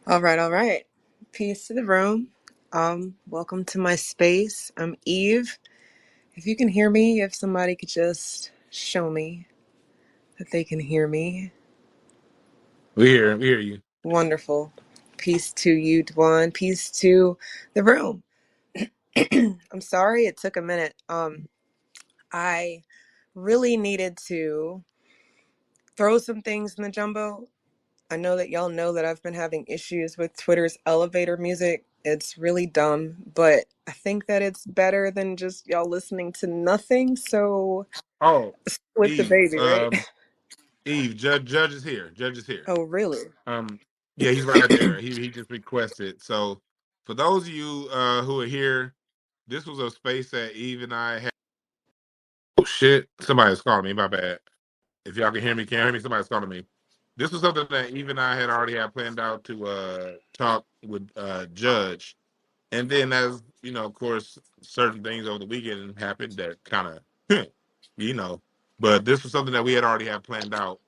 All right, all right. Peace to the room. Welcome to my space. I'm Eve. If you can hear me, if somebody could just show me that they can hear me. We hear you. Wonderful. Peace to you, Dwann. Peace to the room. I'm sorry it took a minute. I really needed to throw some things in the jumbo. I know that y'all know that I've been having issues with Twitter's elevator music. It's really dumb, but I think that it's better than just y'all listening to nothing. So Oh, with the Eve, baby, right? Eve, Judge is here. Judge is here. Oh, really? Um, yeah, he's right there. He just requested. So, for those of you who are here, this was a space that Eve and I had. Oh shit! Somebody's calling me. My bad. If y'all can hear me, can't hear me. Somebody's calling me. This was something that Eve and I had already had planned out to talk with Judge, and then as you know, of course, certain things over the weekend happened that kind of, you know. But this was something that we had already had planned out.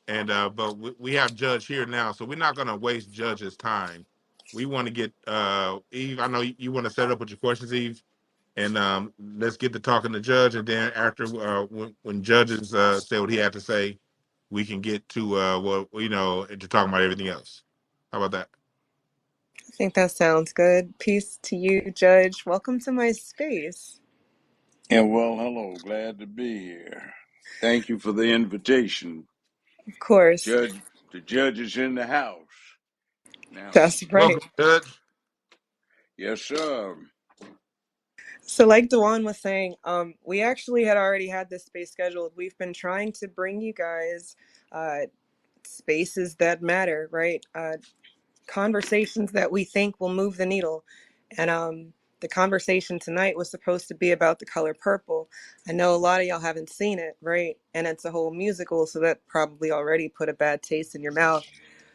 And but we have Judge here now, so we're not going to waste Judge's time. We want to get Eve. I know you want to set up with your questions, Eve, and let's get to talking to Judge, and then after when Judges say what he had to say, we can get to to talking about everything else. How about that? I think that sounds good. Peace to you, Judge. Welcome to my space. Yeah, well, hello. Glad to be here. Thank you for the invitation. Of course. Judge, the judge is in the house. Now, That's right. Welcome, Judge. yes, sir. So like Dwann was saying, we actually had already had this space scheduled. We've been trying to bring you guys spaces that matter, right? Conversations that we think will move the needle. And the conversation tonight was supposed to be about The Color Purple. I know a lot of y'all haven't seen it, right? And it's a whole musical, so that probably already put a bad taste in your mouth.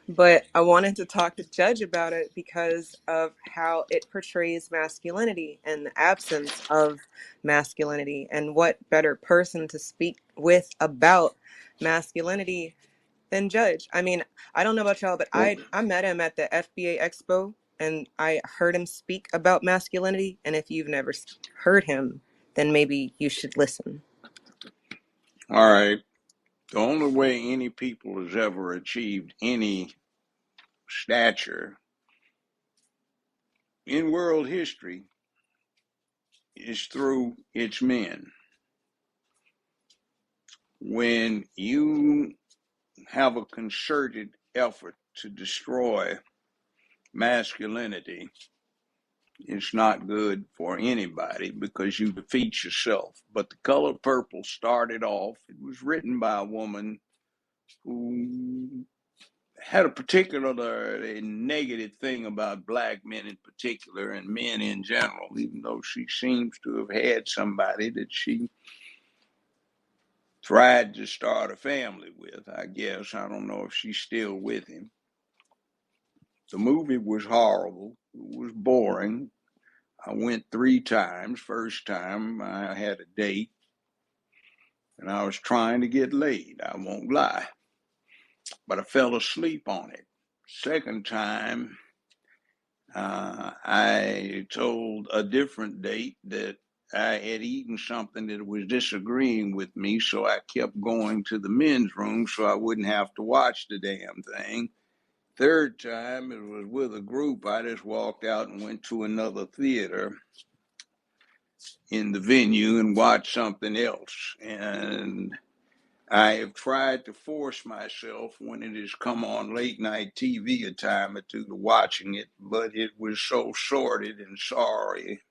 But I wanted to talk to Judge about it because of how it portrays masculinity and the absence of masculinity. And what better person to speak with about masculinity than Judge? I mean, I don't know about y'all, but Well, I met him at the FBA Expo and I heard him speak about masculinity. And if you've never heard him, then maybe you should listen. all right. The only way any people has ever achieved any stature in world history is through its men. When you have a concerted effort to destroy masculinity, it's not good for anybody because you defeat yourself. But The Color Purple started off, it was written by a woman who had a particular negative thing about black men in particular and men in general, even though she seems to have had somebody that she tried to start a family with, I guess. I don't know if she's still with him. The movie was horrible. It was boring. I went 3 times. First time I had a date and I was trying to get laid. I won't lie, but I fell asleep on it. Second time, I told a different date that I had eaten something that was disagreeing with me, so I kept going to the men's room so I wouldn't have to watch the damn thing. Third time, it was with a group. I just walked out and went to another theater in the venue and watched something else. And I have tried to force myself when it has come on late night TV a time or two to watching it, but it was so sordid and sorry,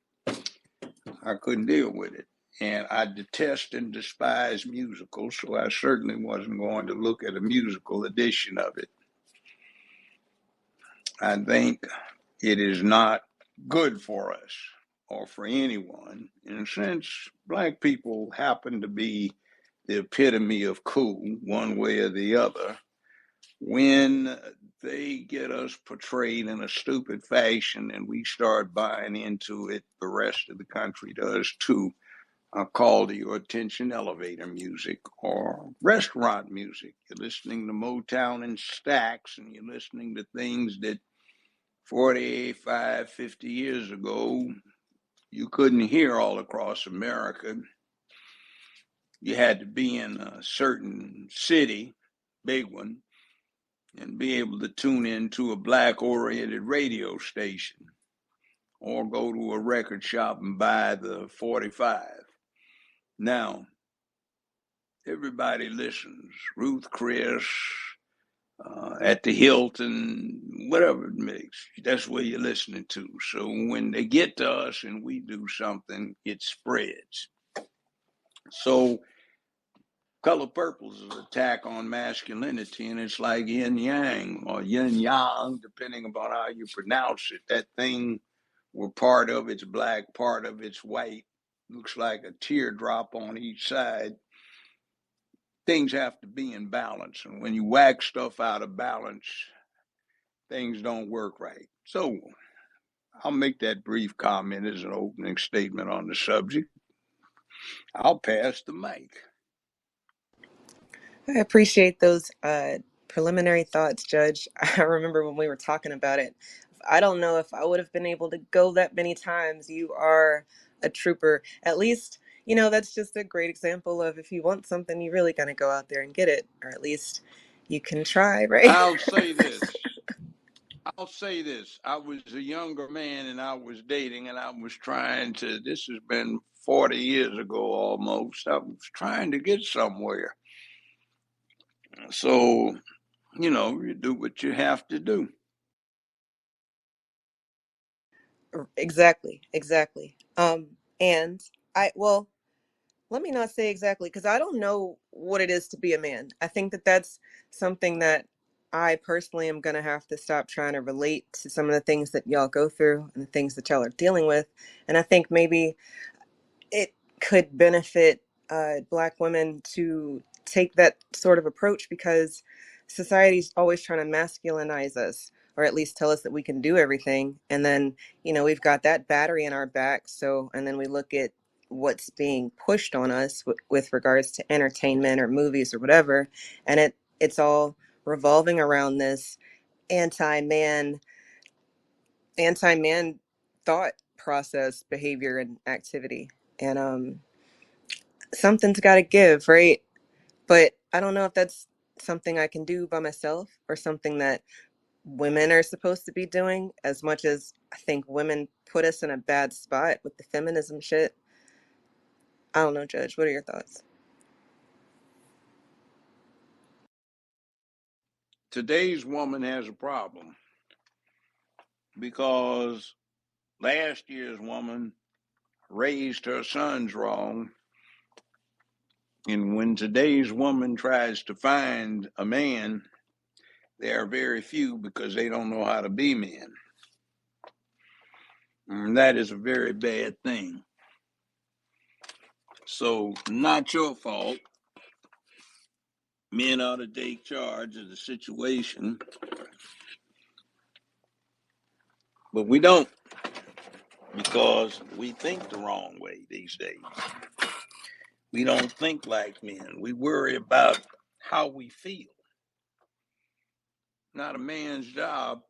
I couldn't deal with it. And I detest and despise musicals, so I certainly wasn't going to look at a musical edition of it. I think it is not good for us or for anyone. And since black people happen to be the epitome of cool, one way or the other, when they get us portrayed in a stupid fashion and we start buying into it, the rest of the country does too. I'll call to your attention elevator music or restaurant music. You're listening to Motown and Stax, and you're listening to things that 45, 50 years ago, you couldn't hear all across America. You had to be in a certain city, big one, and be able to tune into a black-oriented radio station or go to a record shop and buy the 45. Now, everybody listens. Ruth Chris, at the Hilton, whatever it makes, that's where you're listening to. So when they get to us and we do something, it spreads. So Color Purple is an attack on masculinity, and it's like yin yang or yin yang, depending upon how you pronounce it. That thing where part of it's black, part of it's white, looks like a teardrop on each side. Things have to be in balance, and when you whack stuff out of balance, things don't work right. So I'll make that brief comment as an opening statement on the subject. I'll pass the mic. I appreciate those preliminary thoughts, Judge. I remember when we were talking about it. I don't know if I would have been able to go that many times. You are a trooper. At least, you know, that's just a great example of if you want something, you really gotta go out there and get it. Or at least you can try, right? I'll say this. I was a younger man and I was dating and I was trying to, this has been 40 years ago almost, I was trying to get somewhere. So, you know, you do what you have to do. Exactly. And well, let me not say exactly, because I don't know what it is to be a man. I think that that's something that I personally am going to have to stop trying to relate to some of the things that y'all go through and the things that y'all are dealing with. And I think maybe it could benefit Black women to take that sort of approach, because society's always trying to masculinize us, or at least tell us that we can do everything. And then, you know, we've got that battery in our back. So, and then we look at what's being pushed on us with regards to entertainment or movies or whatever. And it's all revolving around this anti-man thought process, behavior, and activity. And something's got to give, right? But I don't know if that's something I can do by myself or something that women are supposed to be doing, as much as I think women put us in a bad spot with the feminism shit. I don't know, Judge. What are your thoughts? Today's woman has a problem because last year's woman raised her sons wrong. And when today's woman tries to find a man, there are very few because they don't know how to be men. And that is a very bad thing. So, not your fault. Men ought to take charge of the situation, but we don't, because we think the wrong way these days. We don't think like men. We worry about how we feel. Not a man's job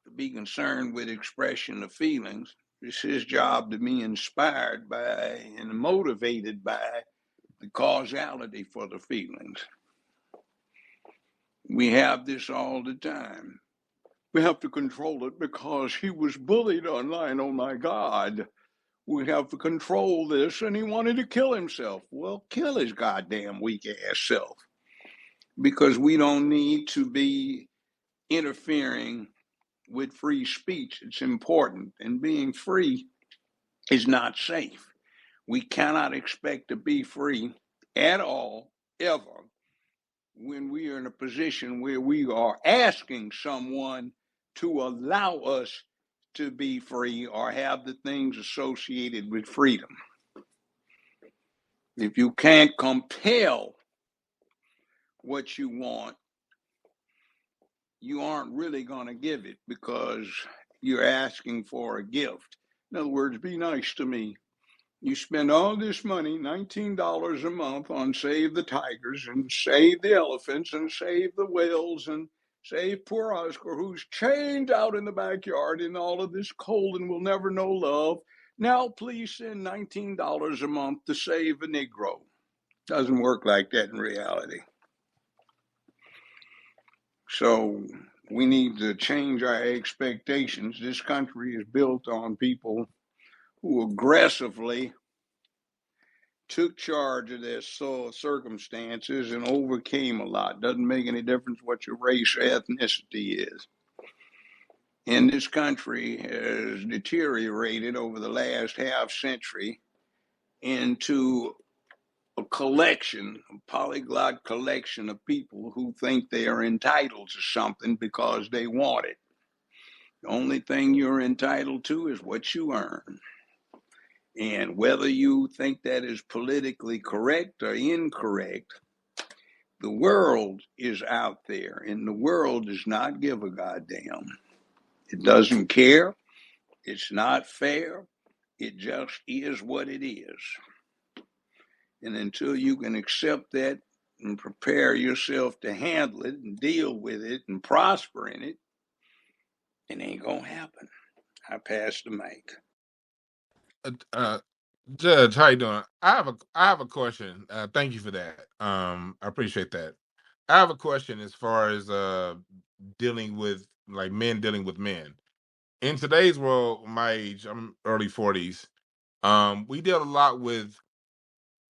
to be concerned with expression of feelings. It's his job to be inspired by and motivated by the causality for the feelings. We have this all the time. We have to control it because he was bullied online. Oh my God. We have to control this, and he wanted to kill himself. Well, kill his goddamn weak ass self. Because we don't need to be interfering with free speech. It's important. And being free is not safe. We cannot expect to be free at all, ever, when we are in a position where we are asking someone to allow us to be free or have the things associated with freedom. If you can't compel what you want, you aren't really going to give it because you're asking for a gift. In other words, be nice to me. You spend all this money, $19 a month, on Save the Tigers and Save the Elephants and Save the Whales and Save poor Oscar, who's chained out in the backyard in all of this cold and will never know love. Now please send $19 a month to save a Negro. Doesn't work like that in reality. So we need to change our expectations. This country is built on people who aggressively took charge of their circumstances and overcame a lot. Doesn't make any difference what your race or ethnicity is. And this country has deteriorated over the last half century into a collection, a polyglot collection of people who think they are entitled to something because they want it. The only thing you're entitled to is what you earn. And whether you think that is politically correct or incorrect, the world is out there, and the world does not give a goddamn. It doesn't care. It's not fair. It just is what it is. And until you can accept that and prepare yourself to handle it and deal with it and prosper in it, it ain't gonna happen. I pass the mic. Judge, how you doing? I have a question. Thank you for that. I appreciate that. I have a question as far as dealing with like men dealing with men. In today's world, my age, I'm early 40s. We deal a lot with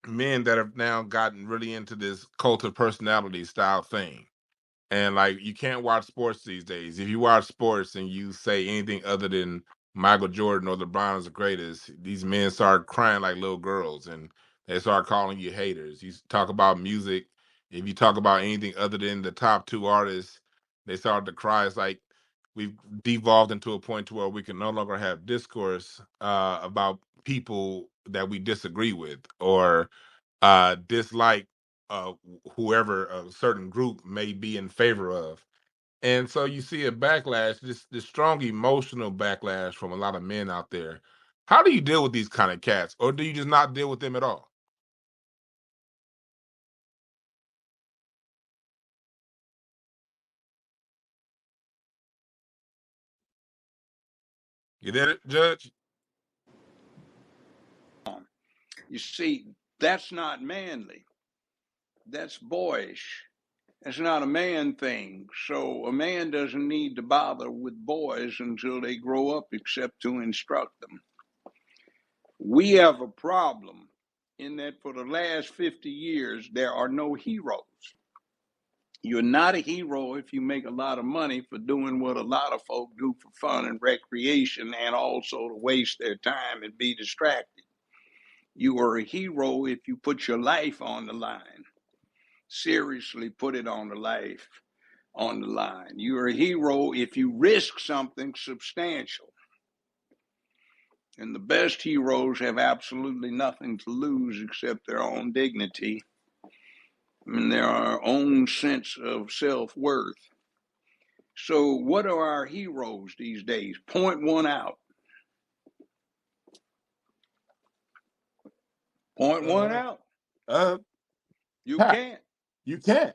men that have now gotten really into this cult of personality style thing. And like you can't watch sports these days. If you watch sports and you say anything other than Michael Jordan or LeBron is the greatest, these men start crying like little girls and they start calling you haters. You talk about music, if you talk about anything other than the top two artists, they start to cry. It's like we've devolved into a point to where we can no longer have discourse about people that we disagree with or dislike whoever a certain group may be in favor of. And so you see a backlash, this strong emotional backlash from a lot of men out there. How do you deal with these kind of cats, or do you just not deal with them at all? You did it, Judge? You see, that's not manly. That's boyish. It's not a man thing. So a man doesn't need to bother with boys until they grow up, except to instruct them. We have a problem in that for the last 50 years, there are no heroes. You're not a hero if you make a lot of money for doing what a lot of folk do for fun and recreation and also to waste their time and be distracted. You are a hero if you put your life on the line. Seriously, put it on the line. You're a hero if you risk something substantial. And the best heroes have absolutely nothing to lose except their own dignity and their own sense of self-worth. So what are our heroes these days? Point one out. Point one out. You Pat, can't. you can't.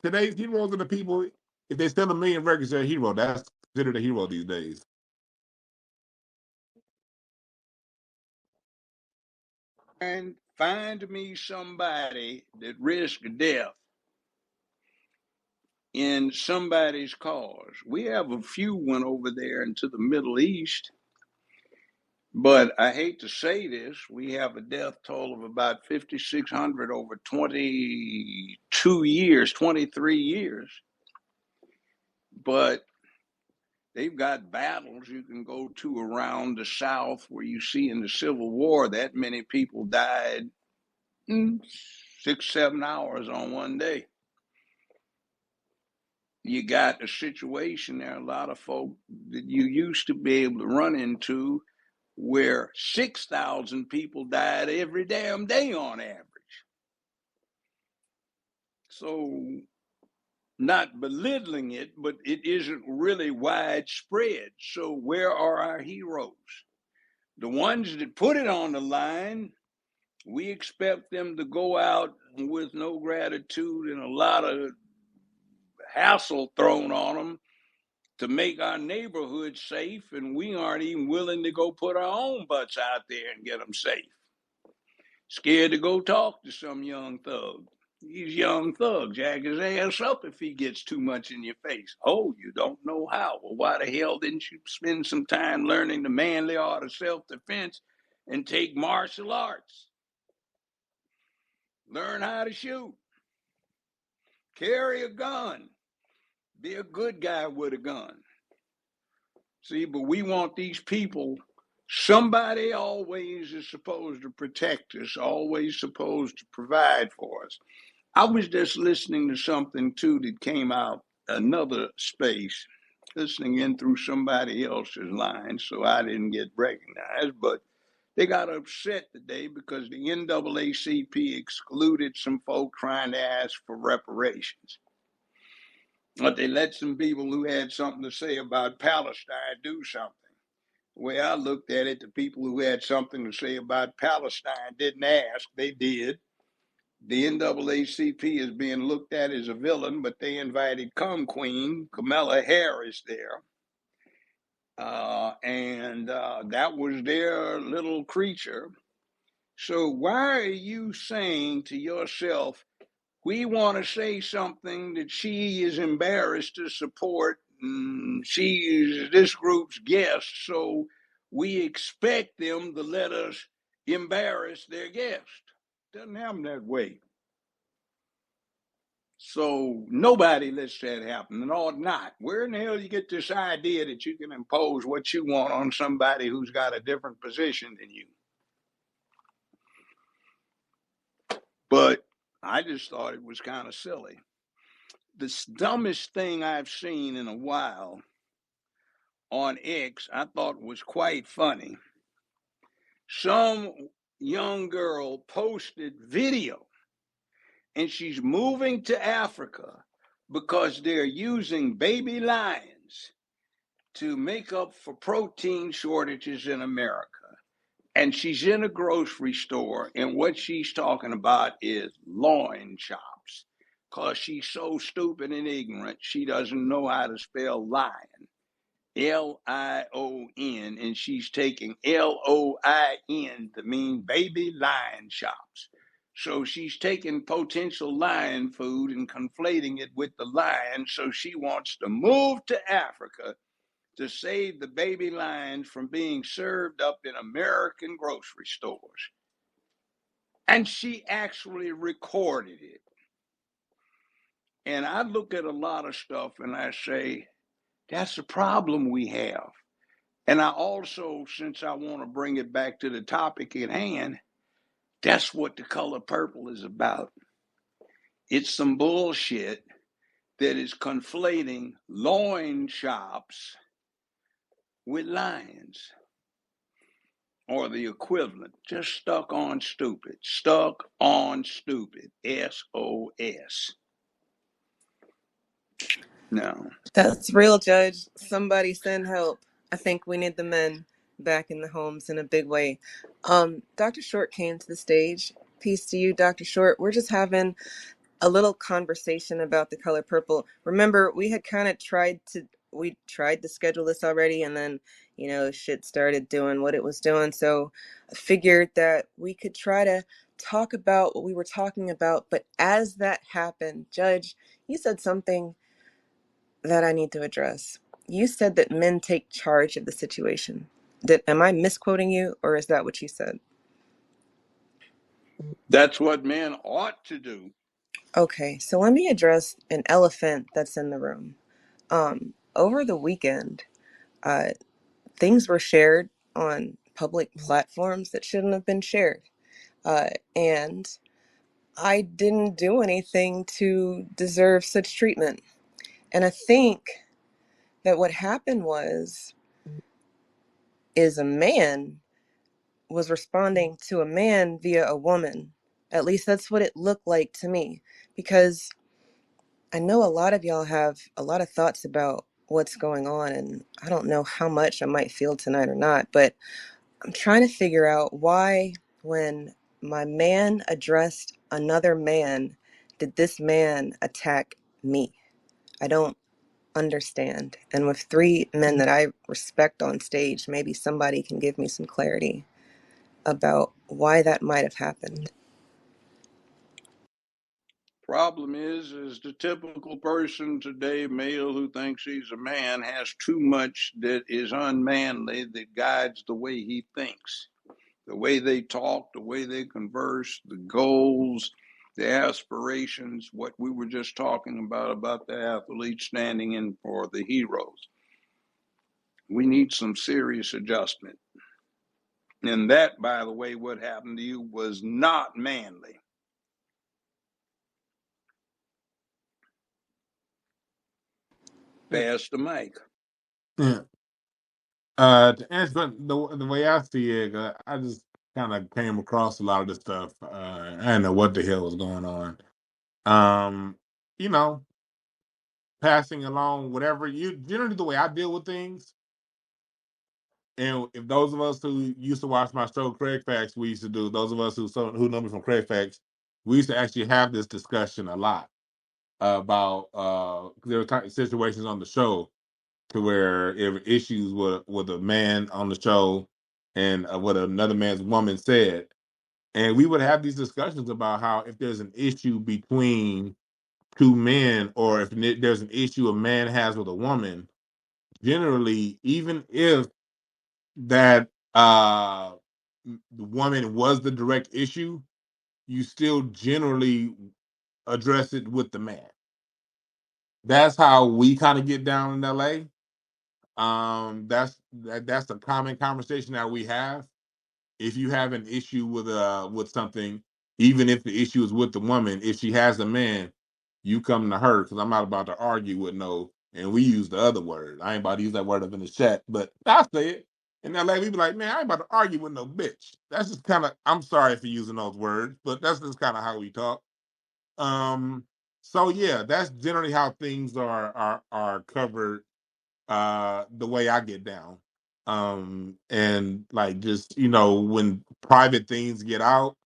Today's heroes are the people. If they sell 1,000,000 records, they're a hero. That's considered a hero these days. And find me somebody that risked death in somebody's cause. We have a few went over there into the Middle East, but I hate to say this, we have a death toll of about 5,600 over 22 years, 23 years. But they've got battles you can go to around the South where you see in the Civil War that many people died in 6-7 hours on one day. You got a situation there, a lot of folk that you used to be able to run into where 6,000 people died every damn day on average. So, not belittling it, but it isn't really widespread. So, where are our heroes? The ones that put it on the line, we expect them to go out with no gratitude and a lot of hassle thrown on them to make our neighborhood safe, and we aren't even willing to go put our own butts out there and get them safe. Scared to go talk to some young thug. These young thugs jack his ass up if he gets too much in your face. Oh, you don't know how. Well, why the hell didn't you spend some time learning the manly art of self-defense and take martial arts? Learn how to shoot. Carry a gun. Be a good guy with a gun. See, but we want these people, somebody always is supposed to protect us, always supposed to provide for us. I was just listening to something too that came out another space, listening in through somebody else's line, so I didn't get recognized, but they got upset today because the NAACP excluded some folk trying to ask for reparations. But they let some people who had something to say about Palestine do something. The way I looked at it, the people who had something to say about Palestine didn't ask, they did. The NAACP is being looked at as a villain, but they invited Cum Queen, Kamala Harris, there. And that was their little creature. So why are you saying to yourself, we want to say something that she is embarrassed to support, she is this group's guest, so we expect them to let us embarrass their guest? Doesn't happen that way. So nobody lets that happen, and ought not. Where in the hell you get this idea that you can impose what you want on somebody who's got a different position than you? But I just thought it was kind of silly. The dumbest thing I've seen in a while on X, I thought was quite funny. Some young girl posted video, and she's moving to Africa because they're using baby lions to make up for protein shortages in America. And she's in a grocery store, and what she's talking about is loin chops, because she's so stupid and ignorant, she doesn't know how to spell lion, Lion, and she's taking LOIN to mean baby lion chops. So she's taking potential lion food and conflating it with the lion, so she wants to move to Africa to save the baby lions from being served up in American grocery stores. And she actually recorded it. And I look at a lot of stuff and I say, that's the problem we have. And I also, since I want to bring it back to the topic at hand, that's what the color purple is about. It's some bullshit that is conflating loin chops with lions, or the equivalent. Just stuck on stupid. Stuck on stupid. SOS. No. That's real, Judge. Somebody send help. I think we need the men back in the homes in a big way. Dr. Short came to the stage. Peace to you, Dr. Short. We're just having a little conversation about the color purple. Remember, we tried to schedule this already, and then, shit started doing what it was doing. So I figured that we could try to talk about what we were talking about. But as that happened, Judge, you said something that I need to address. You said that men take charge of the situation. Am I misquoting you, or is that what you said? That's what men ought to do. Okay, so let me address an elephant that's in the room. Over the weekend, things were shared on public platforms that shouldn't have been shared. And I didn't do anything to deserve such treatment. And I think that what happened is a man was responding to a man via a woman. At least that's what it looked like to me. Because I know a lot of y'all have a lot of thoughts about what's going on, and I don't know how much I might feel tonight or not, but I'm trying to figure out why, when my man addressed another man, did this man attack me? I don't understand. And with three men that I respect on stage, maybe somebody can give me some clarity about why that might have happened. Problem is the typical person today, male who thinks he's a man, has too much that is unmanly that guides the way he thinks, the way they talk, the way they converse, the goals, the aspirations, what we were just talking about the athletes standing in for the heroes. We need some serious adjustment. And that, by the way, what happened to you was not manly. Pass the mic. Yeah. To answer the way I see it, I just kind of came across a lot of this stuff. I didn't know what the hell was going on. You know, passing along whatever you generally the way I deal with things. And if those of us who used to watch my show Craig Facts, we used to do. Those of us who know me from Craig Facts, we used to actually have this discussion a lot about there were situations on the show to where if issues with a man on the show and what another man's woman said, and we would have these discussions about how if there's an issue between two men or if there's an issue a man has with a woman, generally, even if that the woman was the direct issue, you still generally address it with the man. That's how we kind of get down in LA. That's a common conversation that we have. If you have an issue with something, even if the issue is with the woman, if she has a man, you come to her because I'm not about to argue with no. And we use the other word. I ain't about to use that word up in the chat, but I say it. And then like we be like, man, I ain't about to argue with no bitch. That's just kind of. I'm sorry for using those words, but that's just kind of how we talk. Um. So yeah, that's generally how things are covered the way I get down. And like just, when private things get out,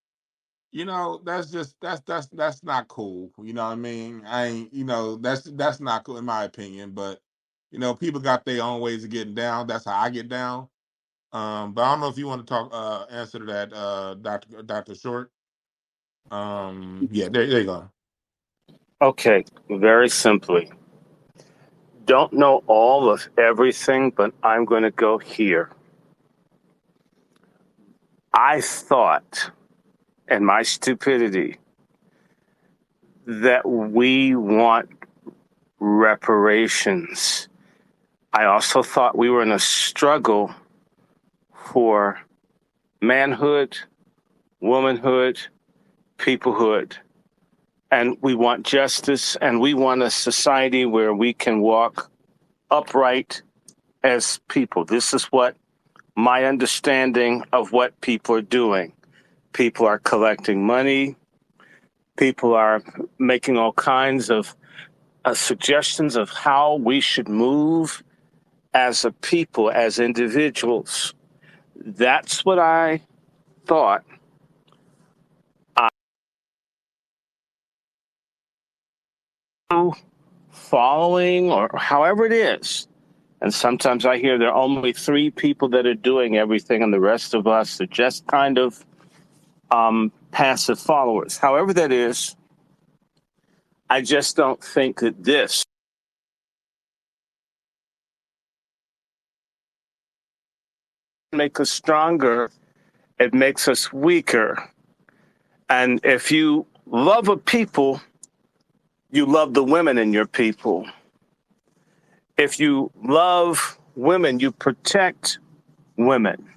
that's just that's not cool. You know what I mean? I ain't, that's not cool in my opinion, but people got their own ways of getting down. That's how I get down. But I don't know if you want to talk answer to that, Dr. Short. Yeah, there you go. Okay, very simply. Don't know all of everything, but I'm going to go here. I thought, in my stupidity, that we want reparations. I also thought we were in a struggle for manhood, womanhood, peoplehood. And we want justice, and we want a society where we can walk upright as people. This is what my understanding of what people are doing. People are collecting money. People are making all kinds of suggestions of how we should move as a people, as individuals. That's what I thought. Following, or however it is. And sometimes I hear there are only 3 people that are doing everything, and the rest of us are just kind of passive followers. However that is, I just don't think that this makes us stronger. It makes us weaker. And if you love a people, you love the women in your people. If you love women, you protect women.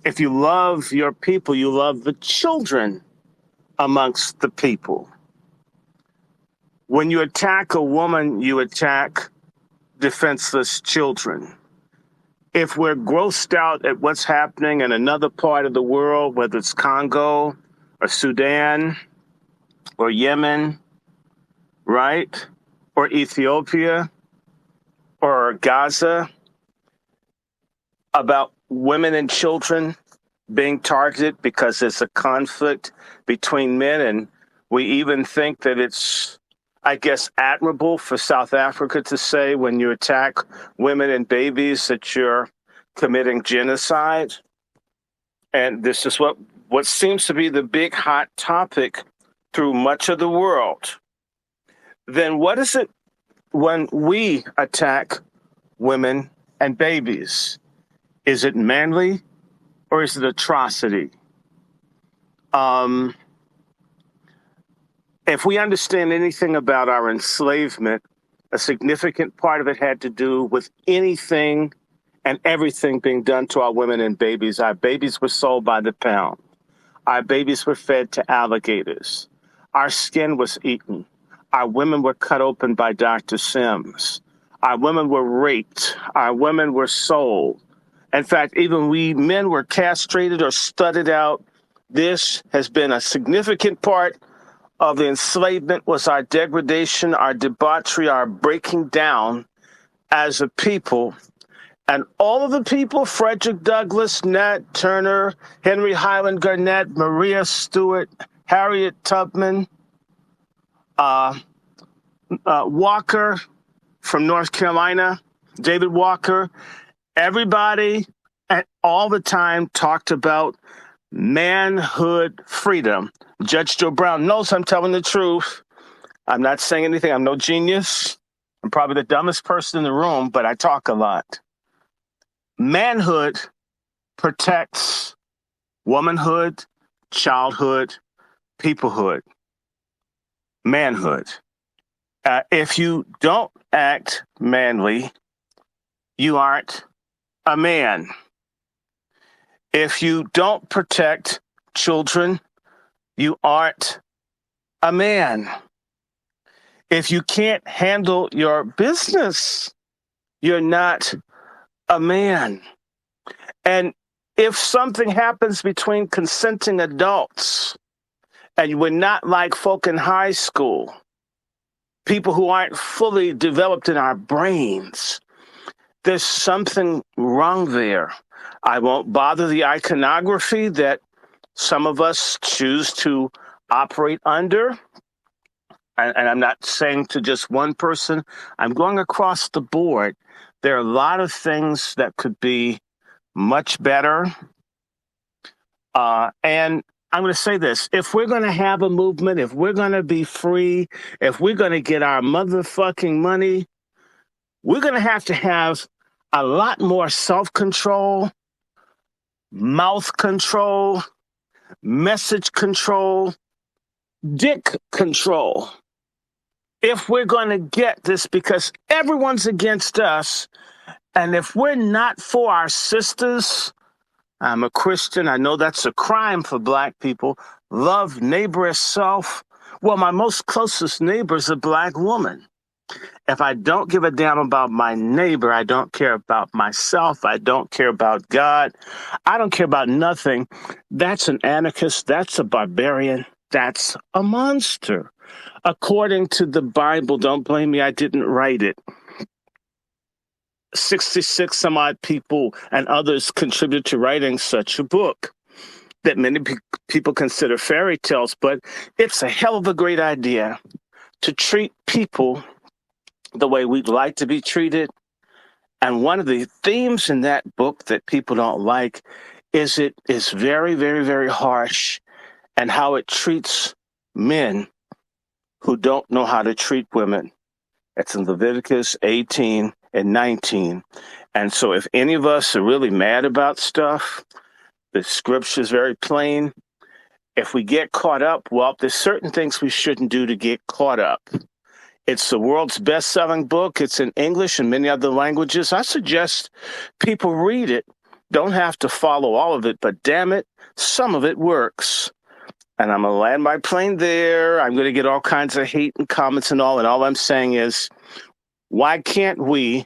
If you love your people, you love the children amongst the people. When you attack a woman, you attack defenseless children. If we're grossed out at what's happening in another part of the world, whether it's Congo or Sudan or Yemen, right? Or Ethiopia or Gaza, about women and children being targeted because there's a conflict between men, and we even think that it's I guess, admirable for South Africa to say when you attack women and babies that you're committing genocide. And this is what seems to be the big hot topic through much of the world. Then what is it when we attack women and babies? Is it manly or is it atrocity? If we understand anything about our enslavement, a significant part of it had to do with anything and everything being done to our women and babies. Our babies were sold by the pound. Our babies were fed to alligators. Our skin was eaten. Our women were cut open by Dr. Sims. Our women were raped. Our women were sold. In fact, even we men were castrated or studded out. This has been a significant part of the enslavement, was our degradation, our debauchery, our breaking down as a people. And all of the people, Frederick Douglass, Nat Turner, Henry Highland Garnett, Maria Stewart, Harriet Tubman, Walker from North Carolina, David Walker, everybody at all the time talked about manhood freedom. Judge Joe Brown knows I'm telling the truth. I'm not saying anything. I'm no genius. I'm probably the dumbest person in the room, but I talk a lot. Manhood protects womanhood, childhood, peoplehood. Manhood. If you don't act manly, you aren't a man. If you don't protect children, you aren't a man. If you can't handle your business, you're not a man. And if something happens between consenting adults, and we're not like folk in high school, people who aren't fully developed in our brains, there's something wrong there. I won't bother the iconography that some of us choose to operate under. And I'm not saying to just one person. I'm going across the board. There are a lot of things that could be much better. And I'm going to say this. If we're going to have a movement, if we're going to be free, if we're going to get our motherfucking money, we're going to have a lot more self-control, mouth control, message control, dick control. If we're going to get this, because everyone's against us, and if we're not for our sisters, I'm a Christian, I know that's a crime for Black people, love neighbor as self. Well, my most closest neighbor is a Black woman. If I don't give a damn about my neighbor, I don't care about myself, I don't care about God, I don't care about nothing, that's an anarchist, that's a barbarian, that's a monster. According to the Bible, don't blame me, I didn't write it. 66 some odd people and others contributed to writing such a book that many people consider fairy tales, but it's a hell of a great idea to treat people the way we'd like to be treated. And one of the themes in that book that people don't like is it is very, very, very harsh, and how it treats men who don't know how to treat women. It's in Leviticus 18 and 19. And so if any of us are really mad about stuff, the scripture is very plain. If we get caught up, well, there's certain things we shouldn't do to get caught up. It's the world's best-selling book. It's in English and many other languages. I suggest people read it. Don't have to follow all of it, but damn it, some of it works. And I'm going to land my plane there. I'm going to get all kinds of hate and comments and all I'm saying is, why can't we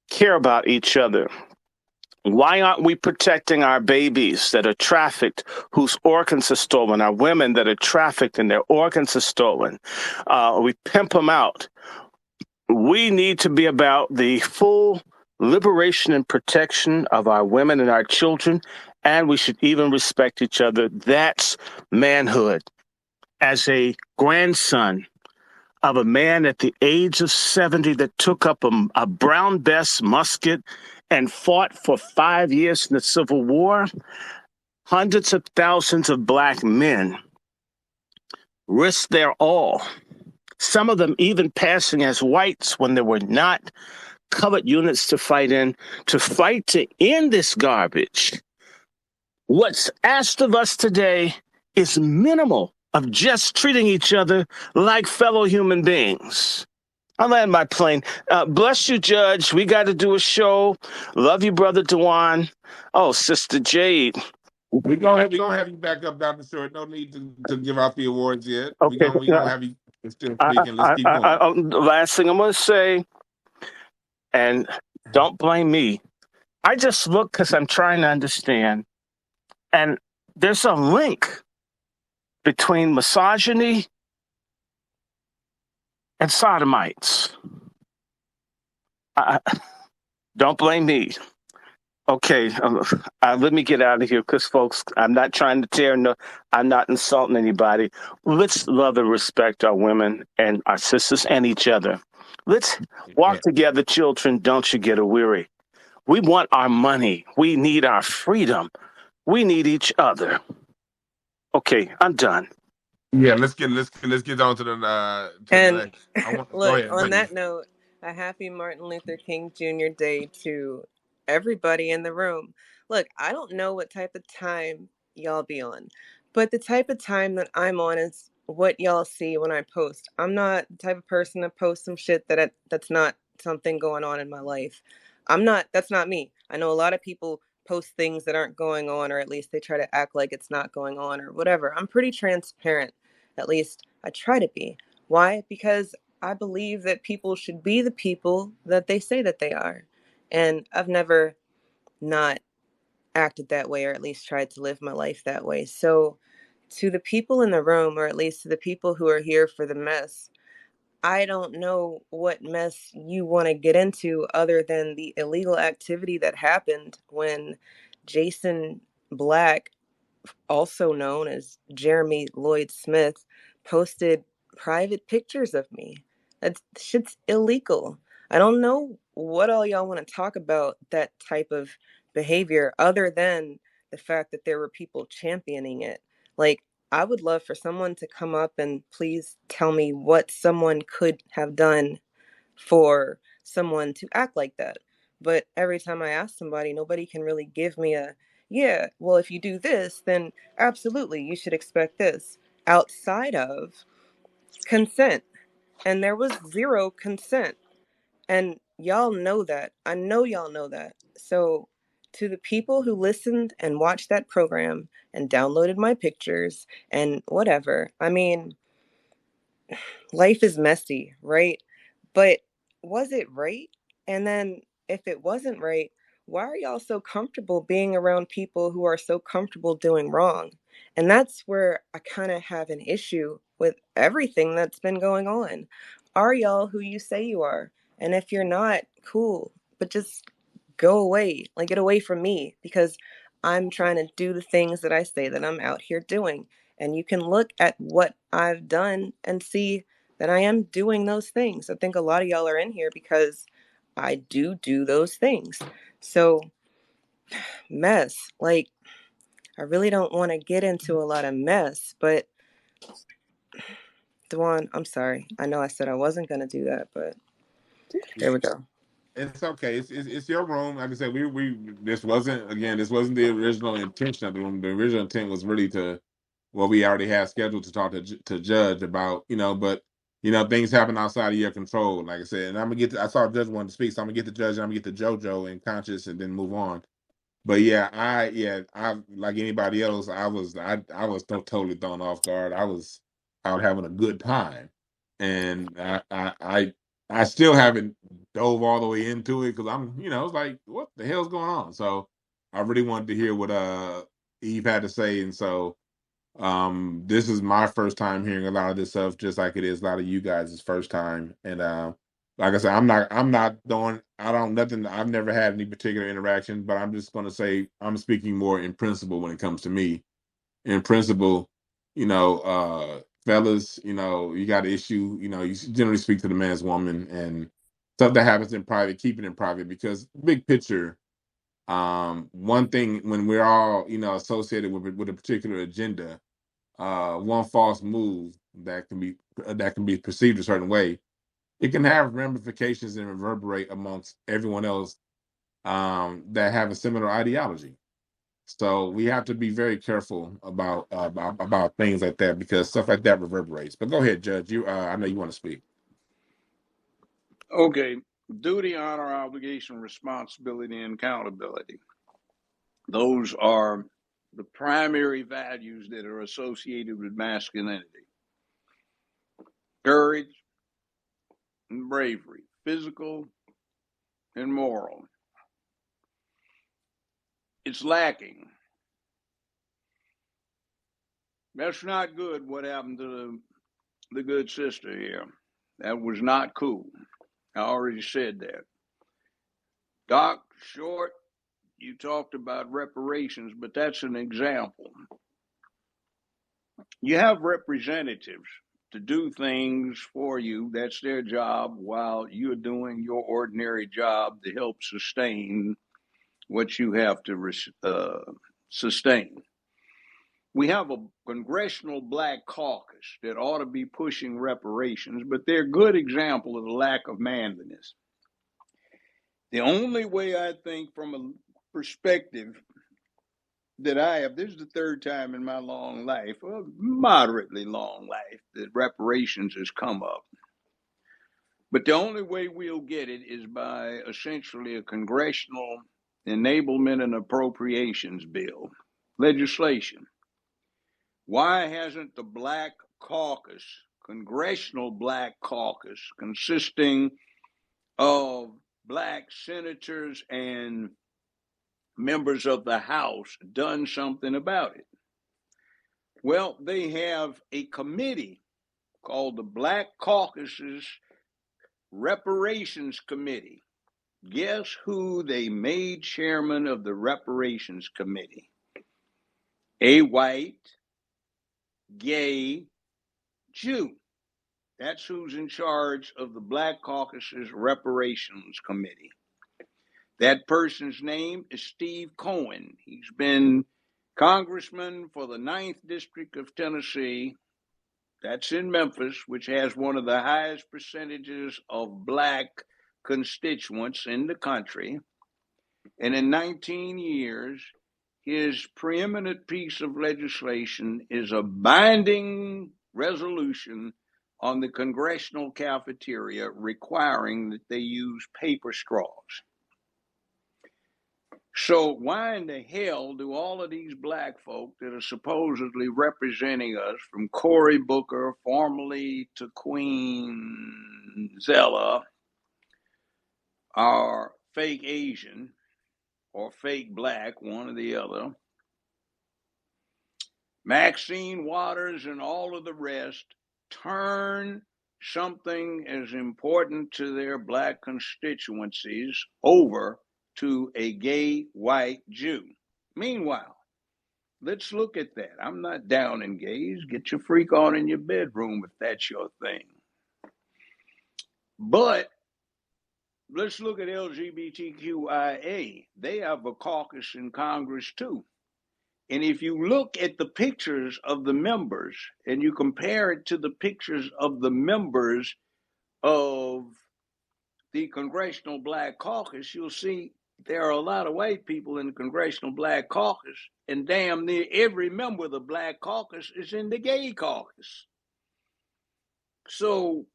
care about each other? Why aren't we protecting our babies that are trafficked, whose organs are stolen, our women that are trafficked and their organs are stolen? We pimp them out. We need to be about the full liberation and protection of our women and our children, and we should even respect each other. That's manhood. As a grandson of a man at the age of 70 that took up a Brown Bess musket and fought for 5 years in the Civil War. Hundreds of thousands of black men risked their all, some of them even passing as whites when there were not colored units to fight to end this garbage. What's asked of us today is minimal of just treating each other like fellow human beings. I'll land my plane. Bless you, Judge. We got to do a show. Love you, Brother Dwann. Oh, Sister Jade. We gonna have you back up, Dr. Short. No need to give out the awards yet. Okay. We gonna have you still speaking. Let's keep going. The last thing I'm going to say, and don't blame me. I just look because I'm trying to understand. And there's a link between misogyny and sodomites. Don't blame me. Okay, let me get out of here because, folks, I'm not trying to I'm not insulting anybody. Let's love and respect our women and our sisters and each other. Let's walk together, children. Don't you get weary. We want our money. We need our freedom. We need each other. Okay, I'm done. Yeah, let's get on to the And next. Go look, ahead. on that note, a happy Martin Luther King Jr. Day to everybody in the room. Look, I don't know what type of time y'all be on, but the type of time that I'm on is what y'all see when I post. I'm not the type of person to post some shit that's not something going on in my life. That's not me. I know a lot of people post things that aren't going on, or at least they try to act like it's not going on or whatever. I'm pretty transparent. At least I try to be. Why? Because I believe that people should be the people that they say that they are. And I've never not acted that way, or at least tried to live my life that way. So, to the people in the room, or at least to the people who are here for the mess, I don't know what mess you want to get into other than the illegal activity that happened when Jason Black, also known as Jeremy Lloyd Smith, posted private pictures of me. That shit's illegal. I don't know what all y'all want to talk about that type of behavior other than the fact that there were people championing it. Like, I would love for someone to come up and please tell me what someone could have done for someone to act like that. But every time I ask somebody, nobody can really give me yeah, well, if you do this, then absolutely, you should expect this outside of consent. And there was zero consent. And y'all know that. I know y'all know that. So, to the people who listened and watched that program and downloaded my pictures and whatever, I mean, life is messy, right? But was it right? And then if it wasn't right, why are y'all so comfortable being around people who are so comfortable doing wrong? And that's where I kind of have an issue with everything that's been going on. Are y'all who you say you are? And if you're not, cool, but just go away, like get away from me, because I'm trying to do the things that I say that I'm out here doing. And you can look at what I've done and see that I am doing those things. I think a lot of y'all are in here because I do those things. So, mess, like, I really don't want to get into a lot of mess, but Dwann, I'm sorry. I know I said I wasn't going to do that, but there we go. It's okay. It's your room. Like I said, this wasn't the original intention of the room. The original intent was really we already had scheduled to talk to Judge about, but things happen outside of your control. Like I said, and I saw Judge wanted to speak, so I'm gonna get the Judge, and I'm gonna get to JoJo and Conscious, and then move on. But I like anybody else, I was totally thrown off guard. I was out having a good time, and I still haven't dove all the way into it because I'm, it's like, what the hell's going on? So I really wanted to hear what Eve had to say, and so this is my first time hearing a lot of this stuff, just like it is a lot of you guys' first time. And like I said, I've never had any particular interaction, but I'm just gonna say I'm speaking more in principle when it comes to me. In principle, fellas, you know, you got an issue, you know, you generally speak to the man's woman, and stuff that happens in private, keep it in private, because big picture, one thing, when we're all, you know, associated with a particular agenda, one false move that can be perceived a certain way, it can have ramifications and reverberate amongst everyone else that have a similar ideology. So we have to be very careful about things like that, because stuff like that reverberates. But go ahead, Judge. You, I know you want to speak. Okay, duty, honor, obligation, responsibility, and accountability. Those are the primary values that are associated with masculinity. Courage and bravery, physical and moral. It's lacking. That's not good what happened to the good sister here. That was not cool. I already said that. Doc, short, you talked about reparations, but that's an example. You have representatives to do things for you. That's their job, while you're doing your ordinary job to help sustain what you have to sustain. We have a congressional black caucus that ought to be pushing reparations, but they're a good example of the lack of manliness. The only way, I think, from a perspective that I have, this is the third time in my long life, a moderately long life, that reparations has come up. But the only way we'll get it is by essentially a congressional enablement and appropriations bill, legislation. Why hasn't the Black Caucus, Congressional Black Caucus, consisting of black senators and members of the House, done something about it? Well, they have a committee called the Black Caucus's Reparations Committee. Guess who they made chairman of the Reparations Committee? A white, gay Jew. That's who's in charge of the Black Caucus's Reparations Committee. That person's name is Steve Cohen. He's been congressman for the 9th District of Tennessee. That's in Memphis, which has one of the highest percentages of black constituents in the country. And in 19 years, his preeminent piece of legislation is a binding resolution on the congressional cafeteria requiring that they use paper straws. So why in the hell do all of these black folk that are supposedly representing us, from Cory Booker formerly to Queen Zella, are fake Asian or fake black, one or the other, Maxine Waters and all of the rest, turn something as important to their black constituencies over to a gay white Jew? Meanwhile, let's look at that. I'm not down in gays. Get your freak on in your bedroom if that's your thing. But let's look at LGBTQIA. They have a caucus in Congress too. And if you look at the pictures of the members and you compare it to the pictures of the members of the Congressional Black Caucus, you'll see there are a lot of white people in the Congressional Black Caucus, and damn near every member of the Black Caucus is in the gay caucus. So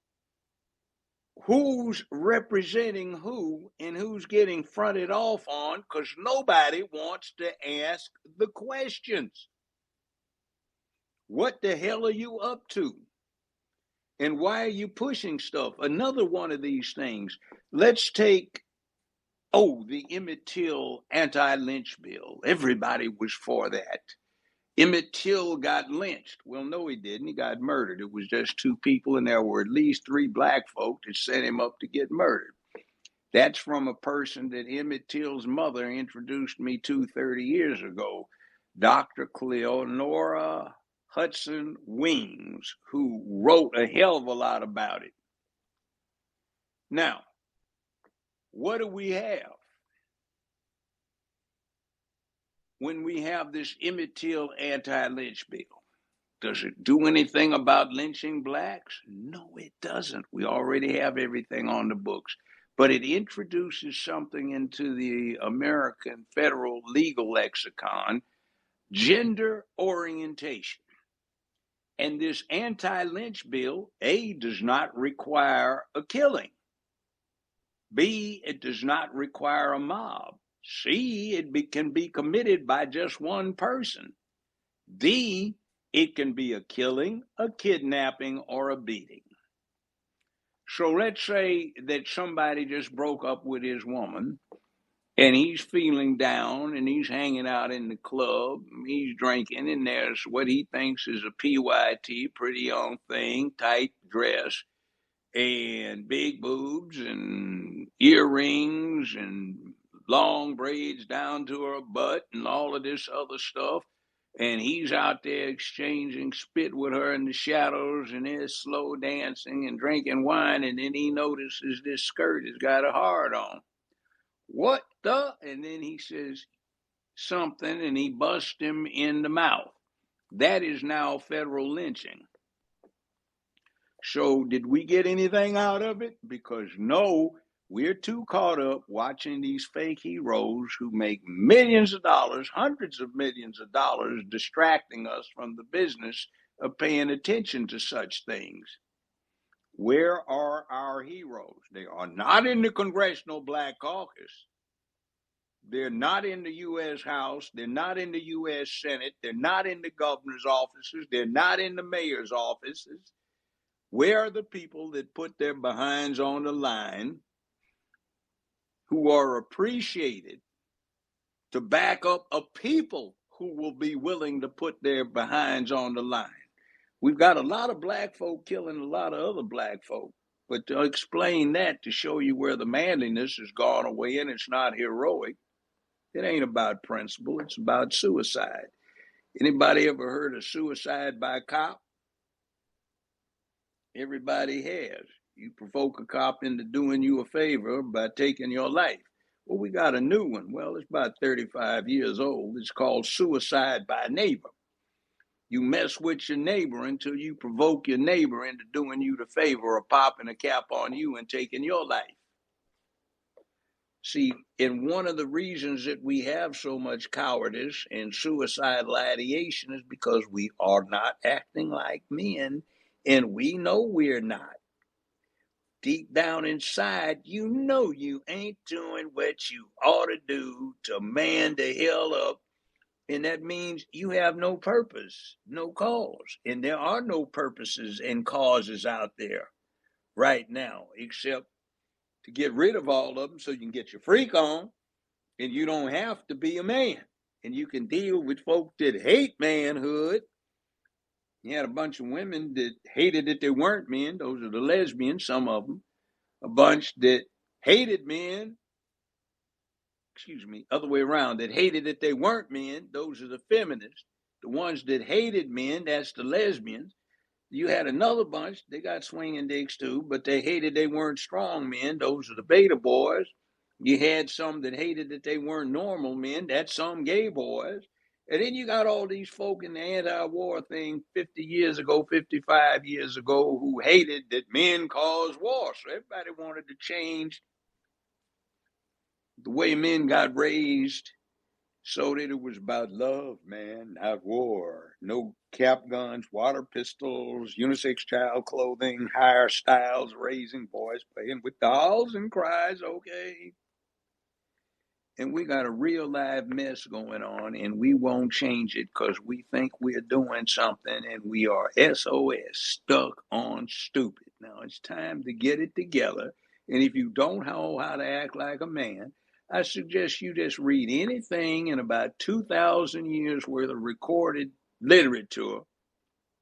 who's representing who and who's getting fronted off on? Because nobody wants to ask the questions. What the hell are you up to? And why are you pushing stuff? Another one of these things. Let's take, the Emmett Till anti-lynch bill. Everybody was for that. Emmett Till got lynched. Well, no, he didn't. He got murdered. It was just 2 people, and there were at least 3 black folk that set him up to get murdered. That's from a person that Emmett Till's mother introduced me to 30 years ago, Dr. Cleonora Hudson Weems, who wrote a hell of a lot about it. Now, what do we have when we have this Emmett Till anti-lynch bill? Does it do anything about lynching blacks? No, it doesn't. We already have everything on the books. But it introduces something into the American federal legal lexicon, gender orientation. And this anti-lynch bill, A, does not require a killing. B, it does not require a mob. C, it can be committed by just one person. D, it can be a killing, a kidnapping, or a beating. So let's say that somebody just broke up with his woman and he's feeling down and he's hanging out in the club, he's drinking, and there's what he thinks is a PYT, pretty young thing, tight dress, and big boobs and earrings and long braids down to her butt and all of this other stuff. And he's out there exchanging spit with her in the shadows, and they're slow dancing and drinking wine, and then he notices this skirt has got a heart on. What the? And then he says something, and he busts him in the mouth. That is now federal lynching. So did we get anything out of it? Because no, we're too caught up watching these fake heroes who make millions of dollars, hundreds of millions of dollars, distracting us from the business of paying attention to such things. Where are our heroes? They are not in the Congressional Black Caucus. They're not in the U.S. House. They're not in the U.S. Senate. They're not in the governor's offices. They're not in the mayor's offices. Where are the people that put their behinds on the line, who are appreciated to back up a people who will be willing to put their behinds on the line? We've got a lot of black folk killing a lot of other black folk. But to explain that, to show you where the manliness has gone away and it's not heroic, it ain't about principle, it's about suicide. Anybody ever heard of suicide by cop? Everybody has. You provoke a cop into doing you a favor by taking your life. Well, we got a new one. Well, it's about 35 years old. It's called suicide by neighbor. You mess with your neighbor until you provoke your neighbor into doing you the favor of popping a cap on you and taking your life. See, and one of the reasons that we have so much cowardice and suicidal ideation is because we are not acting like men, and we know we're not. Deep down inside, you know you ain't doing what you ought to do to man the hell up, and that means you have no purpose, no cause, and there are no purposes and causes out there right now, except to get rid of all of them so you can get your freak on, and you don't have to be a man, and you can deal with folk that hate manhood. You had a bunch of women that hated that they weren't men. Those are the lesbians, some of them. A bunch that hated men, other way around, that hated that they weren't men. Those are the feminists. The ones that hated men, that's the lesbians. You had another bunch, they got swinging dicks too, but they hated they weren't strong men. Those are the beta boys. You had some that hated that they weren't normal men. That's some gay boys. And then you got all these folk in the anti-war thing 50 years ago, 55 years ago, who hated that men caused war. So everybody wanted to change the way men got raised so that it was about love, man, not war. No cap guns, water pistols, unisex child clothing, higher styles, raising boys, playing with dolls and cries, okay. And we got a real live mess going on, and we won't change it because we think we're doing something, and we are SOS, stuck on stupid. Now it's time to get it together. And if you don't know how to act like a man, I suggest you just read anything in about 2,000 years worth of recorded literature,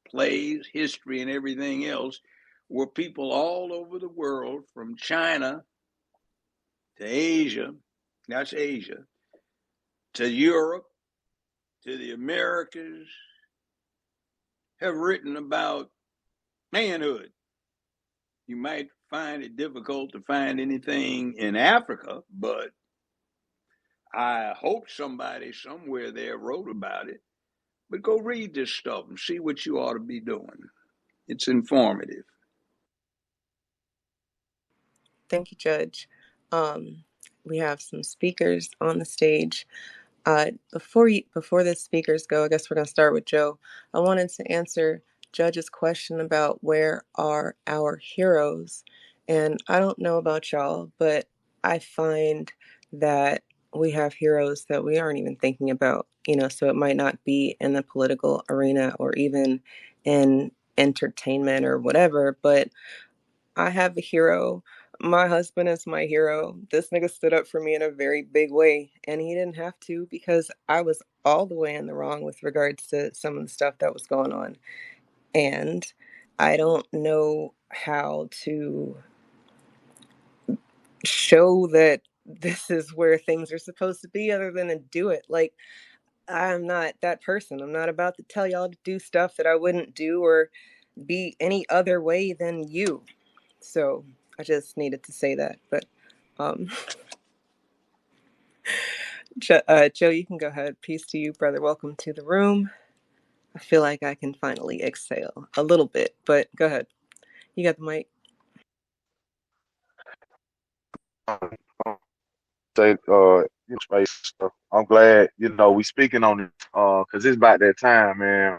plays, history, and everything else, where people all over the world, from China to Asia, that's Asia, to Europe, to the Americas, have written about manhood. You might find it difficult to find anything in Africa, but I hope somebody somewhere there wrote about it. But go read this stuff and see what you ought to be doing. It's informative. Thank you, Judge. We have some speakers on the stage. Before the speakers go, I guess we're going to start with Joe. I wanted to answer Judge's question about where are our heroes. And I don't know about y'all, but I find that we have heroes that we aren't even thinking about, so it might not be in the political arena or even in entertainment or whatever, but I have a hero. My husband is my hero. This nigga stood up for me in a very big way, and he didn't have to because I was all the way in the wrong with regards to some of the stuff that was going on. And I don't know how to show that this is where things are supposed to be other than to do it. Like, I'm not that person. I'm not about to tell y'all to do stuff that I wouldn't do or be any other way than you. So I just needed to say that. But Joe, you can go ahead. Peace to you, brother. Welcome to the room. I feel like I can finally exhale a little bit, but go ahead. You got the mic. Say, space stuff. I'm glad, we speaking on it, cause it's about that time, man.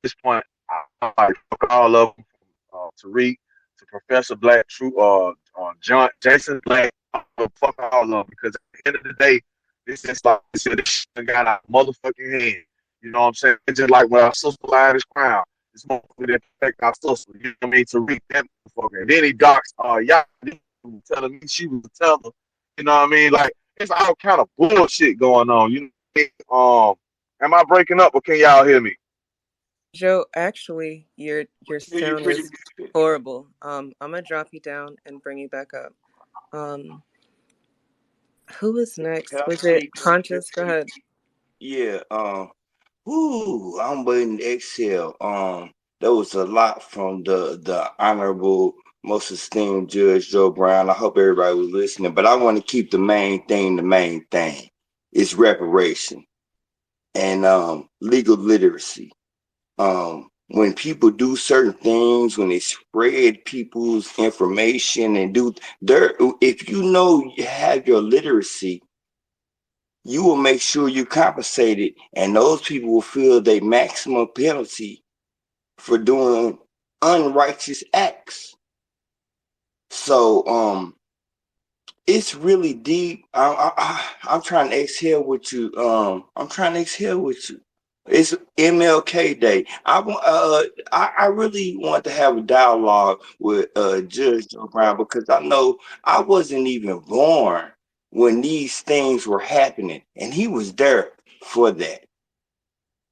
This point, I like fuck all of them, Tariq to Professor Black, True, Jason Black, fuck all of them, because at the end of the day, this is like this shit got out of motherfucking hand. You know what I'm saying? It's just like when our sister lied his crown. This motherfucker that protect our sister. You know what I mean? Tariq, that motherfucker. And then he docks, y'all telling me she was a teller. You know what I mean? Like it's all kind of bullshit going on. Am I breaking up or can y'all hear me? Joe, actually, your Hear you sound pretty is good. horrible. I'm gonna drop you down and bring you back up. Who was Can next? I Was it speak? Conscious? Go ahead. Yeah. I'm waiting to exhale. There was a lot from the honorable, most esteemed Judge Joe Brown. I hope everybody was listening, but I want to keep the main thing. The main thing is reparation and legal literacy. When people do certain things, when they spread people's information and do there, if you have your literacy, you will make sure you're compensated, and those people will feel their maximum penalty for doing unrighteous acts. So, it's really deep. I'm trying to exhale with you. I'm trying to exhale with you. It's MLK Day. I really want to have a dialogue with Judge Joe Brown because I know I wasn't even born when these things were happening, and he was there for that.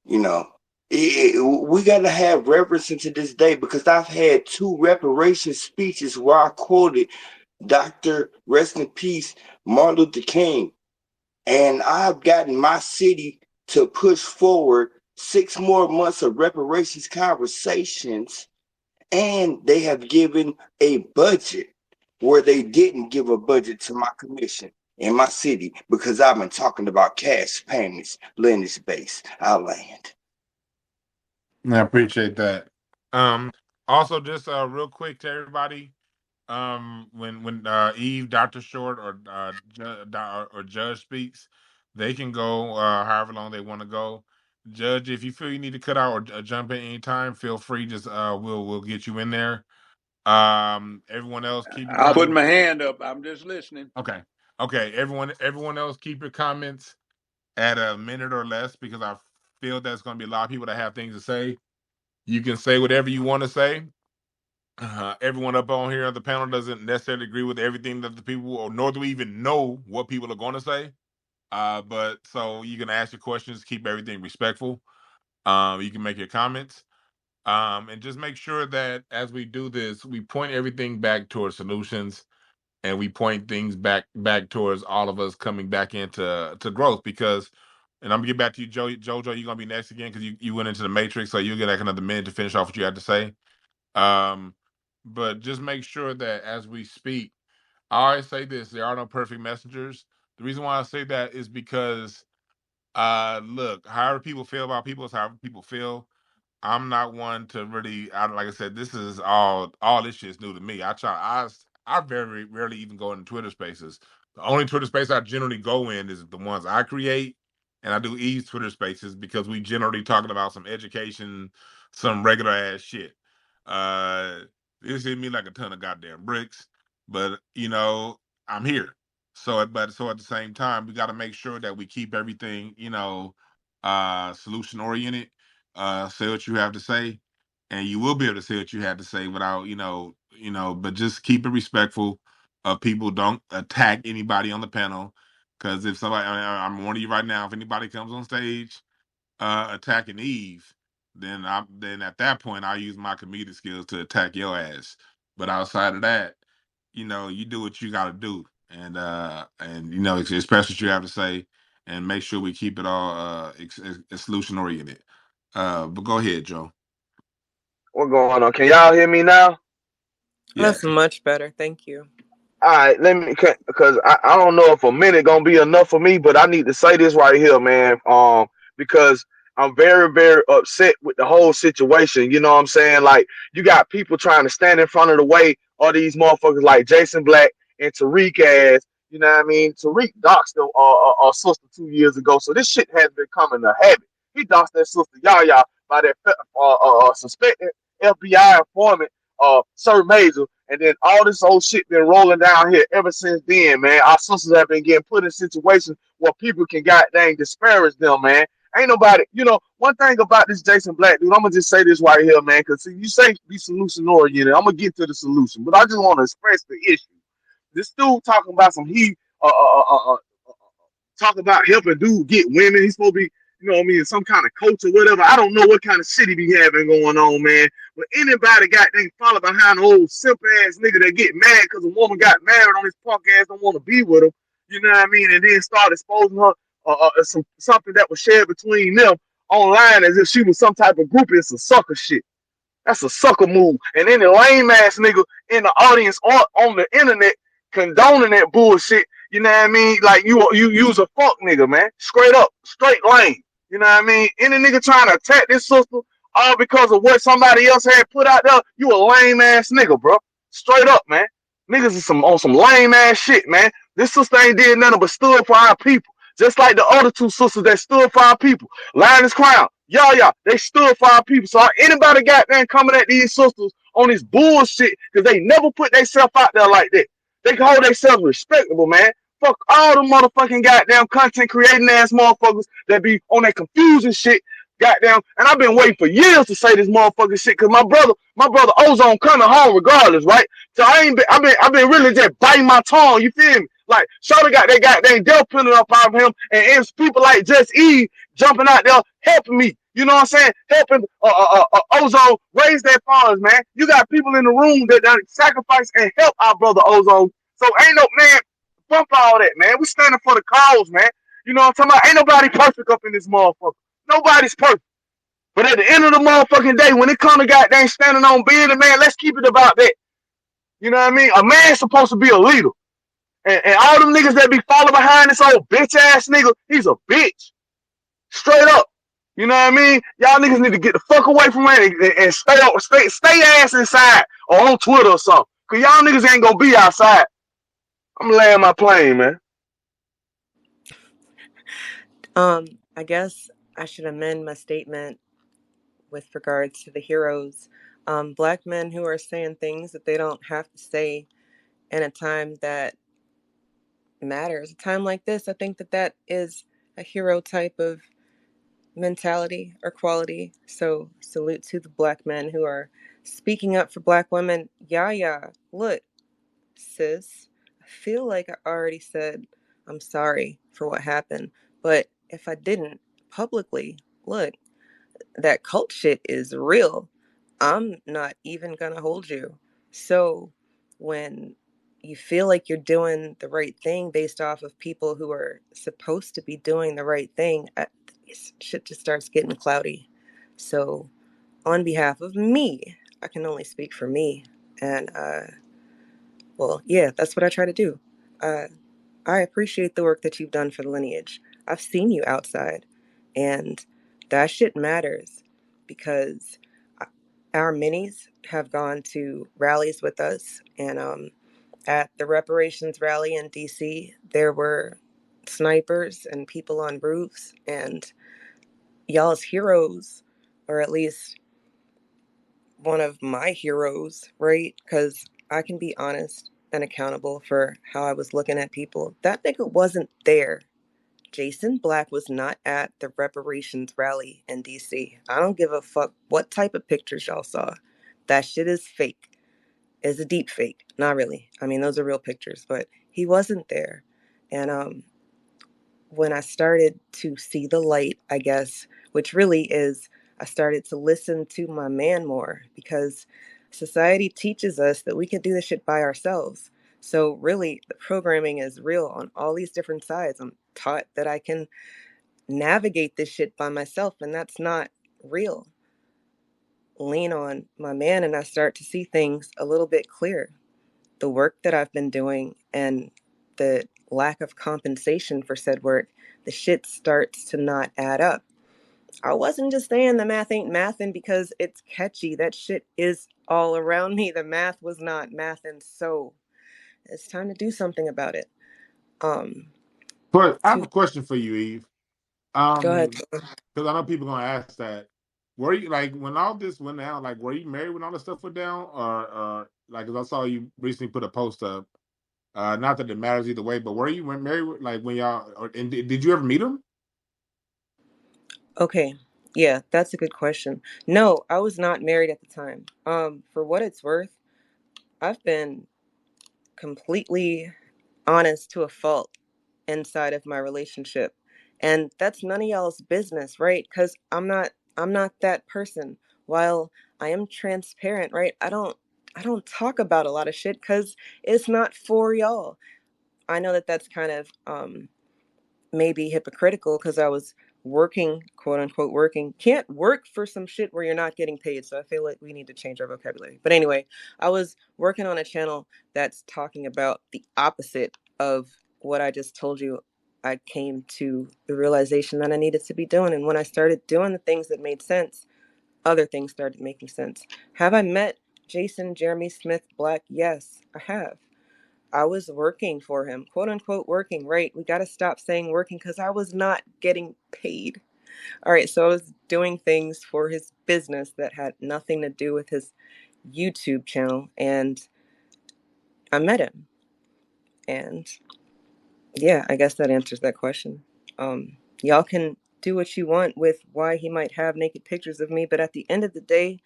You know, we got to have reverence into this day because I've had two reparation speeches where I quoted Dr. Rest in Peace Martin Luther King, and I've gotten my city to push forward 6 more months of reparations conversations, and they have given a budget where they didn't give a budget to my commission in my city because I've been talking about cash payments, lineage based. Our land. I appreciate that. Also, just real quick to everybody, when Eve, Dr. Short, or Judge speaks, they can go however long they want to go. Judge, if you feel you need to cut out or jump in anytime, feel free. Just we'll get you in there. Everyone else, keep your I'll put comments. my hand up. I'm just listening. Okay, okay. Everyone else, keep your comments at a minute or less because I feel there's going to be a lot of people that have things to say. You can say whatever you want to say. Everyone up on here on the panel doesn't necessarily agree with everything that the people, or nor do we even know what people are going to say. But so you can ask your questions, keep everything respectful. You can make your comments, and just make sure that as we do this, we point everything back towards solutions, and we point things back towards all of us coming back into growth because And I'm gonna get back to you, Jojo. You're gonna be next again because you went into the matrix, so you'll get like another minute to finish off what you had to say. Um, but just make sure that as we speak, I always say this: there are no perfect messengers. The reason why I say that is because, look, however people feel about people is however people feel. I'm not one to really. Like I said, this is all this shit is new to me. I very rarely even go into Twitter Spaces. The only Twitter space I generally go in is the ones I create, and I do Eve's Twitter Spaces because we generally talking about some education, some regular ass shit. Uh, this hit me like a ton of goddamn bricks, but I'm here. So at the same time, we got to make sure that we keep everything solution oriented. Say what you have to say, and you will be able to say what you have to say without, but just keep it respectful of people. Don't attack anybody on the panel, because if somebody, I'm warning you right now, if anybody comes on stage attacking Eve, then at that point I use my comedic skills to attack your ass. But outside of that, you do what you got to do, and express what you have to say, and make sure we keep it all solution oriented. But go ahead, Joe. What going on? Can y'all hear me now? That's Yes. much better. Thank you. All right, let me, because I don't know if a minute gonna be enough for me, but I need to say this right here, man. Because I'm very, very upset with the whole situation. You know what I'm saying? Like, you got people trying to stand in front of the way, all these motherfuckers like Jason Black and Tariq ass. You know what I mean? Tariq doxed our sister 2 years ago, so this shit has becoming a habit. He doxed that sister Yaya by that suspected FBI informant, Sir Major, and then all this old shit been rolling down here ever since then, man. Our sisters have been getting put in situations where people can goddamn disparage them, man. Ain't nobody, one thing about this Jason Black dude, I'm gonna just say this right here, man, because you say be solution oriented. I'm gonna get to the solution, but I just want to express the issue. This dude talking about talk about helping dude get women. He's supposed to be, some kind of coach or whatever. I don't know what kind of shit he be having going on, man. But anybody got they follow behind an old simp ass nigga that get mad because a woman got married on his punk ass, don't want to be with him. You know what I mean? And then start exposing her something that was shared between them online as if she was some type of groupie. It's a sucker shit. That's a sucker move. And any lame ass nigga in the audience or on the internet condoning that bullshit, you know what I mean? Like you use a fuck nigga, man. Straight up, straight lame. You know what I mean? Any nigga trying to attack this sister all because of what somebody else had put out there, you a lame ass nigga, bro. Straight up, man. Niggas is on some lame ass shit, man. This sister ain't did nothing but stood for our people. Just like the other two sisters that stood for our people. Lioness Crown, y'all, they stood for our people. So anybody goddamn coming at these sisters on this bullshit because they never put themselves out there like that. They can hold themselves respectable, man. Fuck all the motherfucking goddamn content creating ass motherfuckers that be on that confusing shit. Goddamn, and I've been waiting for years to say this motherfucking shit because my brother Ozone coming home regardless, right? So I've been really just biting my tongue. You feel me? Like Shorty got that goddamn death penalty up out of him, and it's people like Just Eve jumping out there helping me. You know what I'm saying? Helping Ozone raise their funds, man. You got people in the room that sacrifice and help our brother Ozone. So ain't no man, bump all that, man. We standing for the cause, man. You know what I'm talking about? Ain't nobody perfect up in this motherfucker. Nobody's perfect. But at the end of the motherfucking day, when it comes to goddamn standing on business, man, let's keep it about that. You know what I mean? A man's supposed to be a leader. And all them niggas that be following behind this old bitch ass nigga, he's a bitch. Straight up. You know what I mean? Y'all niggas need to get the fuck away from it and stay ass inside or on Twitter or something. Cause y'all niggas ain't gonna be outside. I'm laying my plane, man. I guess I should amend my statement with regards to the heroes. Black men who are saying things that they don't have to say in a time that matters. A time like this, I think that is a hero type of mentality or quality. So salute to the black men who are speaking up for black women. Yeah, look, sis, I feel like I already said I'm sorry for what happened, but if I didn't publicly, look, that cult shit is real. I'm not even gonna hold you. So when you feel like you're doing the right thing based off of people who are supposed to be doing the right thing, shit just starts getting cloudy. So on behalf of me, I can only speak for me. And, well, yeah, that's what I try to do. I appreciate the work that you've done for the lineage. I've seen you outside, and that shit matters because our minis have gone to rallies with us. And at the reparations rally in DC, there were snipers and people on roofs, and y'all's heroes, or at least one of my heroes, right? Because I can be honest and accountable for how I was looking at people. That nigga wasn't there. Jason Black was not at the reparations rally in DC. I don't give a fuck what type of pictures y'all saw. That shit is fake. Is a deep fake. Not really. I mean, those are real pictures, but he wasn't there. And when I started to see the light, I guess, which really is, I started to listen to my man more, because society teaches us that we can do this shit by ourselves. So really, the programming is real on all these different sides. I'm taught that I can navigate this shit by myself, and that's not real. Lean on my man, and I start to see things a little bit clearer. The work that I've been doing and the lack of compensation for said work, the shit starts to not add up. I wasn't just saying the math ain't mathin' because it's catchy. That shit is all around me. The math was not mathin', so it's time to do something about it. But I have To a question for you, Eve. Go ahead. Because I know people gonna ask that. Were you like when all this went down? Like, were you married when all this stuff went down, or like? Cause I saw you recently put a post up. Not that it matters either way, but were you married like when y'all? And did you ever meet him? Okay. Yeah, that's a good question. No, I was not married at the time. For what it's worth, I've been completely honest to a fault inside of my relationship. And that's none of y'all's business, right? Because I'm not that person. While I am transparent, right? I don't talk about a lot of shit because it's not for y'all. I know that that's kind of maybe hypocritical because I was working, quote unquote, working. Can't work for some shit where you're not getting paid. So I feel like we need to change our vocabulary. But anyway, I was working on a channel that's talking about the opposite of what I just told you. I came to the realization that I needed to be doing. And when I started doing the things that made sense, other things started making sense. Have I met Jason Jeremy Smith Black? Yes, I have. I was working for him, quote unquote, working, right? We got to stop saying working because I was not getting paid. All right. So I was doing things for his business that had nothing to do with his YouTube channel. And I met him. And yeah, I guess that answers that question. Y'all can do what you want with why he might have naked pictures of me. But at the end of the day,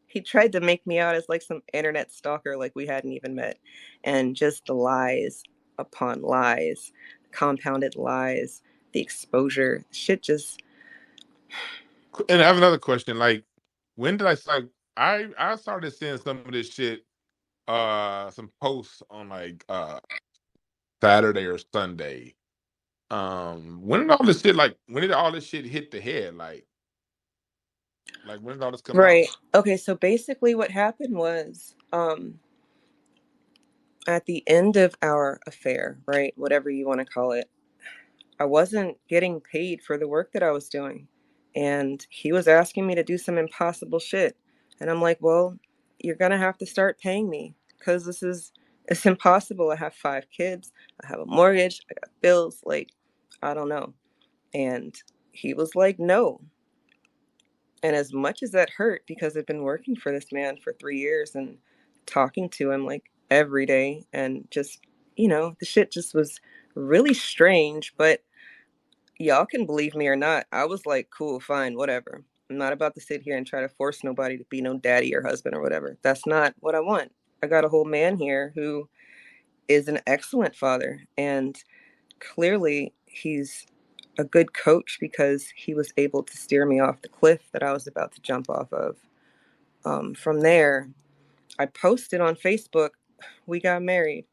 he tried to make me out as like some internet stalker, like we hadn't even met. And just the lies upon lies, compounded lies, the exposure, shit just. And I have another question. Like, when did I start? I started seeing some of this shit. Some posts on like Saturday or Sunday. When did all this shit when did all this shit hit the head? Like when did all this come out? Right. Okay, so basically what happened was at the end of our affair, right? Whatever you want to call it, I wasn't getting paid for the work that I was doing. And he was asking me to do some impossible shit. And I'm like, well, you're going to have to start paying me because it's impossible. I have 5 kids. I have a mortgage. I got bills. Like, I don't know. And he was like, no. And as much as that hurt, because I've been working for this man for 3 years and talking to him like every day, and just, the shit just was really strange. But y'all can believe me or not, I was like, cool, fine, whatever. I'm not about to sit here and try to force nobody to be no daddy or husband or whatever. That's not what I want. I got a whole man here who is an excellent father. And clearly he's a good coach because he was able to steer me off the cliff that I was about to jump off of. From there, I posted on Facebook we got married.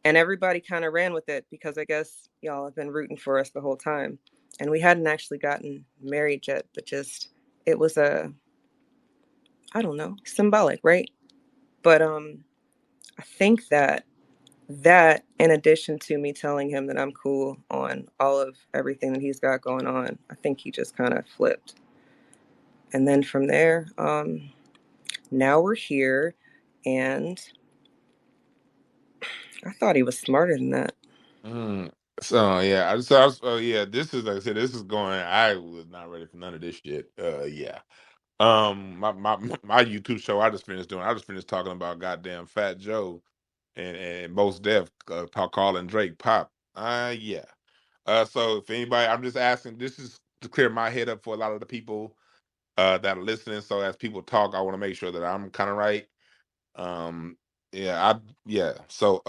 And everybody kind of ran with it because I guess y'all have been rooting for us the whole time. And we hadn't actually gotten married yet, but just it was I don't know, symbolic, right? But I think that in addition to me telling him that I'm cool on all of everything that he's got going on, I think he just kind of flipped. And then from there, now we're here, and I thought he was smarter than that. So yeah, yeah. This is like I said. This is going. I was not ready for none of this shit. Yeah. My YouTube show. I just finished doing. I just finished talking about goddamn Fat Joe and Most Def calling Drake pop. Yeah. So if anybody, I'm just asking. This is to clear my head up for a lot of the people that are listening. So as people talk, I want to make sure that I'm kind of right. Um, yeah. So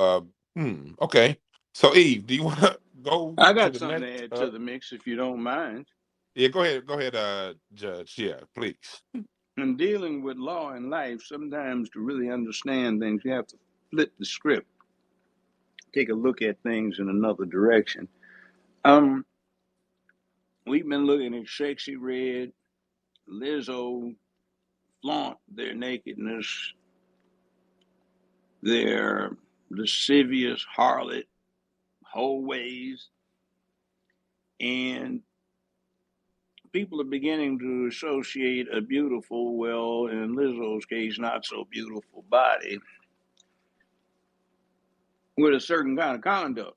okay. So Eve, do you want to go I to got the something next? to add to the mix if you don't mind. Yeah, go ahead, Judge. Yeah, please. In dealing with law and life, sometimes to really understand things, you have to flip the script, take a look at things in another direction. Um, we've been looking at Sexy Red, Lizzo flaunt their nakedness, their lascivious harlot whole ways, and people are beginning to associate a beautiful, well, in Lizzo's case, not so beautiful body with a certain kind of conduct.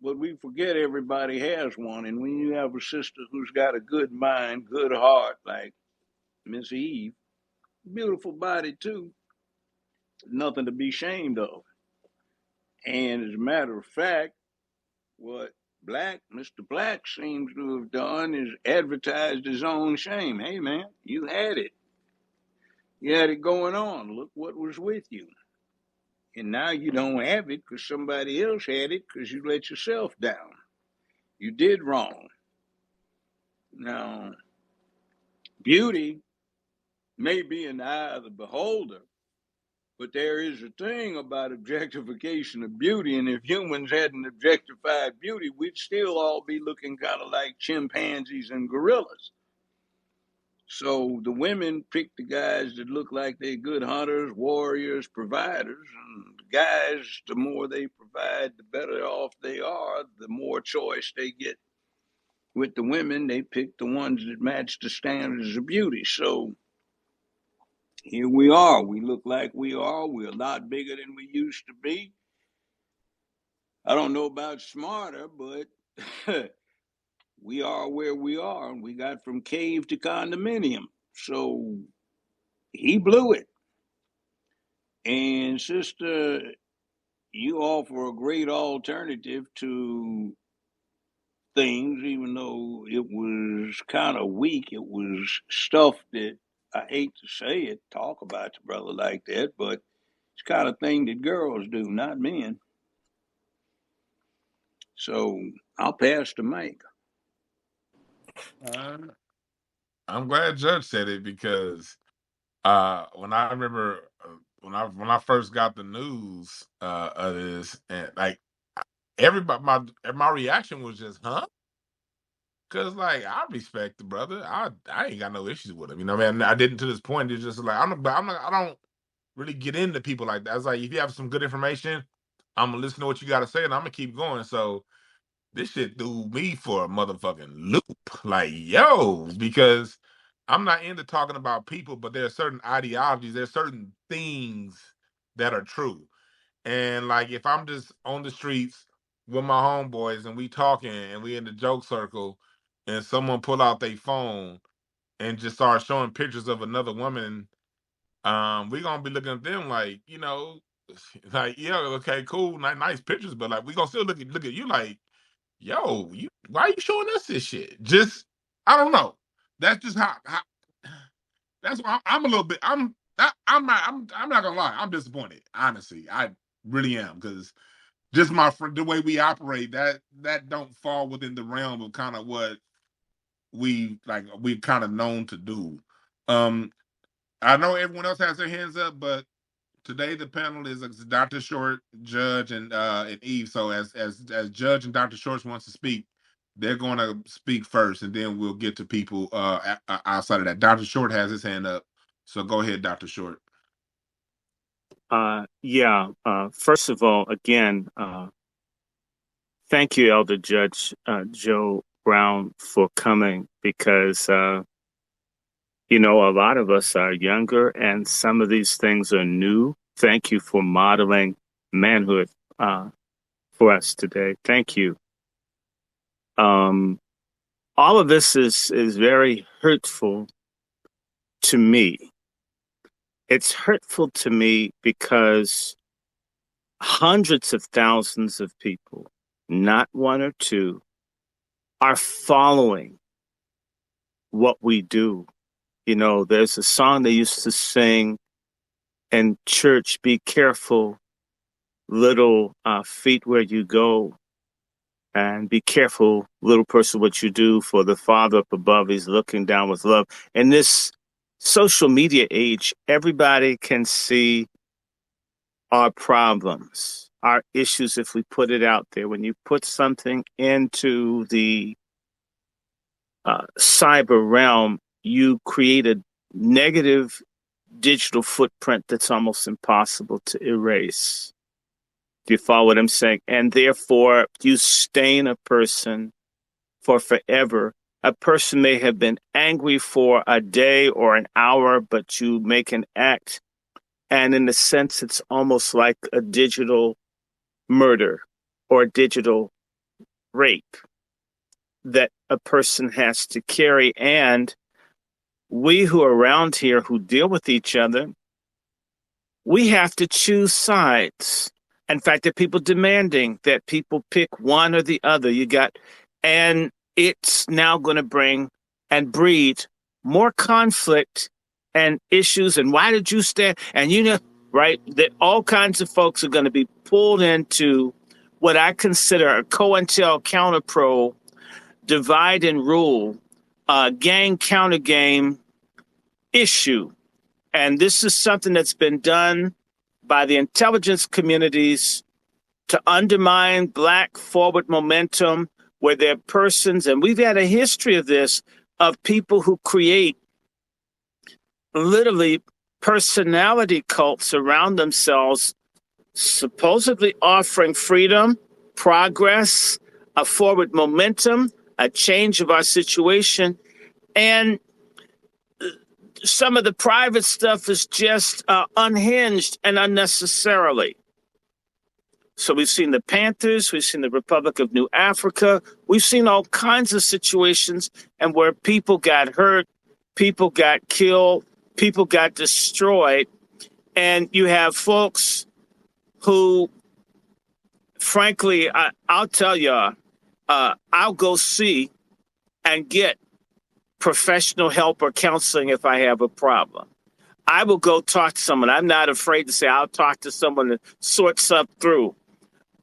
But we forget everybody has one. And when you have a sister who's got a good mind, good heart, like Miss Eve, beautiful body too, nothing to be ashamed of. And as a matter of fact, what Mr. Black seems to have done is advertised his own shame. Hey man, you had it. You had it going on. Look what was with you. And now you don't have it because somebody else had it because you let yourself down. You did wrong. Now, beauty may be in the eye of the beholder, but there is a thing about objectification of beauty, and if humans hadn't objectified beauty, we'd still all be looking kind of like chimpanzees and gorillas. So the women pick the guys that look like they're good hunters, warriors, providers, and the guys, the more they provide, the better off they are, the more choice they get. With the women, they pick the ones that match the standards of beauty. So here we are. We look like we are. We're a lot bigger than we used to be. I don't know about smarter, but we are where we are. We got from cave to condominium. So he blew it. And sister, you offer a great alternative to things, even though it was kind of weak. It was stuff that I hate to say it, talk about your brother like that, but it's kind of thing that girls do, not men. So I'll pass the mic. Uh, I'm glad Judge said it because when I remember when I first got the news of this, and like everybody, my reaction was just huh. Cause like I respect the brother, I ain't got no issues with him. You know, what I mean, I didn't to this point. It's just like I don't really get into people like that. It's like if you have some good information, I'm gonna listen to what you got to say, and I'm gonna keep going. So this shit threw me for a motherfucking loop. Like, yo, because I'm not into talking about people, but there are certain ideologies, there's certain things that are true. And like if I'm just on the streets with my homeboys and we talking and we in the joke circle and someone pull out their phone and just start showing pictures of another woman, we gonna be looking at them like, you know, like, yeah, okay, cool, nice pictures, but like we gonna still look at you like, yo, why are you showing us this shit? Just I don't know. That's just how that's why I'm a little bit. I'm not gonna lie. I'm disappointed. Honestly, I really am because just the way we operate that don't fall within the realm of kind of what we kind of known to do. Um, I know everyone else has their hands up, but Today the panel is Dr. Short, Judge, and Eve. So as Judge and Dr. Short wants to speak, they're going to speak first, and then we'll get to people outside of that. Dr. Short has his hand up, so go ahead, Dr. Short. First of all, again, thank you, Elder Judge Joe Brown, for coming, because you know, a lot of us are younger and some of these things are new. Thank you for modeling manhood for us today. Thank you. All of this is very hurtful to me. It's hurtful to me because hundreds of thousands of people, not one or two, are following what we do. You know, there's a song they used to sing in church, be careful, little feet, where you go, and be careful, little person, what you do, for the Father up above, he's looking down with love. In this social media age, everybody can see our problems, our issues, if we put it out there. When you put something into the cyber realm, you create a negative digital footprint that's almost impossible to erase. Do you follow what I'm saying? And therefore, you stain a person for forever. A person may have been angry for a day or an hour, but you make an act, and in a sense, it's almost like a digital murder or a digital rape that a person has to carry. And we who are around here who deal with each other, we have to choose sides. In fact, there are people demanding that people pick one or the other. And it's now going to bring and breed more conflict and issues. And why did you stand? And you know, right, that all kinds of folks are going to be pulled into what I consider a COINTELPRO divide and rule, gang counter game issue. And this is something that's been done by the intelligence communities to undermine Black forward momentum, where there are persons, and we've had a history of this, of people who create literally personality cults around themselves, supposedly offering freedom, progress, a forward momentum, a change of our situation. And some of the private stuff is just unhinged and unnecessarily. So we've seen the Panthers, we've seen the Republic of New Africa, we've seen all kinds of situations, and where people got hurt, people got killed, people got destroyed, and you have folks who, frankly, I'll tell y'all, I'll go see and get professional help or counseling if I have a problem. I will go talk to someone. I'm not afraid to say I'll talk to someone to sort stuff through.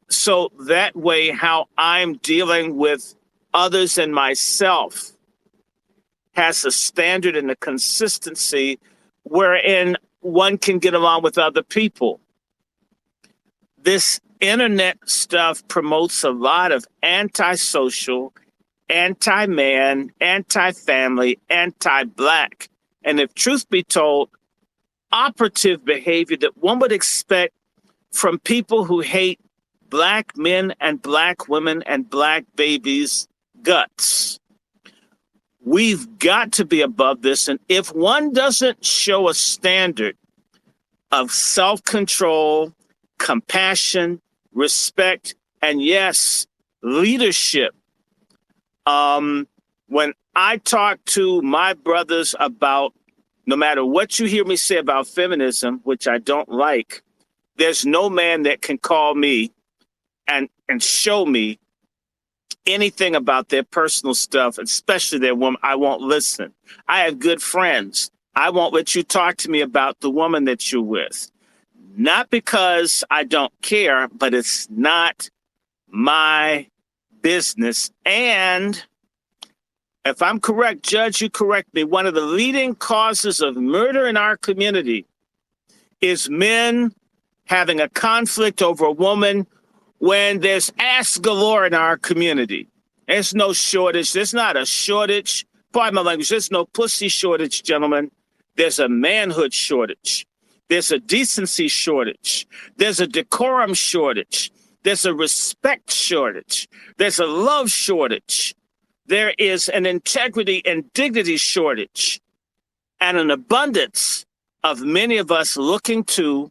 So that way, how I'm dealing with others and myself has a standard and a consistency wherein one can get along with other people. This internet stuff promotes a lot of antisocial, anti-man, anti-family, anti-Black, and if truth be told, operative behavior that one would expect from people who hate Black men and Black women and Black babies' guts. We've got to be above this, and if one doesn't show a standard of self-control, compassion, respect, and yes, leadership, when I talk to my brothers about, no matter what you hear me say about feminism, which I don't like, there's no man that can call me and show me anything about their personal stuff, especially their woman. I won't listen. I have good friends. I won't let you talk to me about the woman that you're with. Not because I don't care, but it's not my business. And if I'm correct, Judge, you correct me, one of the leading causes of murder in our community is men having a conflict over a woman when there's ass galore in our community. There's no shortage. There's not a shortage. Pardon my language. There's no pussy shortage, gentlemen. There's a manhood shortage. There's a decency shortage. There's a decorum shortage. There's a respect shortage. There's a love shortage. There is an integrity and dignity shortage, and an abundance of many of us looking to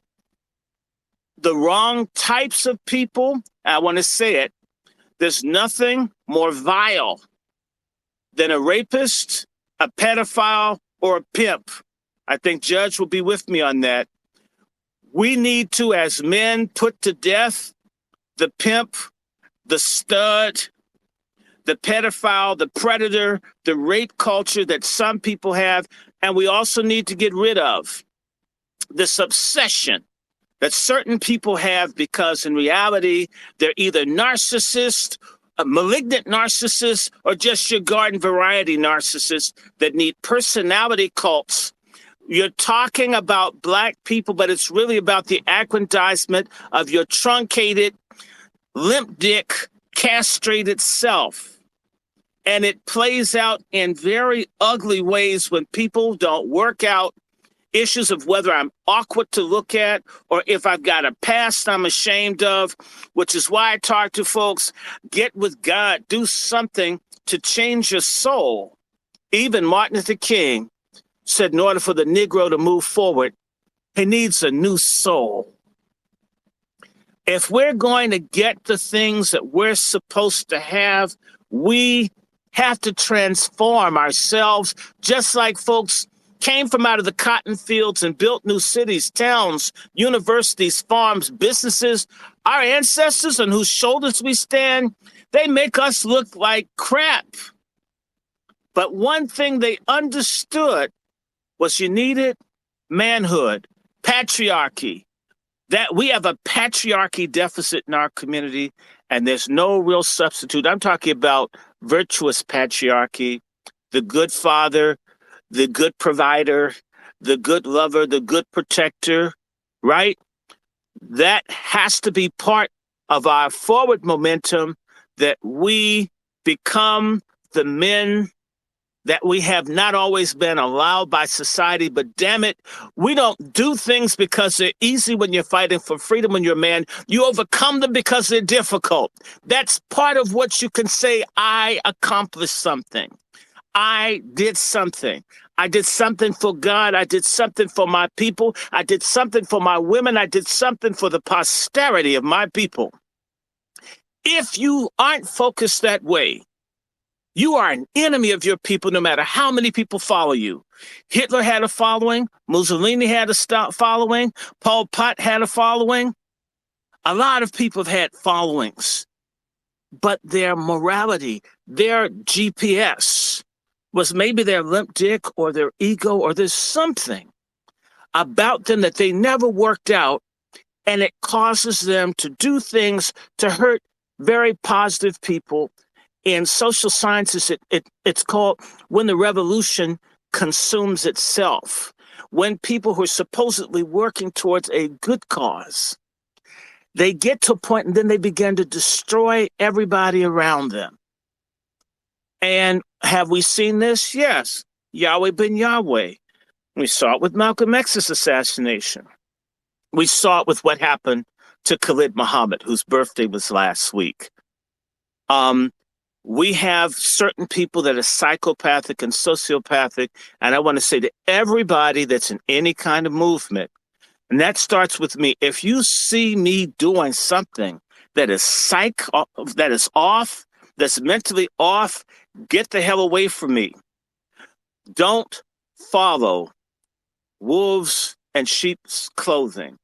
the wrong types of people. I want to say it. There's nothing more vile than a rapist, a pedophile, or a pimp. I think Judge will be with me on that. We need to, as men, put to death the pimp, the stud, the pedophile, the predator, the rape culture that some people have. And we also need to get rid of this obsession that certain people have, because in reality, they're either narcissists, malignant narcissists, or just your garden variety narcissists that need personality cults. You're talking about Black people, but it's really about the aggrandizement of your truncated, limp dick, castrated self. And it plays out in very ugly ways when people don't work out issues of whether I'm awkward to look at or if I've got a past I'm ashamed of, which is why I talk to folks, get with God, do something to change your soul. Even Martin Luther King said in order for the Negro to move forward, he needs a new soul. If we're going to get the things that we're supposed to have, we have to transform ourselves, just like folks came from out of the cotton fields and built new cities, towns, universities, farms, businesses. Our ancestors on whose shoulders we stand, they make us look like crap. But one thing they understood was you needed manhood, patriarchy. That we have a patriarchy deficit in our community, and there's no real substitute. I'm talking about virtuous patriarchy, the good father, the good provider, the good lover, the good protector, right? That has to be part of our forward momentum, that we become the men that we have not always been allowed by society. But damn it, we don't do things because they're easy when you're fighting for freedom when you're a man. You overcome them because they're difficult. That's part of what you can say, I accomplished something. I did something. I did something for God. I did something for my people. I did something for my women. I did something for the posterity of my people. If you aren't focused that way, you are an enemy of your people, no matter how many people follow you. Hitler had a following. Mussolini had a following. Pol Pot had a following. A lot of people have had followings. But their morality, their GPS, was maybe their limp dick or their ego, or there's something about them that they never worked out, and it causes them to do things to hurt very positive people. In social sciences, it's called when the revolution consumes itself. When people who are supposedly working towards a good cause, they get to a point and then they begin to destroy everybody around them. And have we seen this? Yes. Yahweh ben Yahweh. We saw it with Malcolm X's assassination. We saw it with what happened to Khalid Muhammad, whose birthday was last week. We have certain people that are psychopathic and sociopathic. And I want to say to everybody that's in any kind of movement, and that starts with me, if you see me doing something that is that is off, that's mentally off, get the hell away from me. Don't follow wolves in sheep's clothing.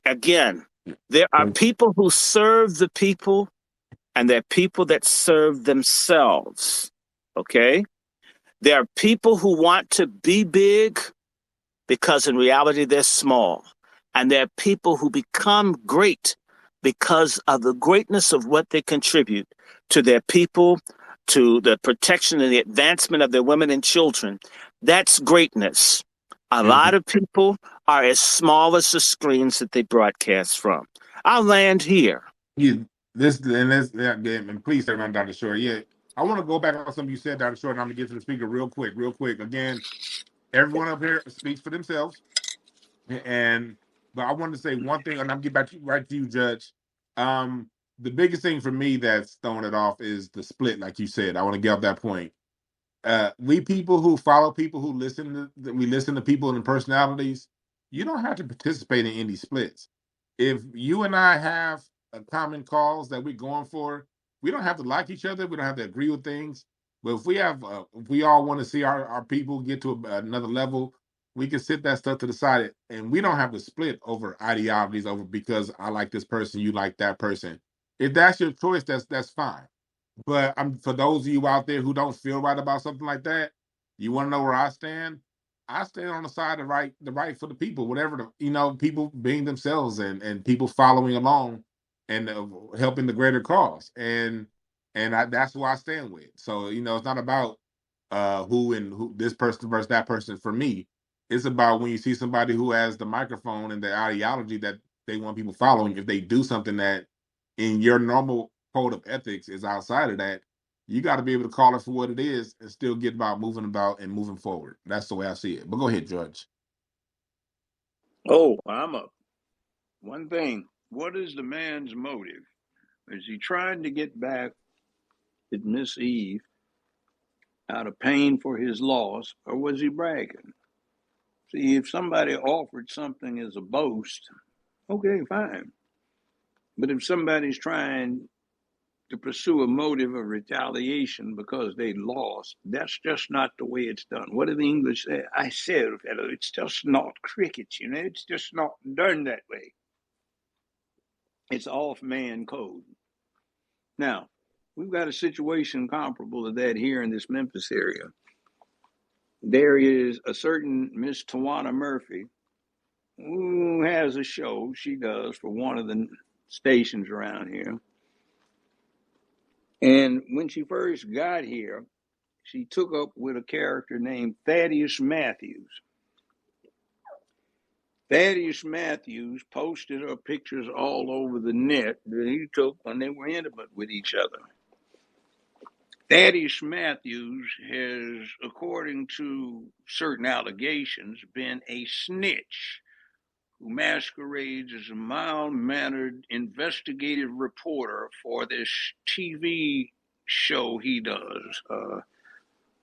Again, there are people who serve the people, and there are people that serve themselves, okay? There are people who want to be big because in reality they're small. And there are people who become great because of the greatness of what they contribute to their people, to the protection and the advancement of their women and children. That's greatness. A lot of people are as small as the screens that they broadcast from. I'll land here. Yeah, and please say, Dr. Short. Yeah, I want to go back on something you said, Dr. Short, and I'm gonna get to the speaker real quick. Again, everyone up here speaks for themselves, and but I wanted to say one thing, and I'm get back to right to you, Judge. The biggest thing for me that's throwing it off is the split, like you said. I want to get off that point. We people who follow people who we listen to people and personalities. You don't have to participate in any splits. If you and I have a common cause that we're going for, we don't have to like each other. We don't have to agree with things. But if we all want to see our people get to another level, we can sit that stuff to the side, and we don't have to split over ideologies over because I like this person, you like that person. If that's your choice, that's fine. But I'm for those of you out there who don't feel right about something like that, you want to know where I stand? I stand on the side of the right for the people, whatever people being themselves and people following along and helping the greater cause, and that's who I stand with. So it's not about who this person versus that person. For me, it's about when you see somebody who has the microphone and the ideology that they want people following. If they do something that in your normal code of ethics is outside of that, you got to be able to call it for what it is and still get about and moving forward. That's the way I see it. But go ahead, Judge. Oh, I'm up. One thing. What is the man's motive? Is he trying to get back at Miss Eve out of pain for his loss, or was he bragging? See, if somebody offered something as a boast, okay, fine. But if somebody's trying to pursue a motive of retaliation because they lost, that's just not the way it's done. What did the English say? I said, fellow, it's just not cricket, it's just not done that way. It's off man code. Now, we've got a situation comparable to that here in this Memphis area. There is a certain Miss Tawana Murphy who has a show she does for one of the stations around here. And when she first got here, she took up with a character named Thaddeus Matthews. Thaddeus Matthews posted her pictures all over the net that he took when they were intimate with each other. Thaddeus Matthews has, according to certain allegations, been a snitch who masquerades as a mild-mannered investigative reporter for this TV show he does,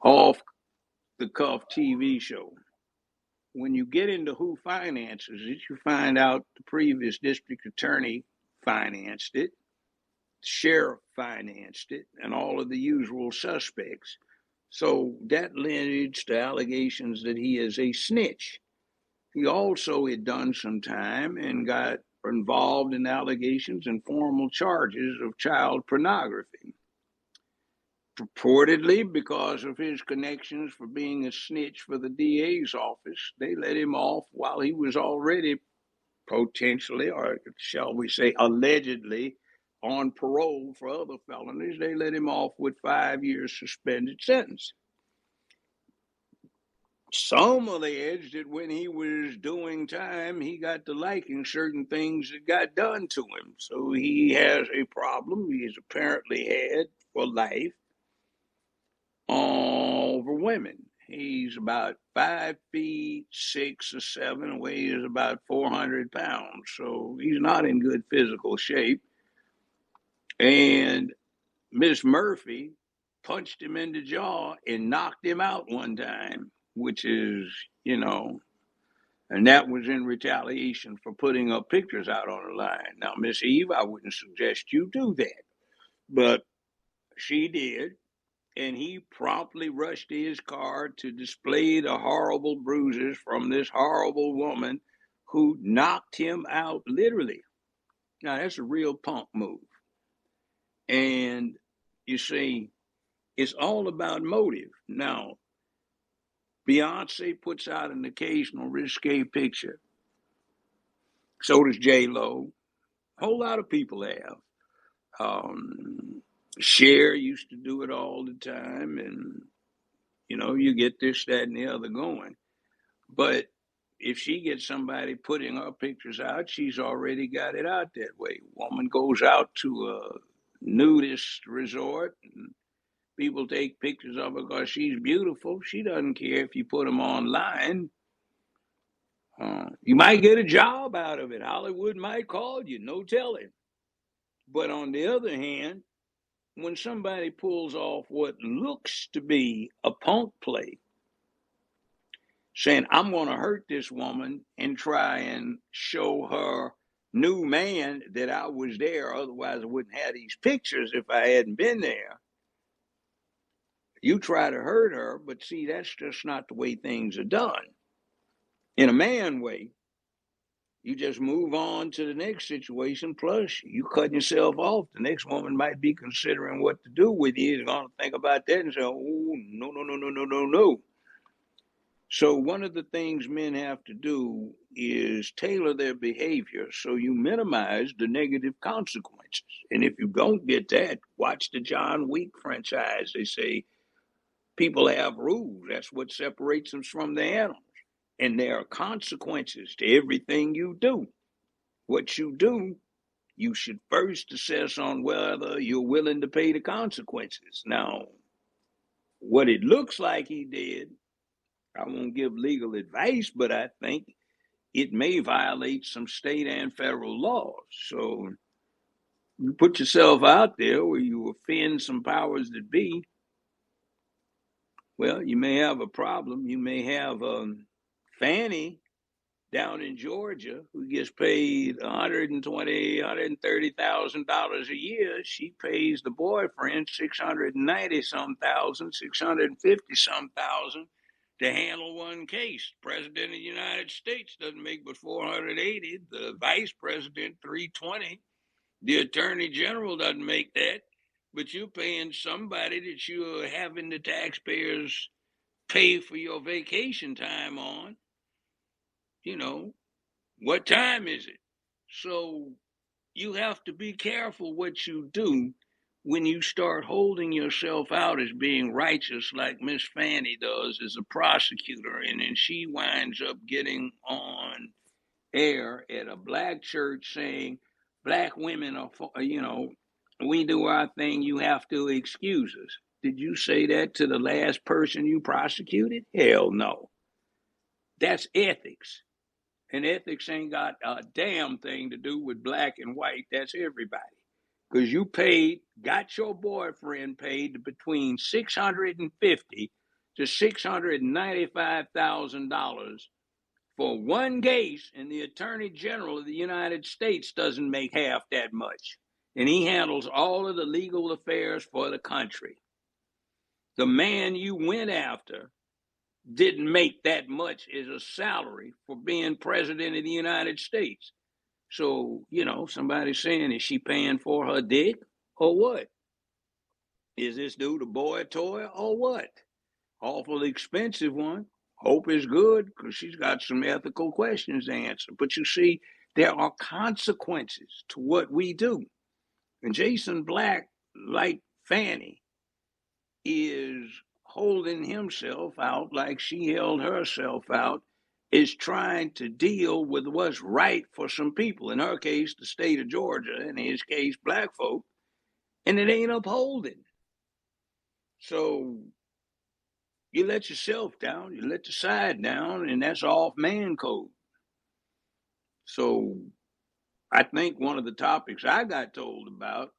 off-the-cuff TV show. When you get into who finances it, you find out the previous district attorney financed it, the sheriff financed it, and all of the usual suspects. So that leads to allegations that he is a snitch. He also had done some time and got involved in allegations and formal charges of child pornography. Purportedly, because of his connections for being a snitch for the DA's office, they let him off while he was already potentially, or shall we say allegedly, on parole for other felonies. They let him off with 5 years suspended sentence. Some alleged that when he was doing time, he got to liking certain things that got done to him. So he has a problem he's apparently had for life over women. He's about 5'6" or 7", weighs about 400 pounds. So he's not in good physical shape. And Miss Murphy punched him in the jaw and knocked him out one time, which is, and that was in retaliation for putting up pictures out on the line. Now, Miss Eve, I wouldn't suggest you do that, but she did. And he promptly rushed to his car to display the horrible bruises from this horrible woman who knocked him out literally. Now, that's a real punk move. And you see, it's all about motive. Now, Beyonce puts out an occasional risque picture. So does J-Lo. A whole lot of people have. Cher used to do it all the time. And, you get this, that, and the other going. But if she gets somebody putting her pictures out, she's already got it out that way. Woman goes out to a nudist resort and people take pictures of her because she's beautiful. She doesn't care if you put them online. You might get a job out of it. Hollywood might call you, no telling. But on the other hand, when somebody pulls off what looks to be a punk play, saying, I'm going to hurt this woman and try and show her new man that I was there, otherwise I wouldn't have these pictures if I hadn't been there. You try to hurt her, but see, that's just not the way things are done. In a man way, you just move on to the next situation, plus you cutting yourself off. The next woman might be considering what to do with you. You're going to think about that and say, oh, no, no, no, no, no, no, no. So one of the things men have to do is tailor their behavior so you minimize the negative consequences. And if you don't get that, watch the John Wick franchise. They say people have rules. That's what separates them from the animals. And there are consequences to everything you do. What you do, you should first assess on whether you're willing to pay the consequences. Now, what it looks like he did, I won't give legal advice, but I think it may violate some state and federal laws. So you put yourself out there where you offend some powers that be, well, you may have a problem. You may have Fanny down in Georgia who gets paid $120,000, $130,000 a year. She pays the boyfriend $690-some thousand, $650-some thousand to handle one case. President of the United States doesn't make but $480. The vice president $320. The attorney general doesn't make that. But you're paying somebody that you're having the taxpayers pay for your vacation time on. You know, what time is it? So you have to be careful what you do when you start holding yourself out as being righteous, like Miss Fanny does as a prosecutor, and then she winds up getting on air at a black church saying black women are, we do our thing, you have to excuse us. Did you say that to the last person you prosecuted? Hell no. That's ethics. And ethics ain't got a damn thing to do with black and white. That's everybody. Because you got your boyfriend paid between $650,000 to $695,000 for one case, and the Attorney General of the United States doesn't make half that much. And he handles all of the legal affairs for the country. The man you went after didn't make that much as a salary for being president of the United States. So, somebody's saying, is she paying for her dick or what? Is this dude a boy toy or what? Awful expensive one. Hope is good because she's got some ethical questions to answer. But you see, there are consequences to what we do. And Jason Black, like Fanny, is holding himself out like she held herself out, is trying to deal with what's right for some people. In her case, the state of Georgia. In his case, black folk. And it ain't upholding. So you let yourself down, you let the side down, and that's off man code. So I think one of the topics I got told about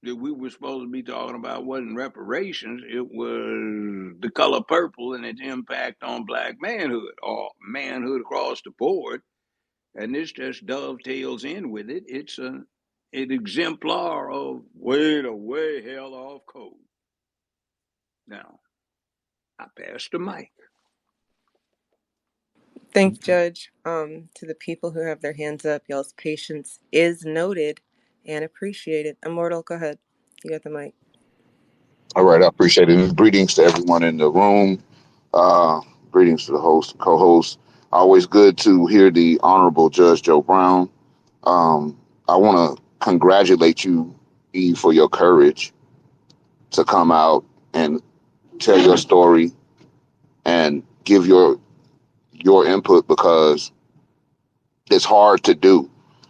that we were supposed to be talking about wasn't reparations. It was the color purple and its impact on black manhood or manhood across the board. And this just dovetails in with it. It's an exemplar of way hell off code. Now, I pass the mic. Thank you, Judge. To the people who have their hands up, y'all's patience is noted and appreciated. Immortal, go ahead. You got the mic. All right, I appreciate it. Greetings to everyone in the room. Greetings to the host, co-host. Always good to hear the Honorable Judge Joe Brown. I want to congratulate you, E, for your courage to come out and tell your story and give your your input because it's hard to do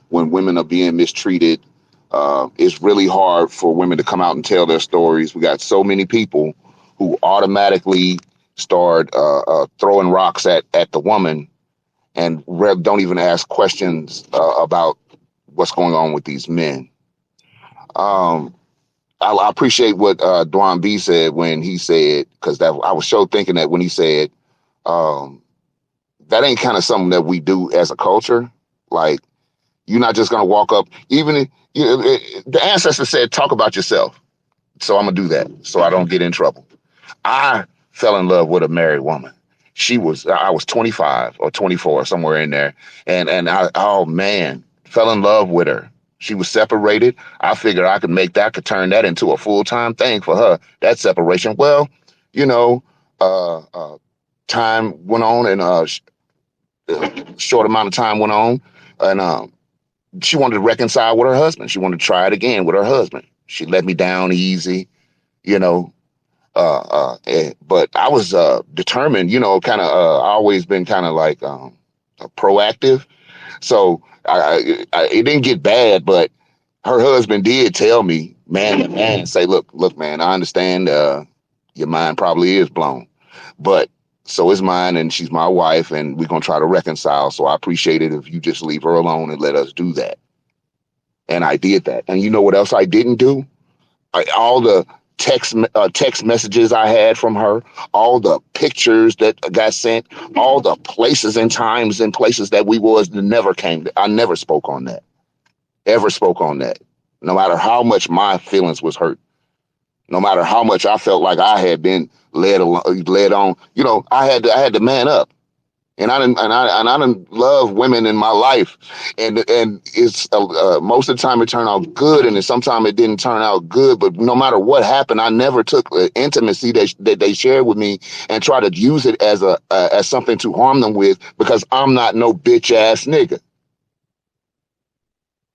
when women are being mistreated. It's really hard for women to come out and tell their stories. We got so many people who automatically start throwing rocks at the woman and don't even ask questions about what's going on with these men. I appreciate what Dwann B said when he said, because that I was so thinking that when he said um, that ain't kind of something that we do as a culture. Like, you're not just gonna walk up, even if the ancestors said, talk about yourself. So I'm gonna do that so I don't get in trouble. I fell in love with a married woman. I was 25 or 24, somewhere in there. And I, oh man, fell in love with her. She was separated. I figured I could turn that into a full-time thing for her, that separation. Well, you know, uh, uh, time went on and short amount of time went on. And she wanted to reconcile with her husband. She wanted to try it again with her husband. She let me down easy, you know, but I was determined, kind of. I always been kind of like proactive. So it didn't get bad, but her husband did tell me, man to man, say, look, man, I understand your mind probably is blown, but so is mine, and she's my wife, and we're gonna try to reconcile. So I appreciate it if you just leave her alone and let us do that. And I did that. And you know what else I didn't do? All the text messages I had from her, all the pictures that got sent, all the places and times and places that we was never came. I never spoke on that. Ever spoke on that. No matter how much my feelings was hurt, no matter how much I felt like I had been led on. I had to man up. And I didn't love women in my life, and it's most of the time it turned out good, and then sometimes it didn't turn out good. But no matter what happened, I never took the intimacy that they shared with me and try to use it as as something to harm them with, because I'm not no bitch ass nigga.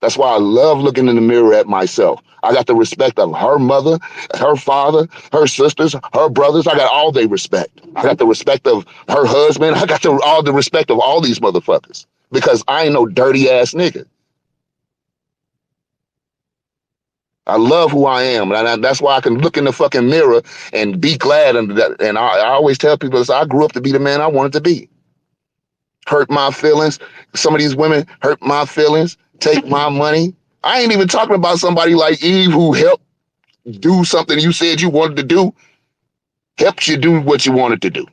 That's why I love looking in the mirror at myself. I got the respect of her mother, her father, her sisters, her brothers. I got all their respect. I got the respect of her husband. I got all the respect of all these motherfuckers, because I ain't no dirty ass nigga. I love who I am. And that's why I can look in the fucking mirror and be glad. And I always tell people this: I grew up to be the man I wanted to be. Hurt my feelings. Some of these women hurt my feelings, take my money. I ain't even talking about somebody like Eve who helped do something you said you wanted to do, helped you do what you wanted to do,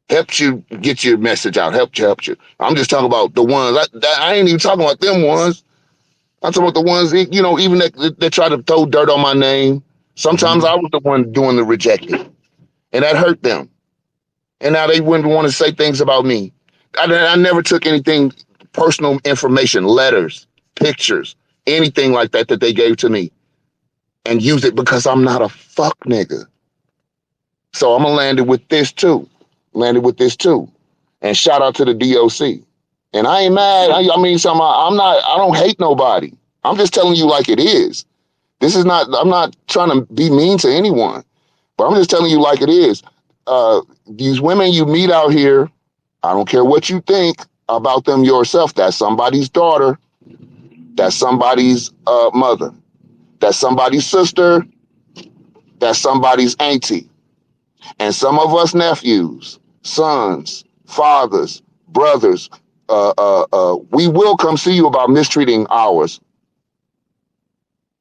helped you get your message out, helped you. I'm just talking about the ones, I ain't even talking about them ones. I'm talking about the ones, even that try to throw dirt on my name. Sometimes Mm-hmm. I was the one doing the rejecting, and that hurt them. And now they wouldn't want to say things about me. I never took anything, personal information, letters, pictures, anything like that they gave to me, and use it, because I'm not a fuck nigga. So I'm gonna land it with this too. Landed with this too. And shout out to the DOC. And I ain't mad. I mean, I'm not. I don't hate nobody. I'm just telling you like it is. This is not. I'm not trying to be mean to anyone, but I'm just telling you like it is. These women you meet out here, I don't care what you think about them yourself. That's somebody's daughter. That's somebody's mother. That's somebody's sister. That's somebody's auntie. And some of us nephews, sons, fathers, brothers, we will come see you about mistreating ours.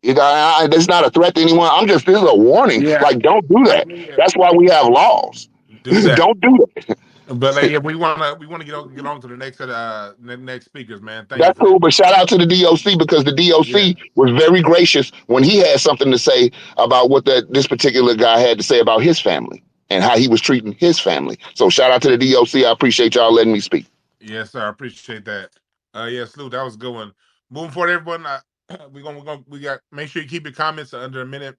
It's not a threat to anyone. This is a warning. Yeah, Like, don't do I that. mean, That's why we have laws. do that. Don't do that. But yeah, we wanna get on to the next set of next speakers, man. Thank you That's for that. cool. But shout out to the DOC, because the Yeah. DOC was very gracious when he had something to say about what this particular guy had to say about his family and how he was treating his family. So shout out to the DOC. I appreciate y'all letting me speak. Yes, sir. I appreciate that. Yeah, Salute, that was a good one. Moving forward, everyone. We got make sure you keep your comments under a minute.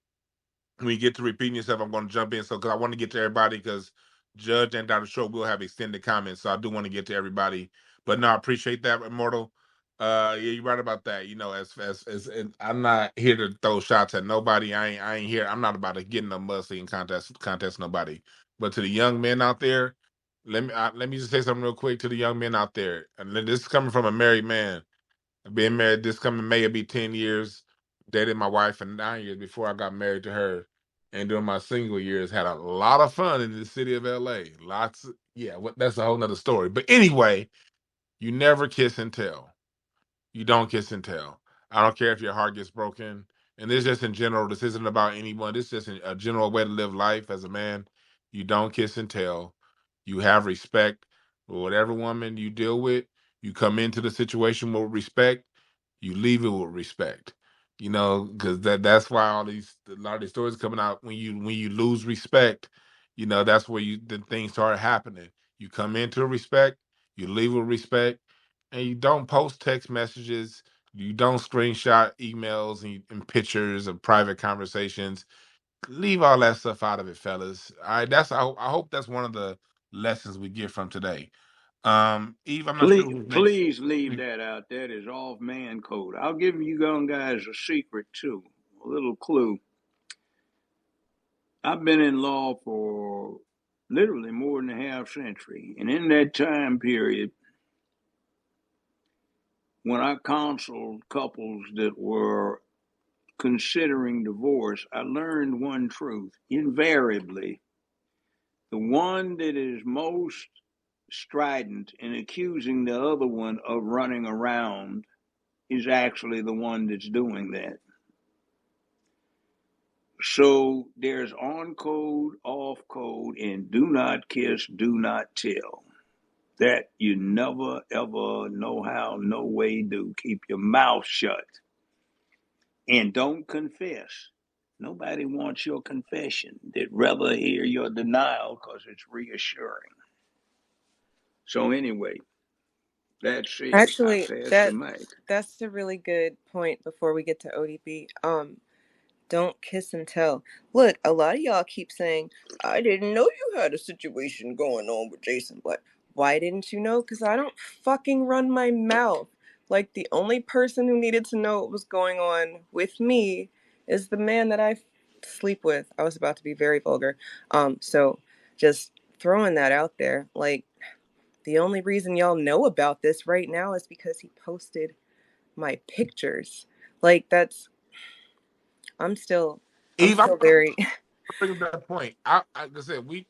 When you get to repeating yourself, I'm going to jump in. So, because I want to get to everybody, because Judge and Dr. Short will have extended comments. So, I do want to get to everybody. But no, I appreciate that, Immortal. Yeah, you're right about that. As and I'm not here to throw shots at nobody. I ain't here. I'm not about to get in a mudslinging contest nobody. But to the young men out there, let me just say something real quick to the young men out there. And this is coming from a married man. I've been married this coming May, it'll be 10 years. Dated my wife for 9 years before I got married to her. And during my single years, had a lot of fun in the city of LA. That's a whole nother story. But anyway, you never kiss and tell. You don't kiss and tell. I don't care if your heart gets broken. And this just in general, this isn't about anyone. This is just a general way to live life as a man. You don't kiss and tell. You have respect for whatever woman you deal with. You come into the situation with respect. You leave it with respect. Because that's why a lot of these stories coming out when you lose respect. That's where the things start happening. You come into respect. You leave with respect, and you don't post text messages. You don't screenshot emails and pictures of private conversations. Leave all that stuff out of it, fellas. All right, I hope that's one of the lessons we get from today. Eve, I'm not sure Please, who's next. please leave that out. That is off man code. I'll give you guys a secret too, a little clue. I've been in law for literally more than a half century, and in that time period, when I counseled couples that were considering divorce, I learned one truth. Invariably, the one that is most strident in accusing the other one of running around is actually the one that's doing that. So there's on code, off code, and do not kiss, do not tell. That you never, ever, no how, no way do. Keep your mouth shut. And don't confess. Nobody wants your confession. They'd rather hear your denial because it's reassuring. So anyway, that's it. I Actually, pass the mic. that's a really good point before we get to ODB. Don't kiss and tell. Look, a lot of y'all keep saying, I didn't know you had a situation going on with Jason Black. Why didn't you know? Because I don't fucking run my mouth. Like, the only person who needed to know what was going on with me is the man that I sleep with. I was about to be very vulgar. So just throwing that out there. Like, the only reason y'all know about this right now is because he posted my pictures. Like, I'm still Eve, I'm very. bring up that point. Like I said, we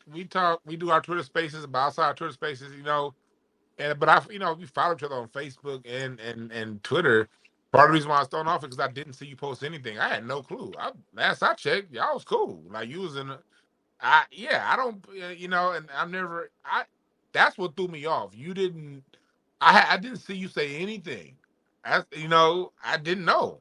do our Twitter Spaces, but outside our Twitter Spaces, but we follow each other on Facebook and Twitter. Part of the reason why I was thrown off is because I didn't see you post anything. I had no clue. Last I checked, y'all was cool. Like you was in. I don't. And I'm never. That's what threw me off. You didn't. I didn't see you say anything. I didn't know.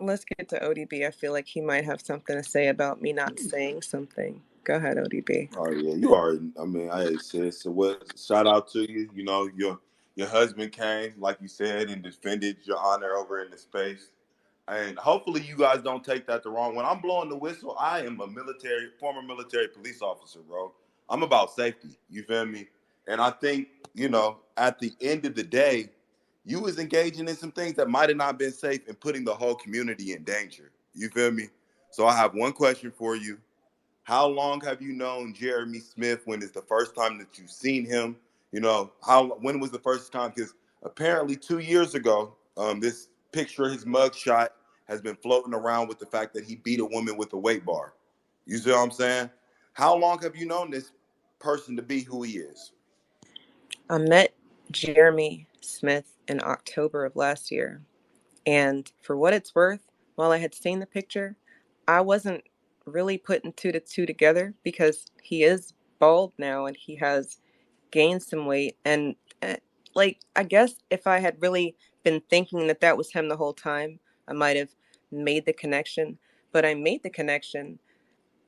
Let's get to ODB. I feel like he might have something to say about me not saying something. Go ahead, ODB. Oh yeah, you already. I mean, hey sis. So what? Shout out to you. You know your husband came, like you said, and defended your honor over in the space. And hopefully you guys don't take that the wrong. When I'm blowing the whistle, I am a former military police officer, bro. I'm about safety. You feel me? And I think at the end of the day, you was engaging in some things that might have not been safe and putting the whole community in danger. You feel me? So I have one question for you. How long have you known Jeremy Smith? When is the first time that you've seen him? When was the first time? Because apparently 2 years ago, this picture, his mugshot, has been floating around with the fact that he beat a woman with a weight bar. You see what I'm saying? How long have you known this person to be who he is? I met Jeremy Smith in October of last year. And for what it's worth, while I had seen the picture, I wasn't really putting two to two together because he is bald now and he has gained some weight. And I guess if I had really been thinking that that was him the whole time, I might have made the connection. But I made the connection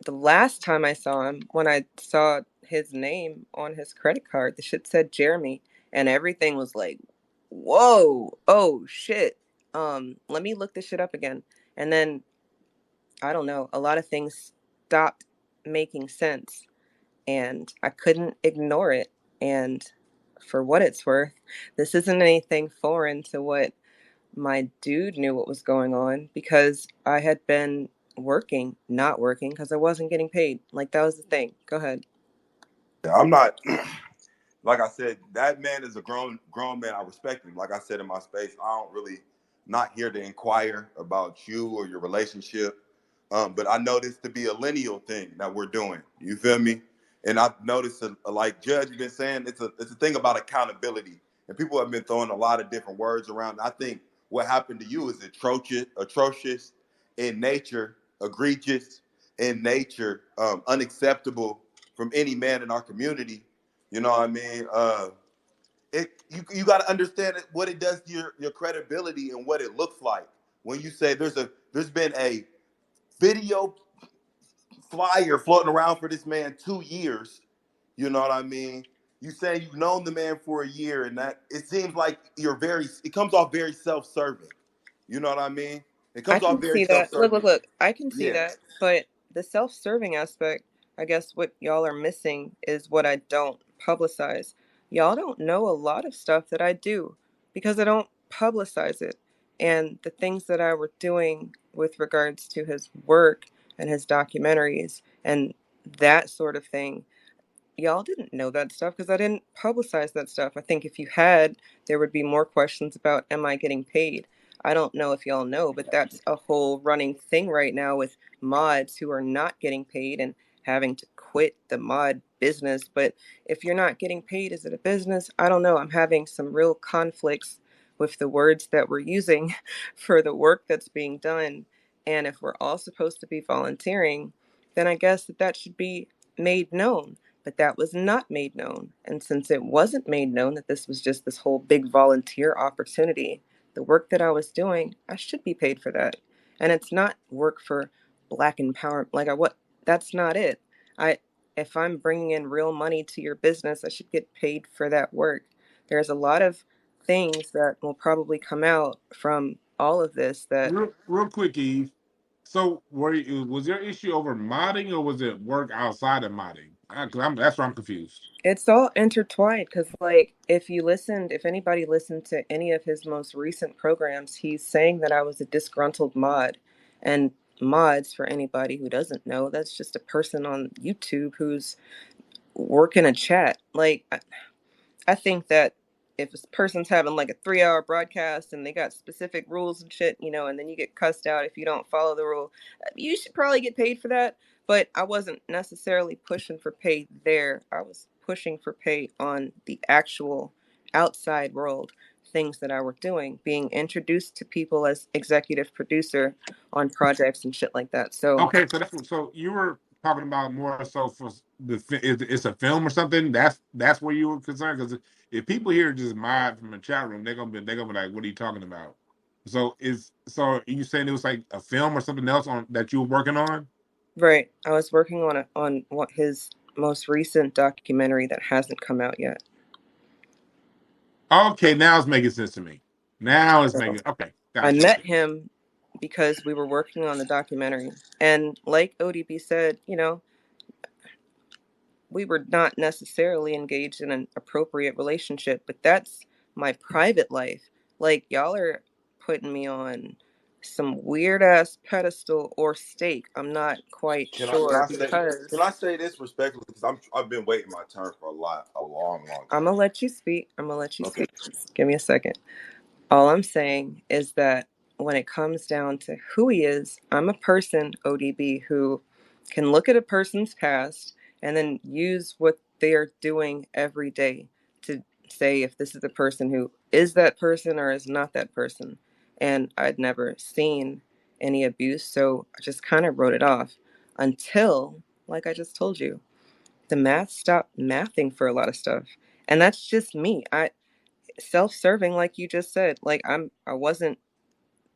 the last time I saw him, when I saw his name on his credit card. The shit said Jeremy, and everything was like, whoa, oh shit. Let me look this shit up again. And then, I don't know, a lot of things stopped making sense, and I couldn't ignore it. And for what it's worth, this isn't anything foreign to what my dude knew what was going on, because I had been not working because I wasn't getting paid. Like, that was the thing. Go ahead. I'm not. Like I said, that man is a grown man. I respect him. Like I said in my space, I don't really not here to inquire about you or your relationship. But I know this to be a lineal thing that we're doing. You feel me? And I've noticed, like Judge has been saying, it's a thing about accountability. And people have been throwing a lot of different words around. I think what happened to you is atrocious in nature, egregious in nature, unacceptable from any man in our community. You know what I mean? You got to understand what it does to your credibility and what it looks like when you say there's been a video flyer floating around for this man 2 years. You know what I mean? You saying you've known the man for a year, and that it seems like it comes off very self-serving. You know what I mean? It I comes off can very see that. Look, look, self-serving. look. I can see Yeah. that. But the self-serving aspect, I guess what y'all are missing is what I don't publicize. Y'all don't know a lot of stuff that I do because I don't publicize it. And the things that I were doing with regards to his work and his documentaries and that sort of thing, y'all didn't know that stuff because I didn't publicize that stuff. I think if you had, there would be more questions about, am I getting paid? I don't know if y'all know, but that's a whole running thing right now with mods who are not getting paid and having to quit the mod business. But if you're not getting paid, is it a business? I don't know. I'm having some real conflicts with the words that we're using for the work that's being done. And if we're all supposed to be volunteering, then I guess that should be made known, but that was not made known. And since it wasn't made known that this was just this whole big volunteer opportunity, the work that I was doing, I should be paid for that. And it's not work for Black empowerment. That's not it. I, if I'm bringing in real money to your business, I should get paid for that work. There's a lot of things that will probably come out from all of this that Real quick, Eve. So, was your issue over modding or was it work outside of modding? That's where I'm confused. it's all intertwined because, like, if anybody listened to any of his most recent programs, he's saying that I was a disgruntled mod. And mods, for anybody who doesn't know, that's just a person on YouTube who's working a chat. Like, I think that if a person's having like a 3 hour broadcast and they got specific rules and shit, and then you get cussed out if you don't follow the rule, you should probably get paid for that. But I wasn't necessarily pushing for pay there. I was pushing for pay on the actual outside world things that I were doing, being introduced to people as executive producer on projects and shit like that. So, Okay, so you were talking about more so for it's a film or something. That's where you were concerned because if people hear just mod from a chat room, they're gonna be like, "What are you talking about?" So are you saying it was like a film or something else on that you were working on? right, I was working on what his most recent documentary that hasn't come out yet. Okay, now it's making sense to me. Now it's making okay. I Gotcha. met him because we were working on the documentary. And like ODB said, we were not necessarily engaged in an appropriate relationship, but that's my private life. Like, y'all are putting me on some weird ass pedestal or stake. I'm not quite Can I can sure I say can because I say this respectfully? Because I've been waiting my turn for a long I'm time. gonna let you speak. I'm gonna let you Okay. speak. Just give me a second. All I'm saying is that when it comes down to who he is, I'm a person, ODB, who can look at a person's past and then use what they are doing every day to say if this is the person who is that person or is not that person. And I'd never seen any abuse, so I just kind of wrote it off until, like I just told you, the math stopped mathing for a lot of stuff. And that's just me. Self-serving, like you just said, like I wasn't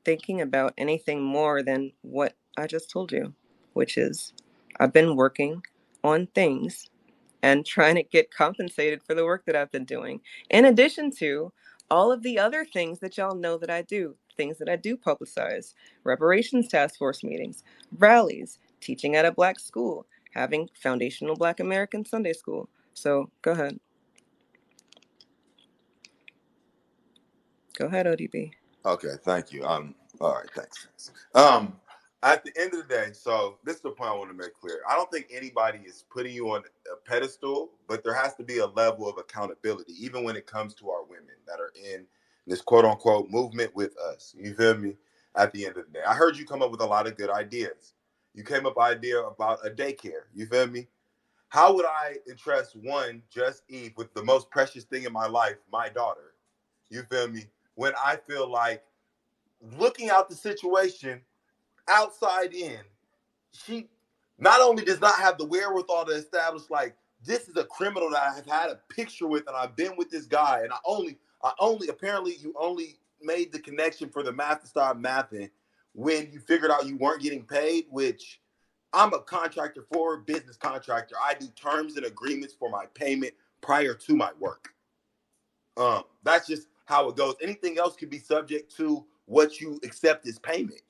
thinking about anything more than what I just told you, which is I've been working on things and trying to get compensated for the work that I've been doing, in addition to all of the other things that y'all know that I do, things that I do publicize: reparations task force meetings, rallies, teaching at a Black school, having foundational Black American Sunday school. So go ahead, ODB. Okay. Thank you. All right. Thanks. At the end of the day, so this is the point I want to make clear. I don't think anybody is putting you on a pedestal, but there has to be a level of accountability, even when it comes to our women that are in this quote unquote movement with us. You feel me? At the end of the day, I heard you come up with a lot of good ideas. You came up with an idea about a daycare. You feel me? How would I entrust one Just Eve with the most precious thing in my life, my daughter? You feel me? When I feel like looking out the situation outside in, she not only does not have the wherewithal to establish like this is a criminal that I have had a picture with and I've been with this guy and I only apparently you only made the connection for the math to start mathing when you figured out you weren't getting paid, which I'm a contractor for a business contractor. I do terms and agreements for my payment prior to my work. That's just how it goes. Anything else could be subject to what you accept as payment.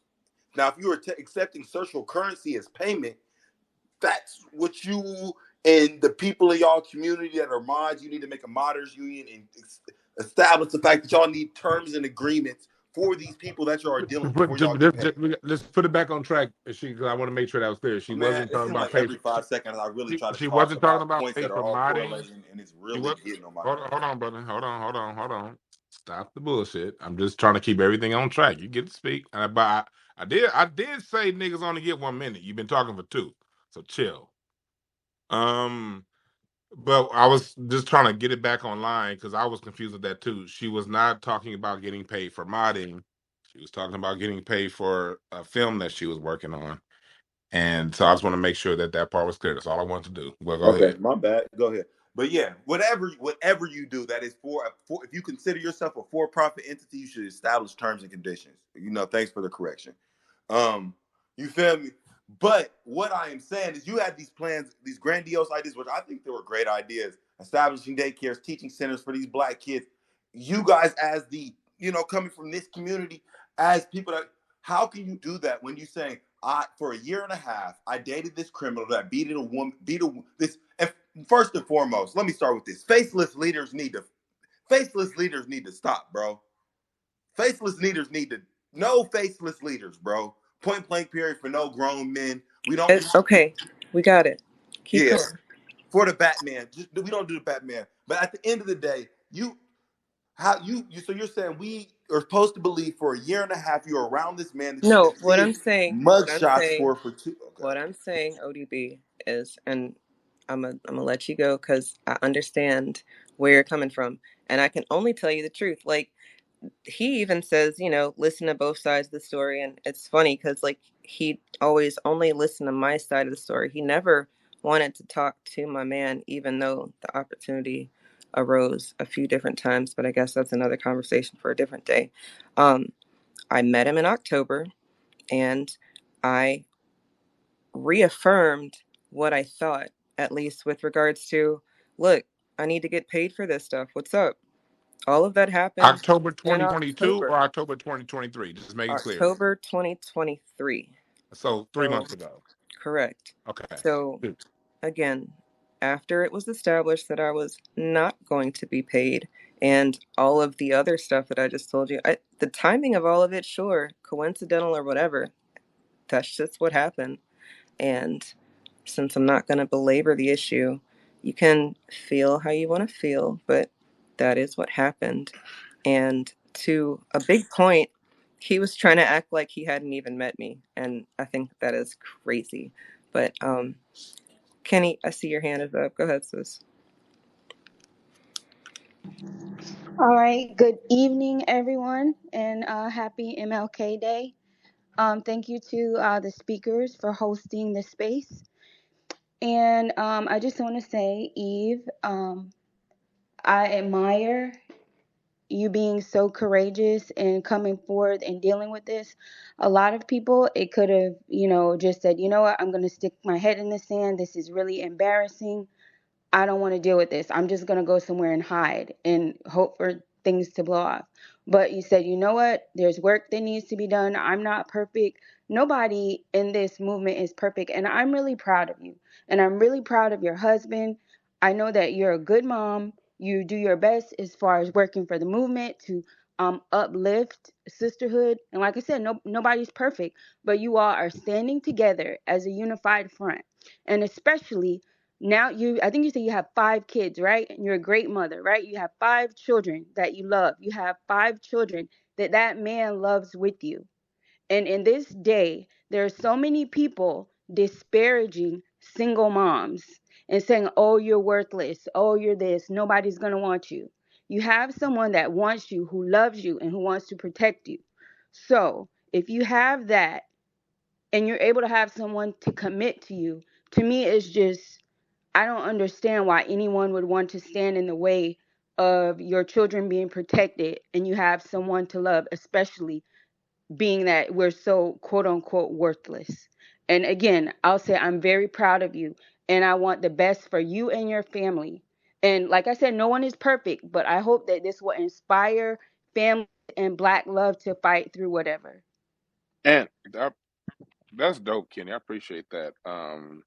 Now, if you are accepting social currency as payment, that's what you and the people in y'all community that are mods, you need to make a modders union and establish the fact that y'all need terms and agreements for these people that you are dealing before y'all get paid. Let's put it back on track. Cause I want to make sure that was clear. She Man, wasn't it talking seems about like pay. every 5 seconds I really try to She talk wasn't talking about about points pay that are for all modding. correlating, and it's She really was. getting on my Hold nerves. on, brother. Hold on. Stop the bullshit. I'm just trying to keep everything on track. You get to speak. But I did say niggas only get 1 minute. You've been talking for 2, so chill. But I was just trying to get it back online because I was confused with that too. She was not talking about getting paid for modding. She was talking about getting paid for a film that she was working on. And so I just want to make sure that that part was clear. That's all I wanted to do. Well, go Okay, ahead. my bad. Go ahead. But yeah, whatever you do, that is for if you consider yourself a for-profit entity, you should establish terms and conditions. Thanks for the correction. Um, you feel me? But what I am saying is you had these plans, these grandiose ideas, which I think they were great ideas, establishing daycares, teaching centers for these black kids. You guys as coming from this community, as people that, how can you do that when you saying, for a year and a half, I dated this criminal that beat a woman, this. And first and foremost, let me start with this: faceless leaders need to stop, bro. Faceless leaders need to no faceless leaders, bro. Point blank period for no grown men. We don't. It's okay. We got it. Keep Yeah, going. for the Batman, we don't do the Batman. But at the end of the day, so you're saying we are supposed to believe for a year and a half you're around this man that you've No, been seeing mugshots for 2. Okay. what I'm saying, ODB, is, and I'm gonna let you go because I understand where you're coming from, and I can only tell you the truth. Like, he even says, listen to both sides of the story, and it's funny because like he always only listened to my side of the story. He never wanted to talk to my man, even though the opportunity arose a few different times. But I guess that's another conversation for a different day. I met him in October, and I reaffirmed what I thought, at least with regards to, look, I need to get paid for this stuff. What's up? All of that happened October in 2022 October. or October 2023? Just make it clear. October 2023. So 3 So, months ago. correct. Okay. So, Good. again, after it was established that I was not going to be paid and all of the other stuff that I just told you, the timing of all of it, sure, coincidental or whatever, that's just what happened. And since I'm not going to belabor the issue, you can feel how you want to feel, but that is what happened. And to a big point, he was trying to act like he hadn't even met me. And I think that is crazy. But Kenny, I see your hand is up. Go ahead, sis. All right. Good evening, everyone, and happy MLK Day. Thank you to the speakers for hosting the space. And I just want to say, Eve, I admire you being so courageous and coming forth and dealing with this. A lot of people, it could have, just said, you know what, I'm going to stick my head in the sand. This is really embarrassing. I don't want to deal with this. I'm just going to go somewhere and hide and hope for things to blow off. But you said, you know what? There's work that needs to be done. I'm not perfect. Nobody in this movement is perfect. And I'm really proud of you. And I'm really proud of your husband. I know that you're a good mom. You do your best as far as working for the movement to uplift sisterhood. And like I said, nobody's perfect, but you all are standing together as a unified front. And especially now, I think you said you have 5 kids, right? And you're a great mother, right? You have 5 children that you love. You have 5 children that man loves with you. And in this day, there are so many people disparaging single moms and saying, oh, you're worthless. Oh, you're this. Nobody's going to want you. You have someone that wants you, who loves you, and who wants to protect you. So if you have that and you're able to have someone to commit to you, to me, it's just, I don't understand why anyone would want to stand in the way of your children being protected and you have someone to love, especially being that we're so quote unquote worthless. And again, I'll say I'm very proud of you and I want the best for you and your family. And like I said, no one is perfect, but I hope that this will inspire families and Black love to fight through whatever. And that's dope, Kenny. I appreciate that. And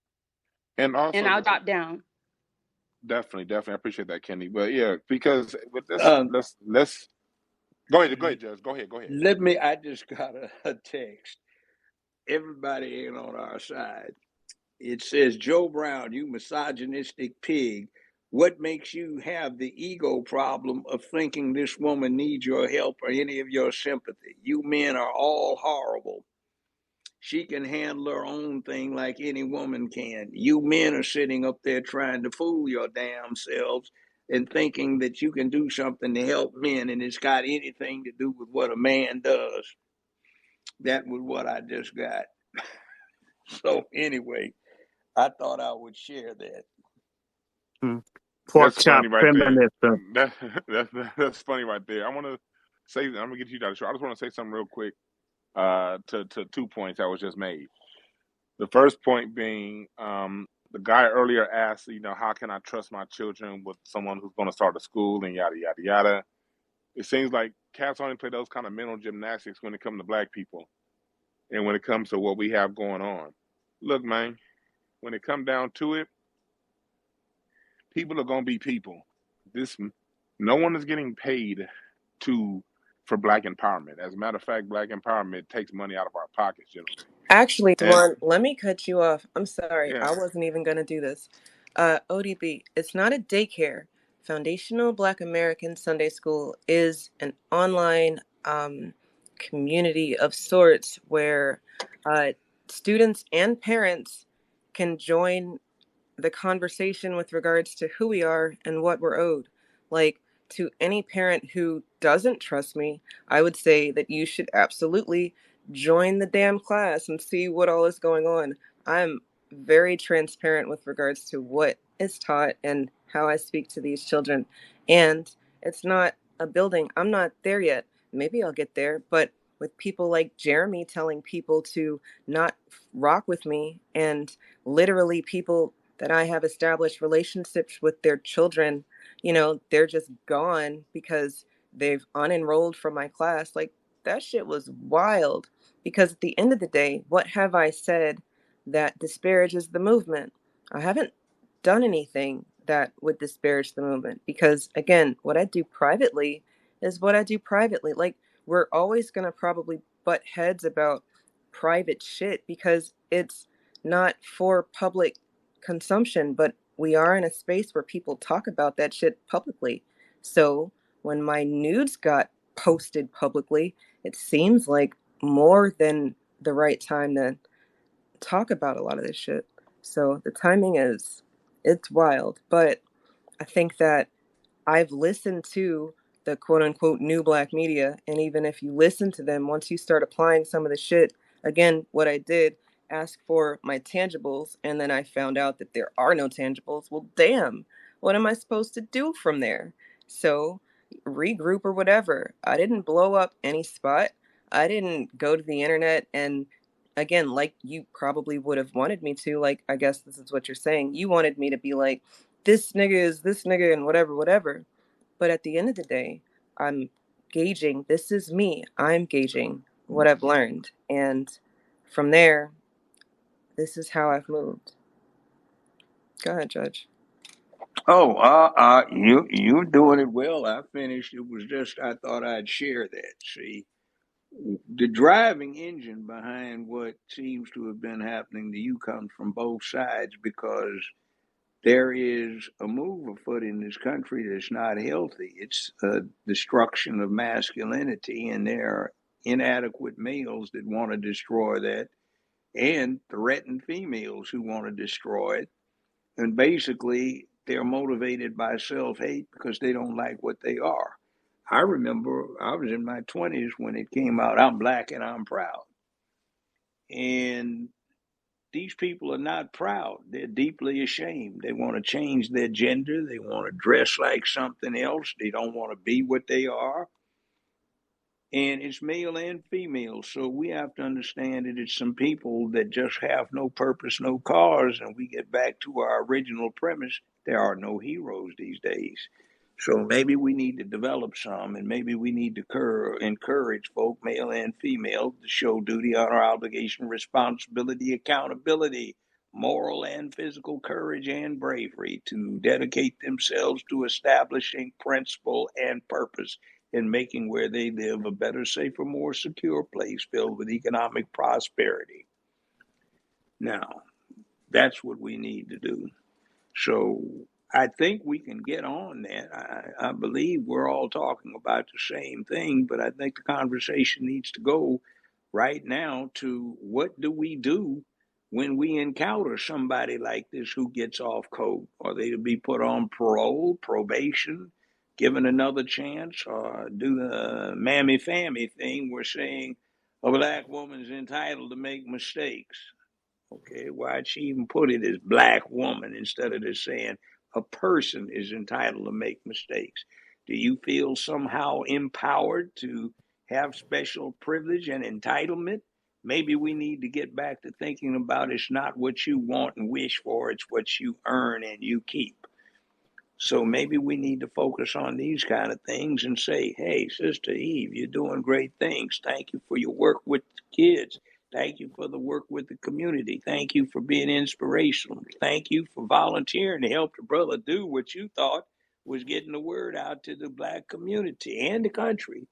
And also, I'll drop down. definitely, I appreciate that, Kenny. But yeah, because with this, Um, let's go ahead, Judge. Go ahead. I just got a text. Everybody ain't on our side. It says, Joe Brown, you misogynistic pig. What makes you have the ego problem of thinking this woman needs your help or any of your sympathy? You men are all horrible. She can handle her own thing like any woman can. You men are sitting up there trying to fool your damn selves and thinking that you can do something to help men and it's got anything to do with what a man does. That was what I just got. So anyway, I thought I would share that. Pork That's chop funny right there. feminism. That, that's funny right there. I'm gonna get you down the show. I just want to say something real quick. To 2 points that was just made. The first point being, the guy earlier asked, how can I trust my children with someone who's going to start a school and yada yada yada. It seems like cats only play those kind of mental gymnastics when it comes to Black people and when it comes to what we have going on. Look, man, when it comes down to it, people are gonna be people. This No one is getting paid for Black empowerment. As a matter of fact, Black empowerment takes money out of our pockets generally. Actually, And Dwann, let me cut you off. I'm sorry. yeah, I wasn't even going to do this. ODB, it's not a daycare. Foundational Black American Sunday School is an online community of sorts where students and parents can join the conversation with regards to who we are and what we're owed. Like, to any parent who doesn't trust me, I would say that you should absolutely join the damn class and see what all is going on. I'm very transparent with regards to what is taught and how I speak to these children. And it's not a building. I'm not there yet. Maybe I'll get there, but with people like Jeremy telling people to not rock with me, and literally people that I have established relationships with their children, they're just gone because they've unenrolled from my class. Like, that shit was wild. Because at the end of the day, what have I said that disparages the movement? I haven't done anything that would disparage the movement because, again, what I do privately is what I do privately. Like, we're always going to probably butt heads about private shit because it's not for public consumption, but we are in a space where people talk about that shit publicly. So when my nudes got posted publicly, it seems like more than the right time to talk about a lot of this shit. So the timing it's wild, but I think that I've listened to the quote unquote new Black media. And even if you listen to them, once you start applying some of the shit, again, what I did, ask for my tangibles, and then I found out that there are no tangibles. Well, damn, what am I supposed to do from there? So regroup or whatever. I didn't blow up any spot. I didn't go to the internet and, again, like you probably would have wanted me to, like, I guess this is what you're saying. You wanted me to be like, this nigga is this nigga and whatever. But at the end of the day, I'm gauging, this is me. I'm gauging what I've learned. And from there, this is how I've moved. Go ahead, Judge. Oh, you're doing it well. I finished. It was just I thought I'd share that. See, the driving engine behind what seems to have been happening to you comes from both sides because there is a move afoot in this country that's not healthy. It's a destruction of masculinity, and there are inadequate males that want to destroy that, and threatened females who want to destroy it. And basically, they're motivated by self hate because they don't like what they are. I remember I was in my 20s when it came out, I'm black and I'm proud. And these people are not proud. They're deeply ashamed. They want to change their gender. They want to dress like something else. They don't want to be what they are. And it's male and female. So we have to understand that it's some people that just have no purpose, no cause. And we get back to our original premise, there are no heroes these days. So maybe we need to develop some, and maybe we need to encourage folk, male and female, to show duty, honor, obligation, responsibility, accountability, moral and physical courage and bravery to dedicate themselves to establishing principle and purpose in making where they live a better, safer, more secure place filled with economic prosperity. Now, that's what we need to do. So I think we can get on that. I believe we're all talking about the same thing, but I think the conversation needs to go right now to what do we do when we encounter somebody like this who gets off code? Are they to be put on parole, probation, given another chance, or do the mammy-fammy thing? We're saying a black woman's entitled to make mistakes. Okay, why'd she even put it as black woman instead of just saying a person is entitled to make mistakes? Do you feel somehow empowered to have special privilege and entitlement? Maybe we need to get back to thinking about it's not what you want and wish for, it's what you earn and you keep. So maybe we need to focus on these kind of things and say, hey, Sister Eve, you're doing great things. Thank you for your work with kids. Thank you for the work with the community. Thank you for being inspirational. Thank you for volunteering to help the brother do what you thought was getting the word out to the black community and the country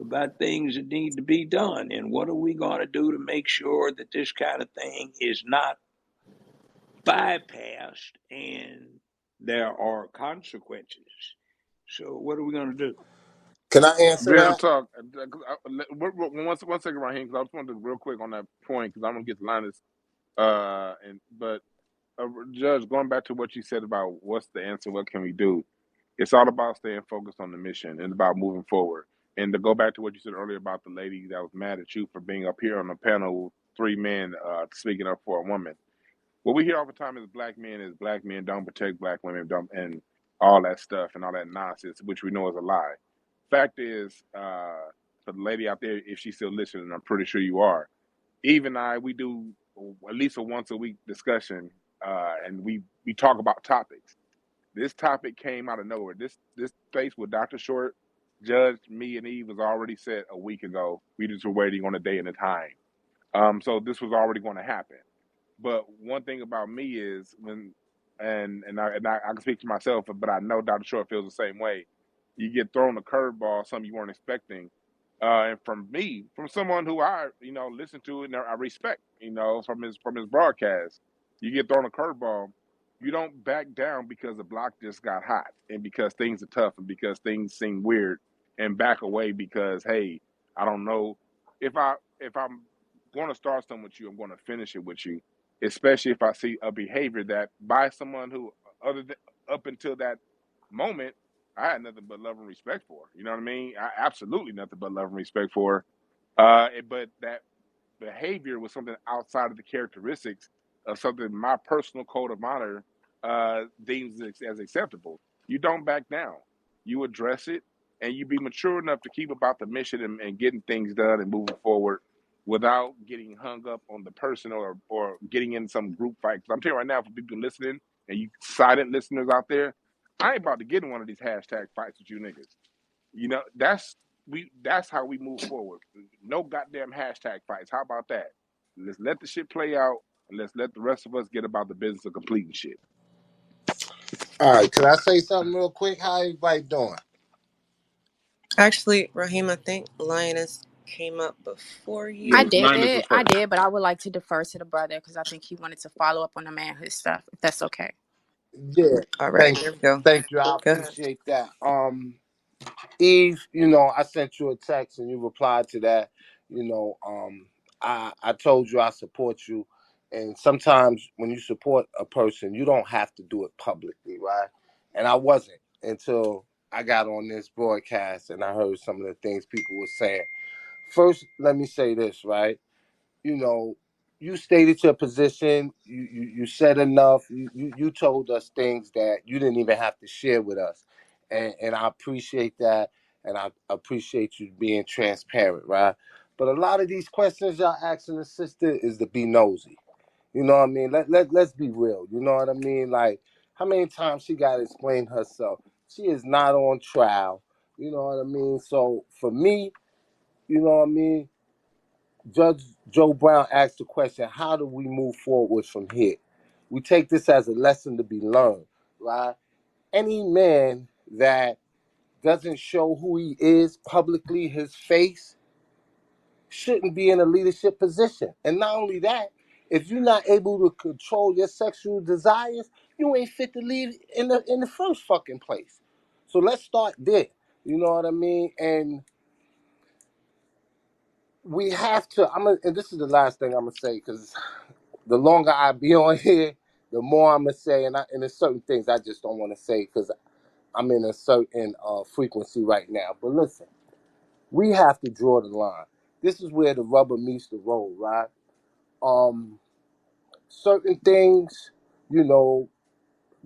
about things that need to be done. And what are we going to do to make sure that this kind of thing is not bypassed and there are consequences? So what are we going to do? Can I answer Real that? talk. One second, Raheem, because I just want to do real quick on that point because I'm gonna get to Linus. But Judge, going back to what you said about what's the answer, what can we do? It's all about staying focused on the mission and about moving forward. And to go back to what you said earlier about the lady that was mad at you for being up here on the panel with three men speaking up for a woman. What we hear all the time is black men don't protect black women, don't, and all that stuff and all that nonsense, which we know is a lie. Fact is, for the lady out there, if she's still listening, and I'm pretty sure you are, Eve and I, we do at least a once a week discussion, and we talk about topics. This topic came out of nowhere. This space with Dr. Short, Judge, me, and Eve was already set a week ago. We just were waiting on a day and a time. So this was already going to happen. But one thing about me is when, I can speak for myself, but I know Dr. Short feels the same way. You get thrown a curveball, something you weren't expecting, and from me, from someone who I listen to and I respect, from his broadcast, you get thrown a curveball. You don't back down because the block just got hot and because things are tough and because things seem weird, and back away because, hey, I don't know if I'm going to start something with you, I'm going to finish it with you, especially if I see a behavior that by someone who, other than up until that moment, I had nothing but love and respect for. You know what I mean? I absolutely nothing but love and respect for. But that behavior was something outside of the characteristics of something my personal code of honor deems as acceptable. You don't back down. You address it, and you be mature enough to keep about the mission and getting things done and moving forward without getting hung up on the person or getting in some group fight. Because I'm telling you right now, for people listening and you silent listeners out there, I ain't about to get in one of these hashtag fights with you niggas. That's how we move forward. No goddamn hashtag fights. How about that? Let's let the shit play out and let's let the rest of us get about the business of completing shit. All right, can I say something real quick? How everybody doing? Actually, Raheem, I think Lioness came up before Yeah, I you. Linus was did. I first. did, but I would like to defer to the brother because I think he wanted to follow up on the manhood stuff, if that's okay. Yeah, All right, thank there we go. thank you. I Go ahead. appreciate that. Eve, I sent you a text and you replied to that. I told you I support you, and sometimes when you support a person, you don't have to do it publicly, right? And I wasn't until I got on this broadcast and I heard some of the things people were saying. First, let me say this, right? you know, you stated your position. You said enough. You told us things that you didn't even have to share with us, and I appreciate that, and I appreciate you being transparent, right? But a lot of these questions y'all asking the sister is to be nosy. You know what I mean? Let's be real. You know what I mean? Like, how many times she got to explain herself? She is not on trial. You know what I mean? So for me, you know what I mean? Judge Joe Brown asked the question, how do we move forward from here? We take this as a lesson to be learned, right? Any man that doesn't show who he is publicly, his face, shouldn't be in a leadership position. And not only that, if you're not able to control your sexual desires, you ain't fit to lead in the first fucking place. So let's start there. You know what I mean? And we have to. And this is the last thing I'm gonna say because the longer I be on here, the more I'm gonna say, and there's certain things I just don't want to say because I'm in a certain frequency right now. But listen, we have to draw the line. This is where the rubber meets the road, right? Um, Certain things, you know,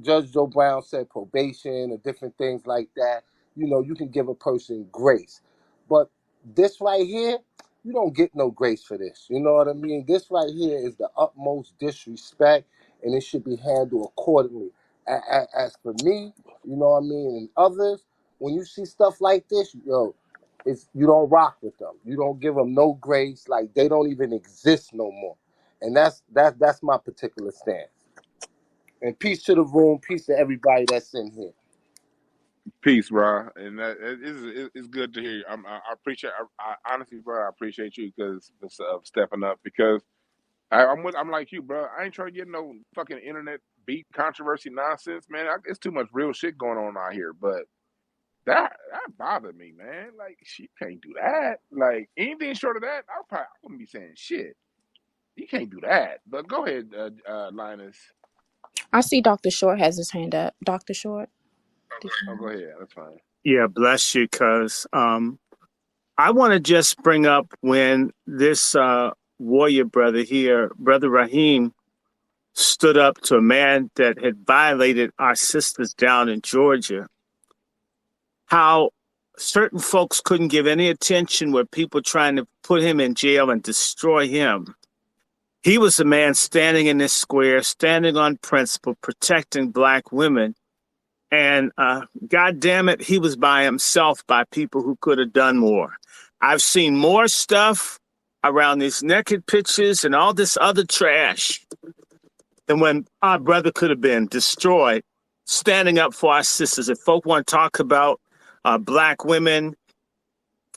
Judge Joe Brown said probation or different things like that. You can give a person grace. But this right here, you don't get no grace for this. You know what I mean? This right here is the utmost disrespect, and it should be handled accordingly. As for me, you know what I mean, and others, when you see stuff like this, you don't rock with them. You don't give them no grace. Like they don't even exist no more. And that's my particular stance. And peace to the room, peace to everybody that's in here. Peace, bro. And that it's good to hear you. I appreciate. I honestly, bro, I appreciate you because stepping up because I'm like you, bro. I ain't trying to get no fucking internet beat controversy nonsense, man. It's too much real shit going on out here, but that bothered me, man. Like she can't do that. Like anything short of that, I wouldn't be saying shit. You can't do that. But go ahead, Linus. I see Dr. Short has his hand up. Dr. Short. Oh, go ahead. That's fine. Yeah, bless you, cuz. I want to just bring up when this warrior brother here, Brother Raheem, stood up to a man that had violated our sisters down in Georgia, how certain folks couldn't give any attention where people trying to put him in jail and destroy him. He was a man standing in this square, standing on principle, protecting black women. And God damn it, he was by himself by people who could have done more. I've seen more stuff around these naked pictures and all this other trash than when our brother could have been destroyed, standing up for our sisters. If folk want to talk about black women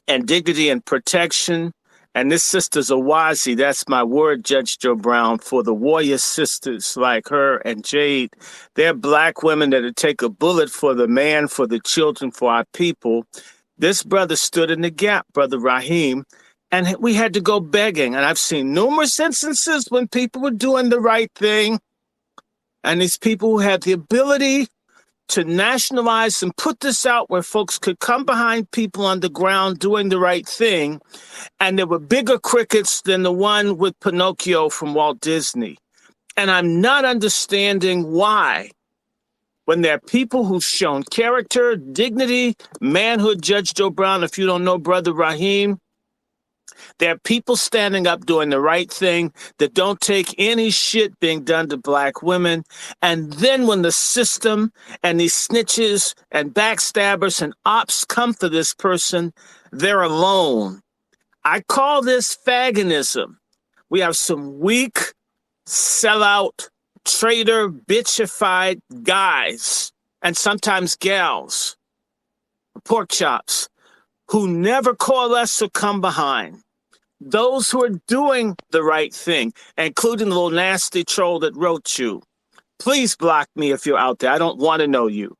and dignity and protection, and this sister's a wazi, that's my word, Judge Joe Brown, for the warrior sisters like her and Jade. They're black women that would take a bullet for the man, for the children, for our people. This brother stood in the gap, Brother Raheem, and we had to go begging. And I've seen numerous instances when people were doing the right thing, and these people who had the ability to nationalize and put this out where folks could come behind people on the ground doing the right thing. And there were bigger crickets than the one with Pinocchio from Walt Disney. And I'm not understanding why, when there are people who've shown character, dignity, manhood, Judge Joe Brown, if you don't know Brother Raheem, there are people standing up doing the right thing that don't take any shit being done to black women. And then when the system and these snitches and backstabbers and ops come for this person, they're alone. I call this fagonism. We have some weak, sellout, traitor, bitchified guys and sometimes gals, pork chops, who never call us or come behind. Those who are doing the right thing, including the little nasty troll that wrote you. Please block me if you're out there. I don't want to know you.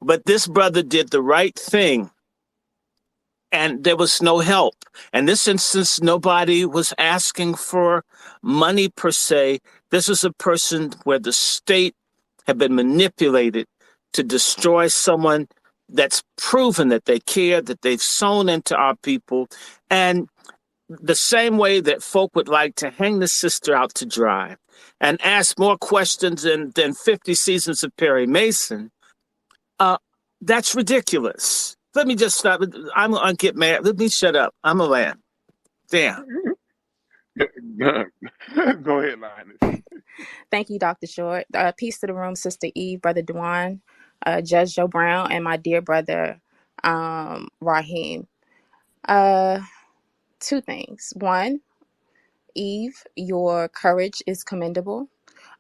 But this brother did the right thing, and there was no help. In this instance, nobody was asking for money per se. This was a person where the state had been manipulated to destroy someone that's proven that they care, that they've sown into our people. And the same way that folk would like to hang the sister out to dry and ask more questions than 50 seasons of Perry Mason, that's ridiculous. Let me just stop. I'm going to get mad. Let me shut up. I'm a land. Damn. Go ahead, Linus. Thank you, Dr. Short. Peace to the room, Sister Eve, Brother Dwann, Judge Joe Brown, and my dear brother, Raheem. Two things. One, Eve, your courage is commendable.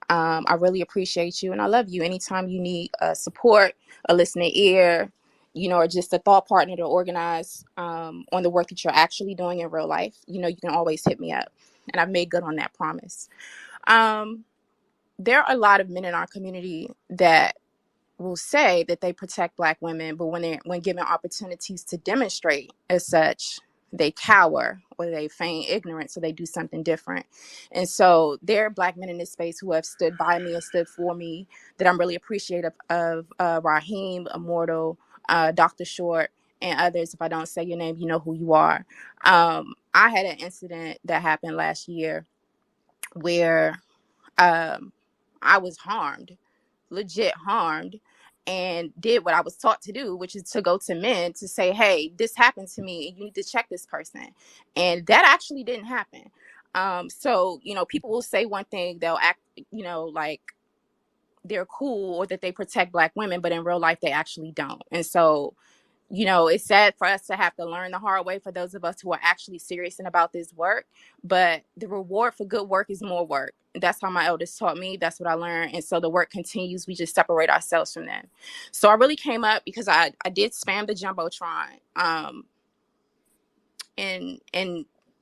I really appreciate you, and I love you. Anytime you need support, a listening ear, or just a thought partner to organize on the work that you're actually doing in real life, you can always hit me up. And I've made good on that promise. There are a lot of men in our community that will say that they protect Black women, but when given opportunities to demonstrate as such, they cower or they feign ignorance or they do something different. And so there are Black men in this space who have stood by me and stood for me that I'm really appreciative of. Raheem, Immortal, Dr. Short, and others. If I don't say your name, you know who you are. I had an incident that happened last year where I was harmed, legit harmed, and did what I was taught to do, which is to go to men to say, hey, this happened to me and you need to check this person. And that actually didn't happen. So, people will say one thing, they'll act, like they're cool or that they protect Black women, but in real life, they actually don't. And so, it's sad for us to have to learn the hard way for those of us who are actually serious about this work. But the reward for good work is more work. That's how my elders taught me. That's what I learned. And so the work continues. We just separate ourselves from them. So I really came up because I did spam the Jumbotron.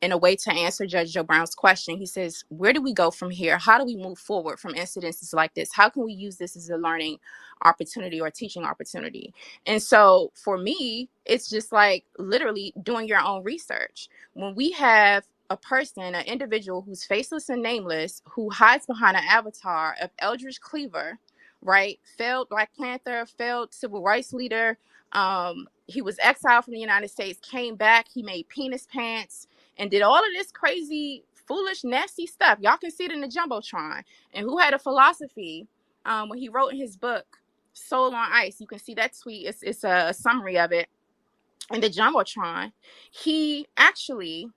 In a way to answer Judge Joe Brown's question. He says, where do we go from here? How do we move forward from incidences like this? How can we use this as a learning opportunity or a teaching opportunity? And so for me, it's just like literally doing your own research. When we have a person, an individual who's faceless and nameless, who hides behind an avatar of Eldridge Cleaver, right? Failed Black Panther, failed civil rights leader. He was exiled from the United States, came back, he made penis pants, and did all of this crazy, foolish, nasty stuff. Y'all can see it in the Jumbotron. And who had a philosophy when he wrote in his book, Soul on Ice. You can see that tweet. It's a summary of it. In the Jumbotron, he actually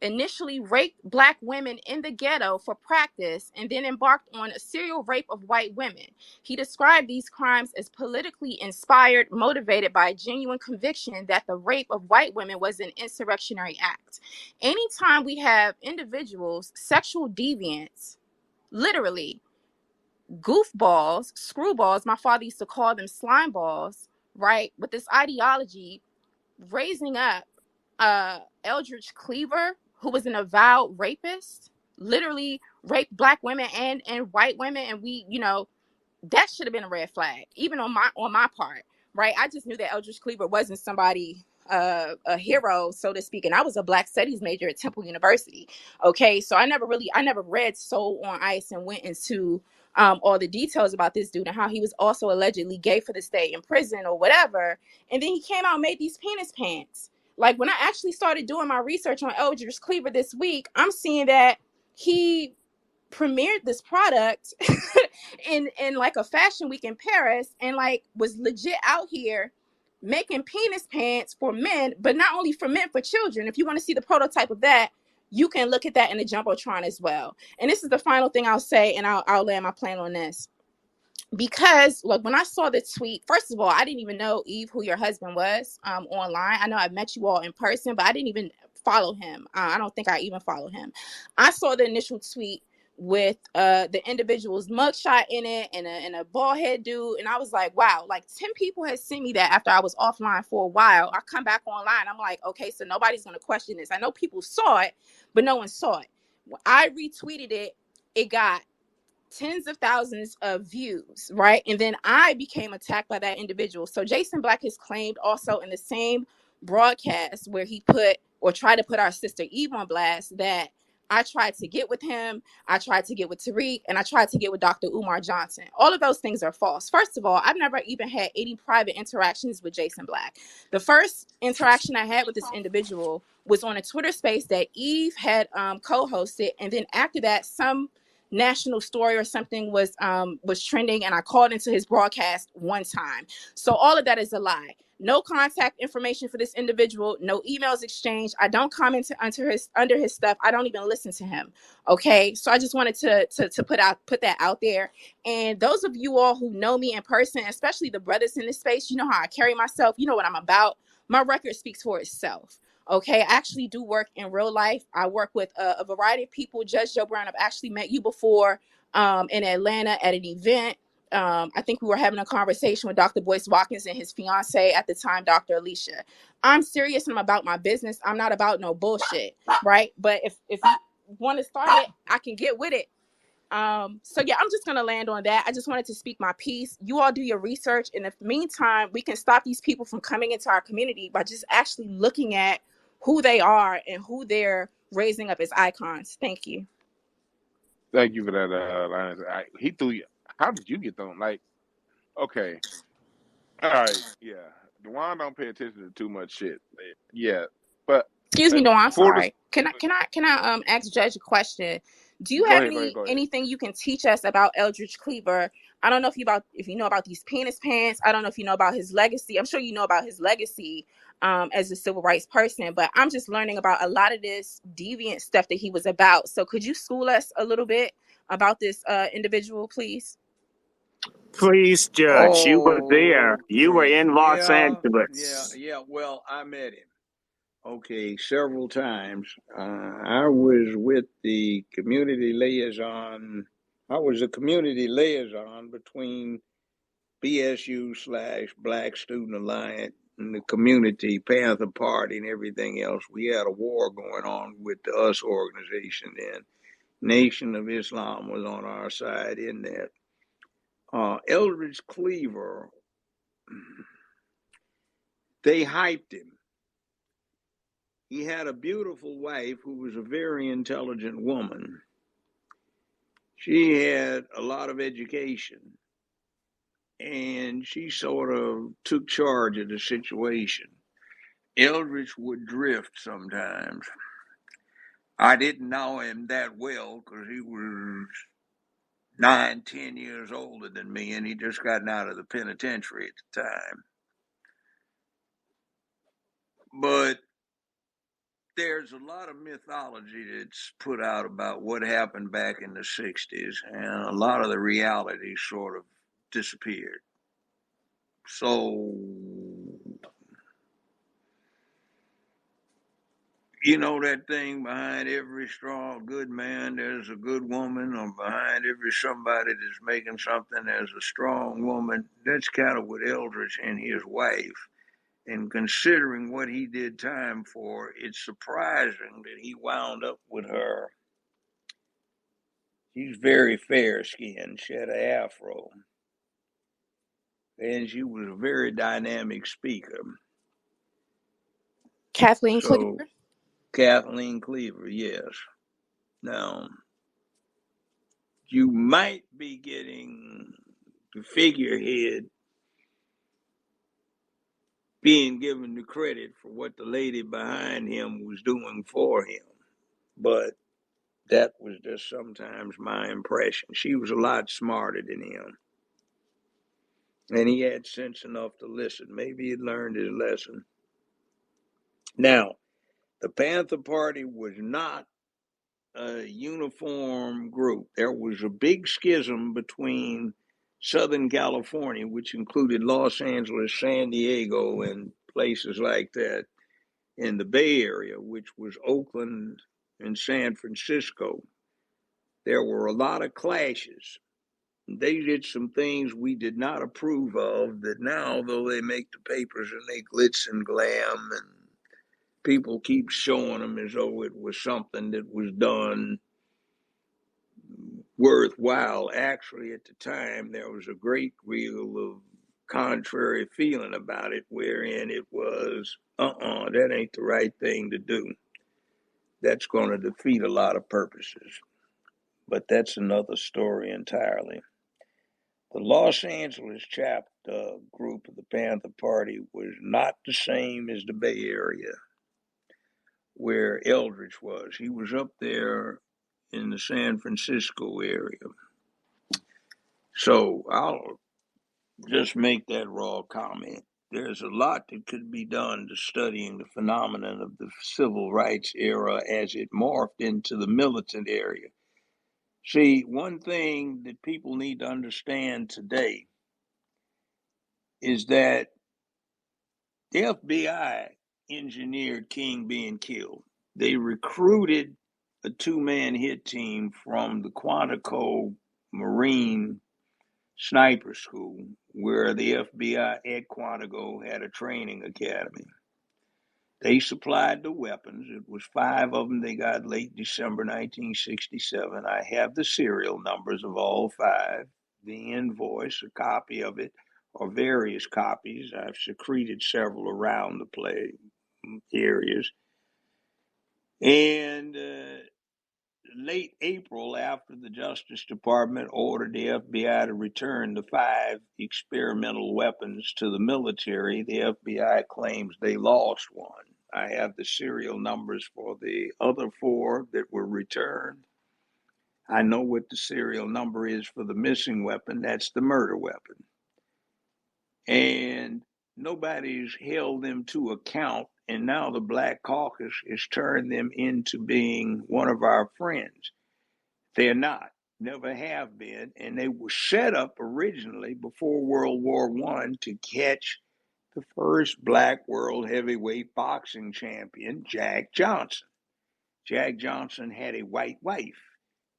initially raped Black women in the ghetto for practice and then embarked on a serial rape of white women. He described these crimes as politically inspired, motivated by a genuine conviction that the rape of white women was an insurrectionary act. Anytime we have individuals, sexual deviants, literally goofballs, screwballs, my father used to call them slime balls, right, with this ideology raising up Eldridge Cleaver, who was an avowed rapist, literally raped Black women and white women, and we, that should have been a red flag, even on my part, right? I just knew that Eldridge Cleaver wasn't somebody, a hero, so to speak, and I was a Black Studies major at Temple University. Okay, so I never read Soul on Ice and went into all the details about this dude and how he was also allegedly gay for the stay in prison or whatever. And then he came out and made these penis pants. Like when I actually started doing my research on Eldridge Cleaver this week, I'm seeing that he premiered this product in like a fashion week in Paris and like was legit out here making penis pants for men, but not only for men, for children. If you want to see the prototype of that, you can look at that in the Jumbotron as well. And this is the final thing I'll say, and I'll land my plan on this. Because look, when I saw the tweet, first of all, I didn't even know, Eve, who your husband was online. I know I met you all in person, but I didn't even follow him. I don't think I even follow him. I saw the initial tweet with the individual's mugshot in it and a bald head dude. And I was like, wow, like 10 people had sent me that after I was offline for a while. I come back online. I'm like, okay, so nobody's going to question this. I know people saw it, but no one saw it. When I retweeted it, it got tens of thousands of views, right? And then I became attacked by that individual. So Jason Black has claimed also in the same broadcast where he put or tried to put our sister Eve on blast that I tried to get with him, I tried to get with Tariq, and I tried to get with Dr. Umar Johnson. All of those things are false. First of all, I've never even had any private interactions with Jason Black. The first interaction I had with this individual was on a Twitter space that Eve had co-hosted, and then after that, some national story or something was trending, and I called into his broadcast one time. So all of that is a lie. No contact information for this individual, no emails exchanged. I don't comment under his stuff. I don't even listen to him. Okay, so I just wanted to put that out there. And those of you all who know me in person, especially the brothers in this space, you know how I carry myself, you know what I'm about. My record speaks for itself. Okay, I actually do work in real life. I work with a variety of people. Judge Joe Brown, I've actually met you before in Atlanta at an event. I think we were having a conversation with Dr. Boyce Watkins and his fiance at the time, Dr. Alicia. I'm serious and I'm about my business. I'm not about no bullshit, right? But if you want to start it, I can get with it. So yeah, I'm just gonna land on that. I just wanted to speak my piece. You all do your research, and in the meantime, we can stop these people from coming into our community by just actually looking at who they are and who they're raising up as icons. Thank you. Thank you for that, Lioness. He threw you. How did you get thrown? Like, okay, all right, yeah. Dwann don't pay attention to too much shit. Yeah, but Excuse me, no, I'm for the sorry. Can I ask Judge a question? Do you go have ahead, go ahead, go ahead. anything you can teach us about Eldridge Cleaver? I don't know if you know about these penis pants. I don't know if you know about his legacy. I'm sure you know about his legacy as a civil rights person, but I'm just learning about a lot of this deviant stuff that he was about. So could you school us a little bit about this individual, please? Please, Judge, you were there. You were Okay. in Los Angeles. Yeah. Well, I met him. Okay, several times. I was with the community liaison. I was a community liaison between BSU / Black Student Alliance and the Community Panther Party and everything else. We had a war going on with the US organization then. Nation of Islam was on our side in that. Eldridge Cleaver, they hyped him. He had a beautiful wife who was a very intelligent woman. She had a lot of education, and she sort of took charge of the situation. Eldridge would drift sometimes. I didn't know him that well because he was 9, 10 years older than me, and he just gotten out of the penitentiary at the time. But there's a lot of mythology that's put out about what happened back in the 60s, and a lot of the reality sort of disappeared. So, you know that thing, behind every strong, good man, there's a good woman, or behind every somebody that's making something, there's a strong woman. That's kind of what Eldridge and his wife. And considering what he did time for, it's surprising that he wound up with her. She's very fair-skinned. She had an afro. And she was a very dynamic speaker. Kathleen So, Cleaver. Kathleen Cleaver, yes. Now, you might be getting the figurehead being given the credit for what the lady behind him was doing for him. But that was just sometimes my impression. She was a lot smarter than him. And he had sense enough to listen. Maybe he learned his lesson. Now, the Panther Party was not a uniform group. There was a big schism between Southern California, which included Los Angeles, San Diego, and places like that, in the Bay Area, which was Oakland and San Francisco. There were a lot of clashes. They did some things we did not approve of that now, though they make the papers and they glitz and glam, and people keep showing them as though it was something that was done worthwhile. Actually, at the time, there was a great deal of contrary feeling about it, wherein it was, that ain't the right thing to do. That's going to defeat a lot of purposes. But that's another story entirely. The Los Angeles chapter group of the Panther Party was not the same as the Bay Area, where Eldridge was. He was up there in the San Francisco area. So I'll just make that raw comment. There's a lot that could be done to studying the phenomenon of the civil rights era as it morphed into the militant area. See, one thing that people need to understand today is that the FBI engineered King being killed. They recruited a two-man hit team from the Quantico Marine Sniper School, where the FBI at Quantico had a training academy. They supplied the weapons. It was 5 of them they got late December 1967. I have the serial numbers of all 5, the invoice, a copy of it, or various copies. I've secreted several around the play areas. And late April, after the Justice Department ordered the FBI to return the 5 experimental weapons to the military, the FBI claims they lost one. I have the serial numbers for the other 4 that were returned. I know what the serial number is for the missing weapon. That's the murder weapon. And nobody's held them to account, and now the Black Caucus has turned them into being one of our friends. They're not, never have been, and they were set up originally before World War I to catch the first black world heavyweight boxing champion, Jack Johnson. Jack Johnson had a white wife,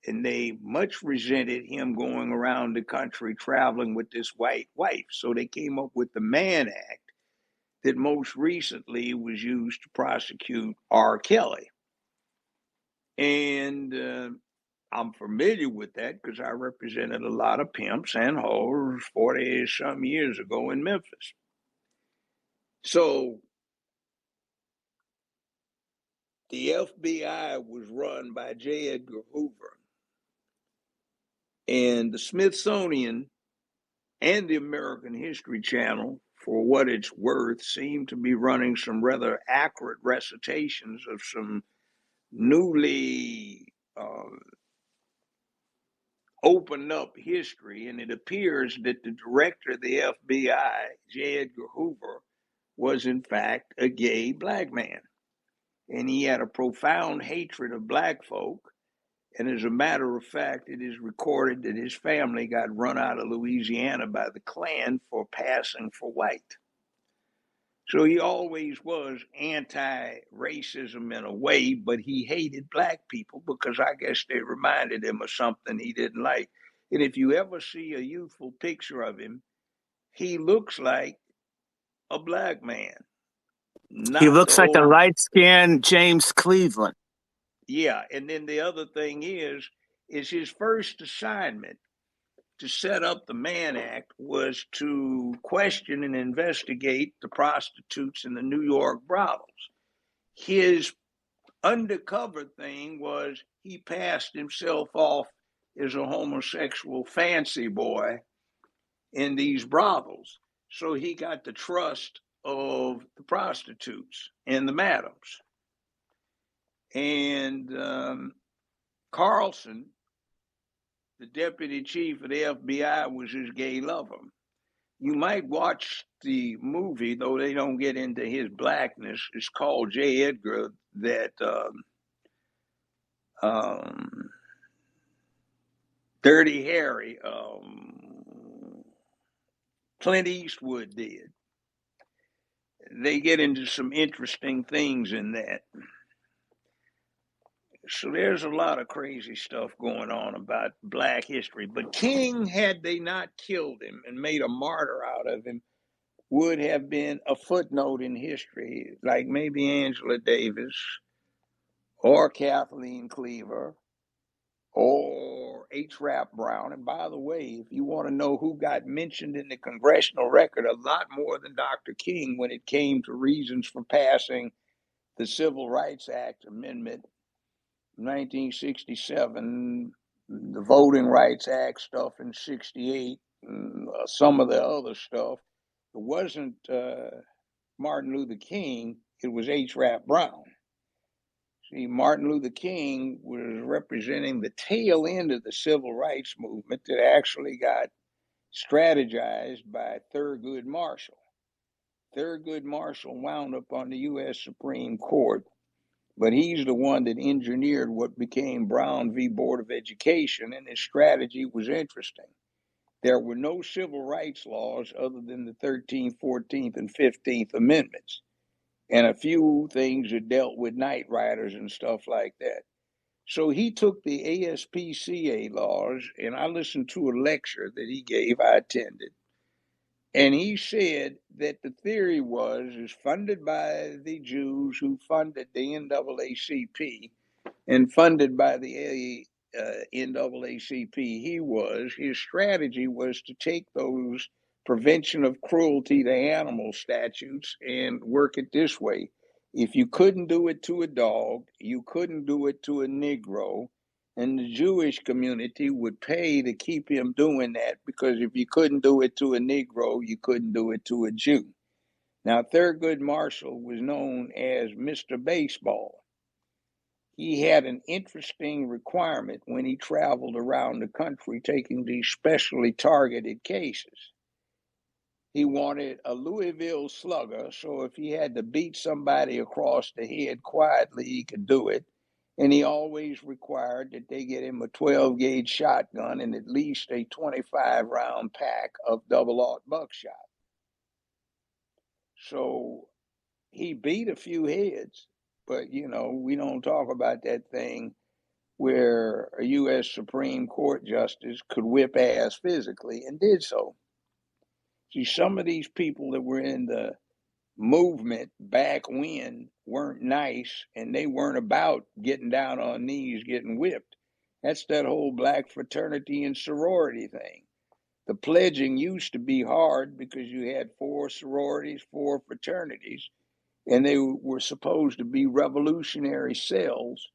and they much resented him going around the country traveling with this white wife. So they came up with the Mann Act that most recently was used to prosecute R. Kelly. And I'm familiar with that because I represented a lot of pimps and hoes 40-some years ago in Memphis. So the FBI was run by J. Edgar Hoover, and the Smithsonian and the American History Channel, for what it's worth, seem to be running some rather accurate recitations of some newly opened up history, and it appears that the director of the FBI, J. Edgar Hoover, was in fact a gay black man. And he had a profound hatred of black folk. And as a matter of fact, it is recorded that his family got run out of Louisiana by the Klan for passing for white. So he always was anti-racism in a way, but he hated black people because I guess they reminded him of something he didn't like. And if you ever see a youthful picture of him, he looks like a black man, He not the looks like a old. light-skinned James Cleveland. Yeah, and then the other thing is his first assignment to set up the Mann Act was to question and investigate the prostitutes in the New York brothels. His undercover thing was he passed himself off as a homosexual fancy boy in these brothels. So he got the trust of the prostitutes and the madams. And Carlson, the deputy chief of the FBI, was his gay lover. You might watch the movie, though they don't get into his blackness. It's called J. Edgar, that Dirty Harry, Clint Eastwood did. They get into some interesting things in that. So there's a lot of crazy stuff going on about black history. But King, had they not killed him and made a martyr out of him, would have been a footnote in history, like maybe Angela Davis or Kathleen Cleaver or H. Rap Brown. And by the way, if you want to know who got mentioned in the congressional record, a lot more than Dr. King when it came to reasons for passing the Civil Rights Act Amendment 1967, the Voting Rights Act stuff in 68, and some of the other stuff. It wasn't Martin Luther King, it was H. Rap Brown. See, Martin Luther King was representing the tail end of the civil rights movement that actually got strategized by Thurgood Marshall. Thurgood Marshall wound up on the U.S. Supreme Court, but he's the one that engineered what became Brown v. Board of Education, and his strategy was interesting. There were no civil rights laws other than the 13th, 14th, and 15th Amendments, and a few things that dealt with night riders and stuff like that. So he took the ASPCA laws, and I listened to a lecture that he gave, I attended, and he said that the theory is funded by the Jews who funded the NAACP and funded by the NAACP. His strategy was to take those prevention of cruelty to animals statutes and work it this way. If you couldn't do it to a dog, you couldn't do it to a Negro, and the Jewish community would pay to keep him doing that, because if you couldn't do it to a Negro, you couldn't do it to a Jew. Now, Thurgood Marshall was known as Mr. Baseball. He had an interesting requirement when he traveled around the country taking these specially targeted cases. He wanted a Louisville slugger, so if he had to beat somebody across the head quietly, he could do it. And he always required that they get him a 12-gauge shotgun and at least a 25-round pack of double-aught buckshot. So he beat a few heads, but, we don't talk about that thing where a U.S. Supreme Court justice could whip ass physically, and did so. See, some of these people that were in the movement back when weren't nice, and they weren't about getting down on knees, getting whipped. That's that whole black fraternity and sorority thing. The pledging used to be hard because you had 4 sororities, 4 fraternities, and they were supposed to be revolutionary cells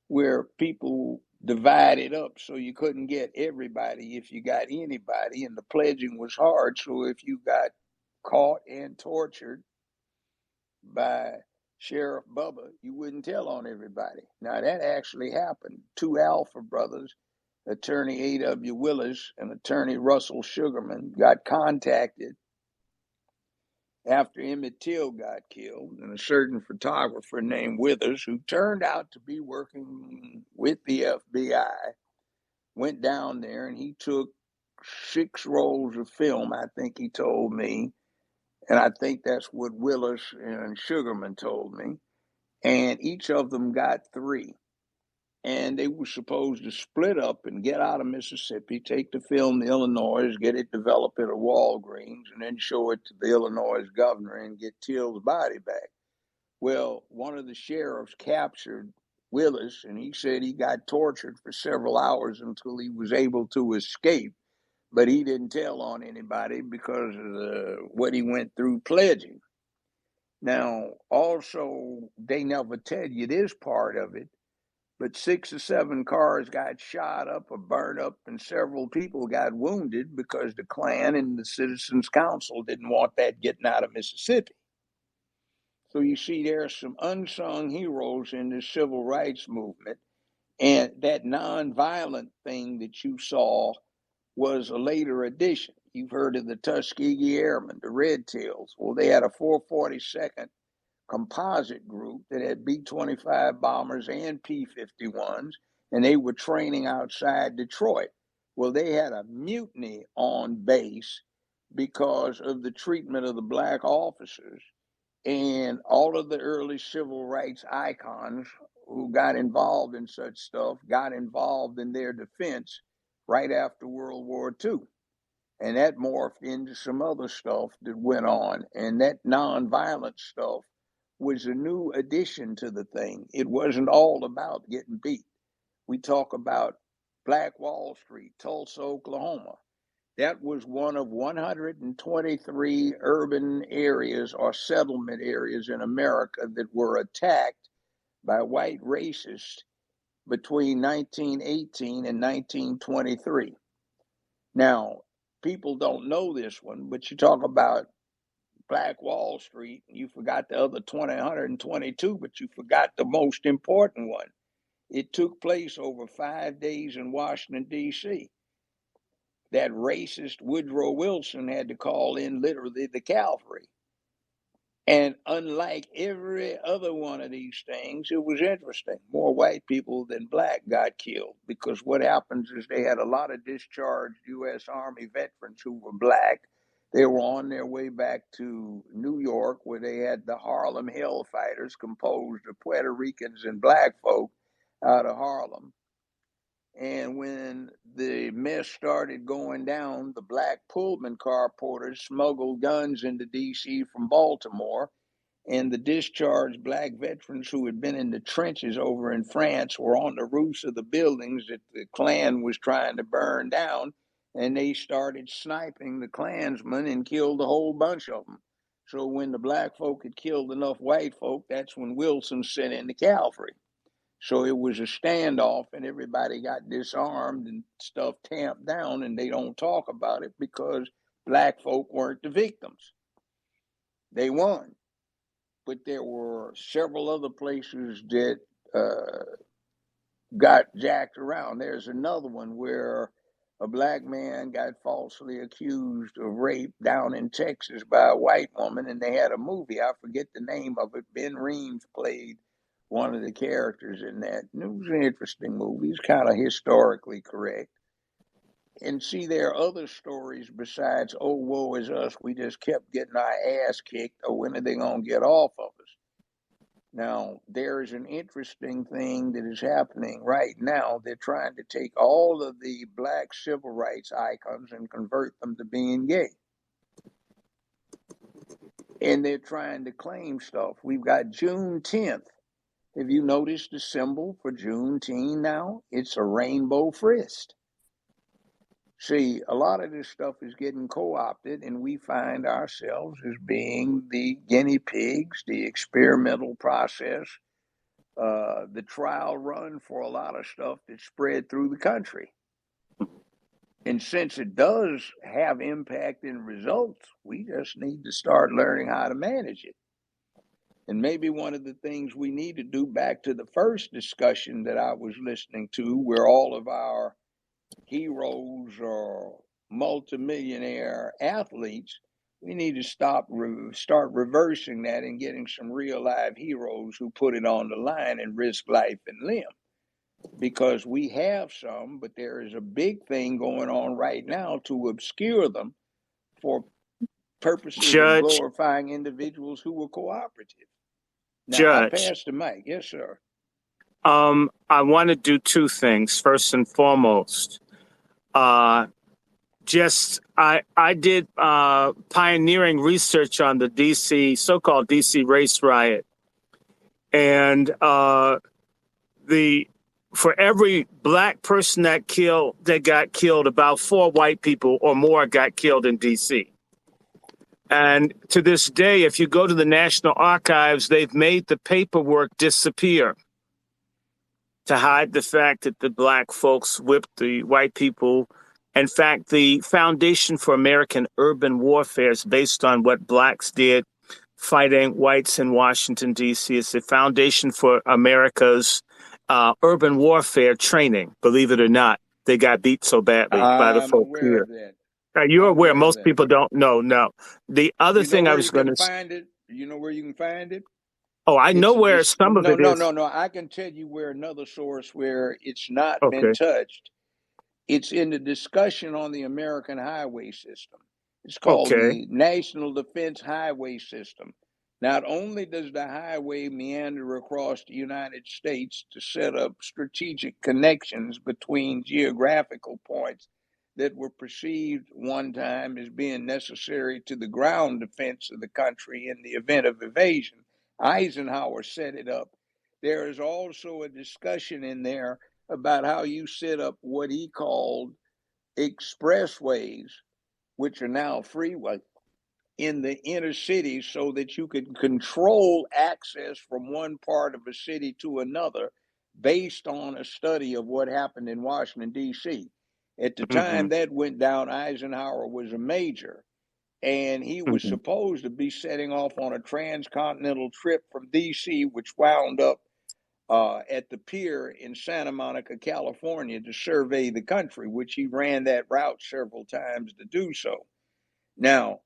where people divided up so you couldn't get everybody if you got anybody, and the pledging was hard. So if you got caught and tortured by Sheriff Bubba, you wouldn't tell on everybody. Now, that actually happened. 2 Alpha brothers, attorney A.W. Willis and attorney Russell Sugarman, got contacted after Emmett Till got killed, and a certain photographer named Withers, who turned out to be working with the FBI, went down there and he took 6 rolls of film, I think he told me, and I think that's what Willis and Sugarman told me, and each of them got 3. And they were supposed to split up and get out of Mississippi, take the film to Illinois, get it developed at a Walgreens, and then show it to the Illinois governor and get Till's body back. Well, one of the sheriffs captured Willis, and he said he got tortured for several hours until he was able to escape, but he didn't tell on anybody because of what he went through pledging. Now, also, they never tell you this part of it, but 6 or 7 cars got shot up or burned up, and several people got wounded because the Klan and the Citizens Council didn't want that getting out of Mississippi. So you see, there are some unsung heroes in the civil rights movement, and that nonviolent thing that you saw was a later addition. You've heard of the Tuskegee Airmen, the Red Tails. Well, they had a 442nd composite group that had B-25 bombers and P-51s, and they were training outside Detroit. Well, they had a mutiny on base because of the treatment of the black officers, and all of the early civil rights icons who got involved in such stuff got involved in their defense right after World War II. And that morphed into some other stuff that went on. And that nonviolent stuff was a new addition to the thing. It wasn't all about getting beat. We talk about Black Wall Street, Tulsa, Oklahoma. That was one of 123 urban areas or settlement areas in America that were attacked by white racists between 1918 and 1923. Now, people don't know this one, but you talk about Black Wall Street, you forgot the other 122, but you forgot the most important one. It took place over 5 days in Washington, D.C. That racist Woodrow Wilson had to call in literally the cavalry. And unlike every other one of these things, it was interesting. More white people than black got killed because what happens is they had a lot of discharged U.S. Army veterans who were black. They were on their way back to New York where they had the Harlem Hellfighters composed of Puerto Ricans and black folk out of Harlem. And when the mess started going down, the black Pullman car porters smuggled guns into D.C. from Baltimore. And the discharged black veterans who had been in the trenches over in France were on the roofs of the buildings that the Klan was trying to burn down. And they started sniping the Klansmen and killed a whole bunch of them. So when the black folk had killed enough white folk, that's when Wilson sent in the cavalry. So it was a standoff and everybody got disarmed and stuff tamped down, and they don't talk about it because black folk weren't the victims. They won. But there were several other places that got jacked around. There's another one where a black man got falsely accused of rape down in Texas by a white woman, and they had a movie. I forget the name of it. Ben Reams played one of the characters in that. And it was an interesting movie. It's kind of historically correct. And see, there are other stories besides, oh, woe is us, we just kept getting our ass kicked, or when are they going to get off of us? Now, there is an interesting thing that is happening right now. They're trying to take all of the black civil rights icons and convert them to being gay. And they're trying to claim stuff. We've got Juneteenth. Have you noticed the symbol for Juneteenth now? It's a rainbow fist. See, a lot of this stuff is getting co-opted, and we find ourselves as being the guinea pigs, the experimental process, the trial run for a lot of stuff that's spread through the country. And since it does have impact and results, we just need to start learning how to manage it. And maybe one of the things we need to do, back to the first discussion that I was listening to, where all of our heroes or multimillionaire athletes, we need to start reversing that and getting some real live heroes who put it on the line and risk life and limb. Because we have some, but there is a big thing going on right now to obscure them for purposes of glorifying individuals who were cooperative. Now, I pass the mic. Yes, sir. I want to do two things. First and foremost, I did pioneering research on the so-called DC race riot, and for every black person that got killed, about 4 white people or more got killed in DC. And to this day, if you go to the National Archives, they've made the paperwork disappear to hide the fact that the black folks whipped the white people. In fact, the Foundation for American Urban Warfare is based on what blacks did fighting whites in Washington, D.C. It's the Foundation for America's urban warfare training. Believe it or not, they got beat so badly by the I'm folks aware here. of that. You're aware. Most people don't know. No. The other thing I was going to say. Find it? You know where you can find it? Oh, I know where some of it is. No. I can tell you where another source where it's not been touched. It's in the discussion on the American highway system. It's called the National Defense Highway System. Not only does the highway meander across the United States to set up strategic connections between geographical points that were perceived one time as being necessary to the ground defense of the country in the event of invasion, Eisenhower set it up. There is also a discussion in there about how you set up what he called expressways, which are now freeways, in the inner city so that you could control access from one part of a city to another based on a study of what happened in Washington, D.C. At the time that went down, Eisenhower was a major, and he was supposed to be setting off on a transcontinental trip from D.C., which wound up at the pier in Santa Monica, California, to survey the country, which he ran that route several times to do so. Now,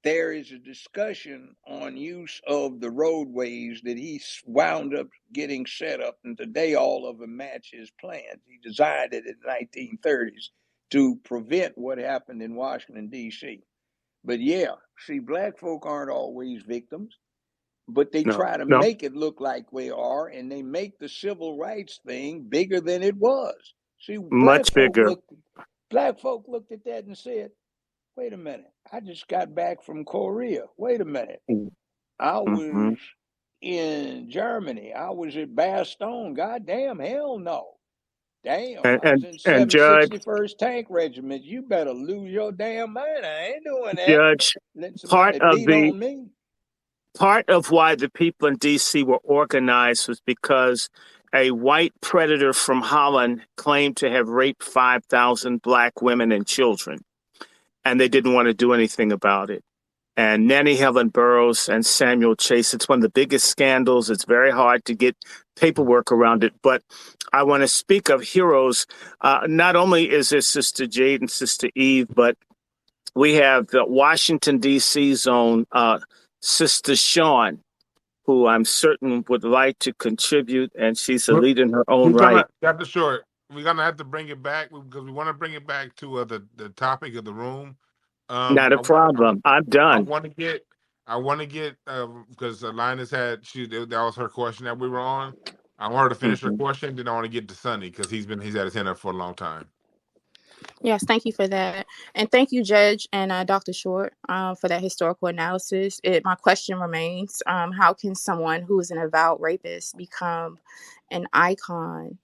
there is a discussion on use of the roadways that he wound up getting set up, and today all of them match his plans. He designed it in the 1930s to prevent what happened in Washington, D.C. But yeah, see, black folk aren't always victims, but they try to make it look like we are, and they make the civil rights thing bigger than it was. See, Much bigger. black folk looked at that and said, wait a minute, I just got back from Korea. Wait a minute. I was in Germany. I was at Bastogne. Goddamn, hell no. Damn, I was in And Judge, 761st Tank Regiment. You better lose your damn mind. I ain't doing that. Judge, Let part somebody of beat on me. Part of why the people in D.C. were organized was because a white predator from Holland claimed to have raped 5,000 black women and children, and they didn't want to do anything about it. And Nanny Helen Burroughs and Samuel Chase, it's one of the biggest scandals. It's very hard to get paperwork around it. But I want to speak of heroes. Not only is there Sister Jade and Sister Eve, but we have the Washington, D.C. zone, Sister Sean, who I'm certain would like to contribute, and she's a leader in her own right. Dr. Short, we're gonna have to bring it back because we want to bring it back to the topic of the room. Not a problem. I'm I done. want to get because Linus had that was her question that we were on. I want her to finish her question, then I want to get to Sonny because he's had his hand up for a long time. Yes, thank you for that. And thank you, Judge and Dr. Short, for that historical analysis. My question remains, how can someone who is an avowed rapist become an icon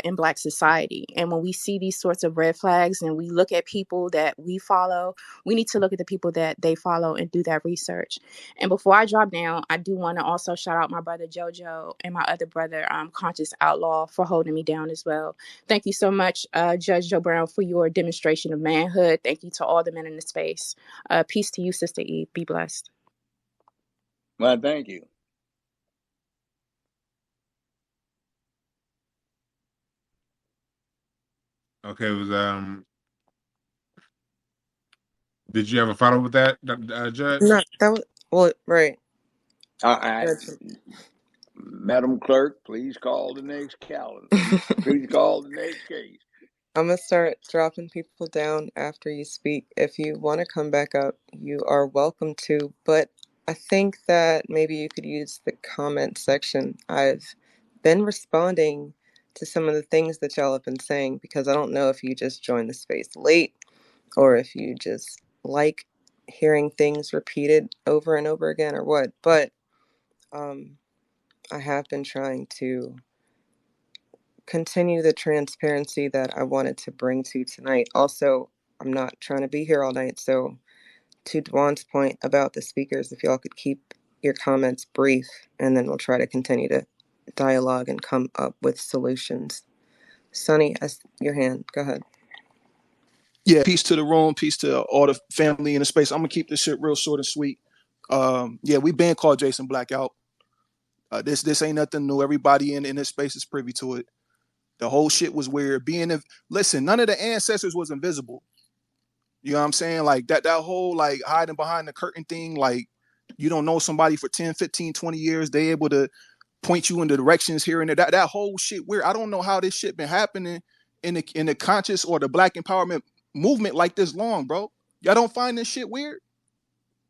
in Black society? And when we see these sorts of red flags and we look at people that we follow, we need to look at the people that they follow and do that research. And before I drop down, I do want to also shout out my brother JoJo and my other brother, Conscious Outlaw, for holding me down as well. Thank you so much, Judge Joe Brown, for your demonstration of manhood. Thank you to all the men in the space. Peace to you, Sister Eve. Be blessed. Well, thank you. Okay, it was did you have a follow up with that, Judge? No, that was well, right. Madam Clerk, please call the next calendar. Please call the next case. I'm going to start dropping people down after you speak. If you want to come back up, you are welcome to. But I think that maybe you could use the comment section. I've been responding to some of the things that y'all have been saying because I don't know if you just joined the space late or if you just like hearing things repeated over and over again or what. But I have been trying to continue the transparency that I wanted to bring to tonight. Also, I'm not trying to be here all night, so to Dwann's point about the speakers, if y'all could keep your comments brief, and then we'll try to continue to dialogue and come up with solutions. Sonny, your hand. Go ahead. Yeah, peace to the room, peace to all the family in the space. I'm gonna keep this shit real short and sweet. Yeah, we been called Jason Blackout. This ain't nothing new. Everybody in this space is privy to it. The whole shit was weird. Listen, none of the ancestors was invisible. You know what I'm saying? Like that whole like hiding behind the curtain thing, like you don't know somebody for 10, 15, 20 years, they able to point you in the directions here and there. That whole shit weird. I don't know how this shit been happening in the conscious or the Black empowerment movement like this long, bro. Y'all don't find this shit weird?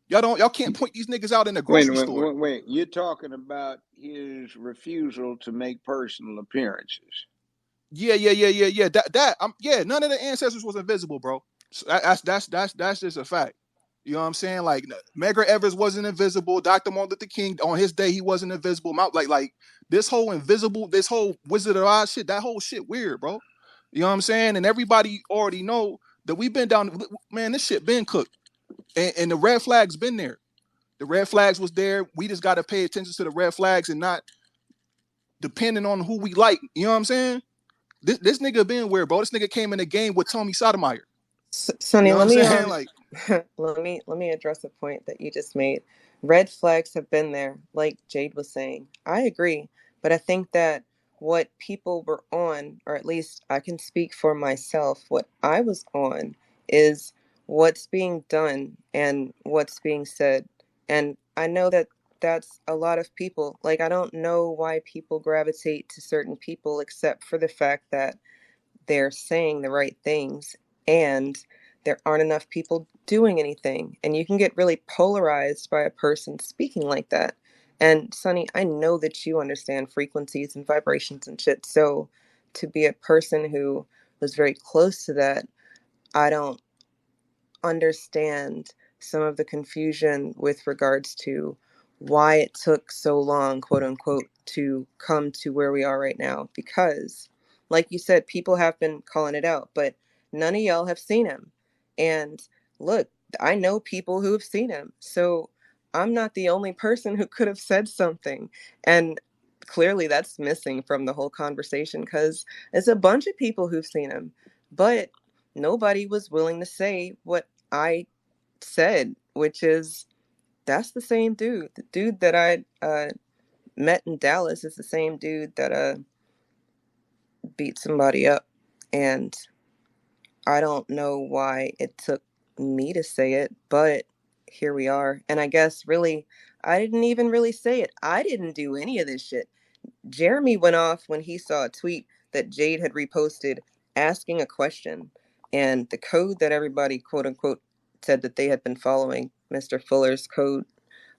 Y'all can't point these niggas out in the Wait, grocery wait, store. wait, wait. You're talking about his refusal to make personal appearances. Yeah. Yeah. None of the ancestors was invisible, bro. So that's just a fact. You know what I'm saying? Like Medgar Evers wasn't invisible. Dr. Martin Luther King on his day he wasn't invisible. Like this whole invisible, this whole Wizard of Oz shit, that whole shit weird, bro. You know what I'm saying? And everybody already know that we've been down. Man, this shit been cooked, and the red flags been there. The red flags was there. We just got to pay attention to the red flags and not depending on who we like. You know what I'm saying? This nigga been weird, bro. This nigga came in the game with Tommy Sotomayor. You Sonny, know what let I'm me saying? Like, let me address a point that you just made. Red flags have been there, like Jade was saying. I agree, but I think that what people were on, or at least I can speak for myself, what I was on is what's being done and what's being said. And I know that that's a lot of people. Like, I don't know why people gravitate to certain people except for the fact that they're saying the right things and there aren't enough people doing anything. And you can get really polarized by a person speaking like that. And Sonny, I know that you understand frequencies and vibrations and shit. So to be a person who was very close to that, I don't understand some of the confusion with regards to why it took so long, quote unquote, to come to where we are right now. Because, like you said, people have been calling it out, but none of y'all have seen him. And look, I know people who have seen him. So I'm not the only person who could have said something. And clearly that's missing from the whole conversation because it's a bunch of people who've seen him. But nobody was willing to say what I said, which is that's the same dude. The dude that I met in Dallas is the same dude that beat somebody up. And I don't know why it took me to say it, but here we are. And I guess really, I didn't even really say it. I didn't do any of this shit. Jeremy went off when he saw a tweet that Jade had reposted asking a question. And the code that everybody, quote unquote, said that they had been following, Mr. Fuller's code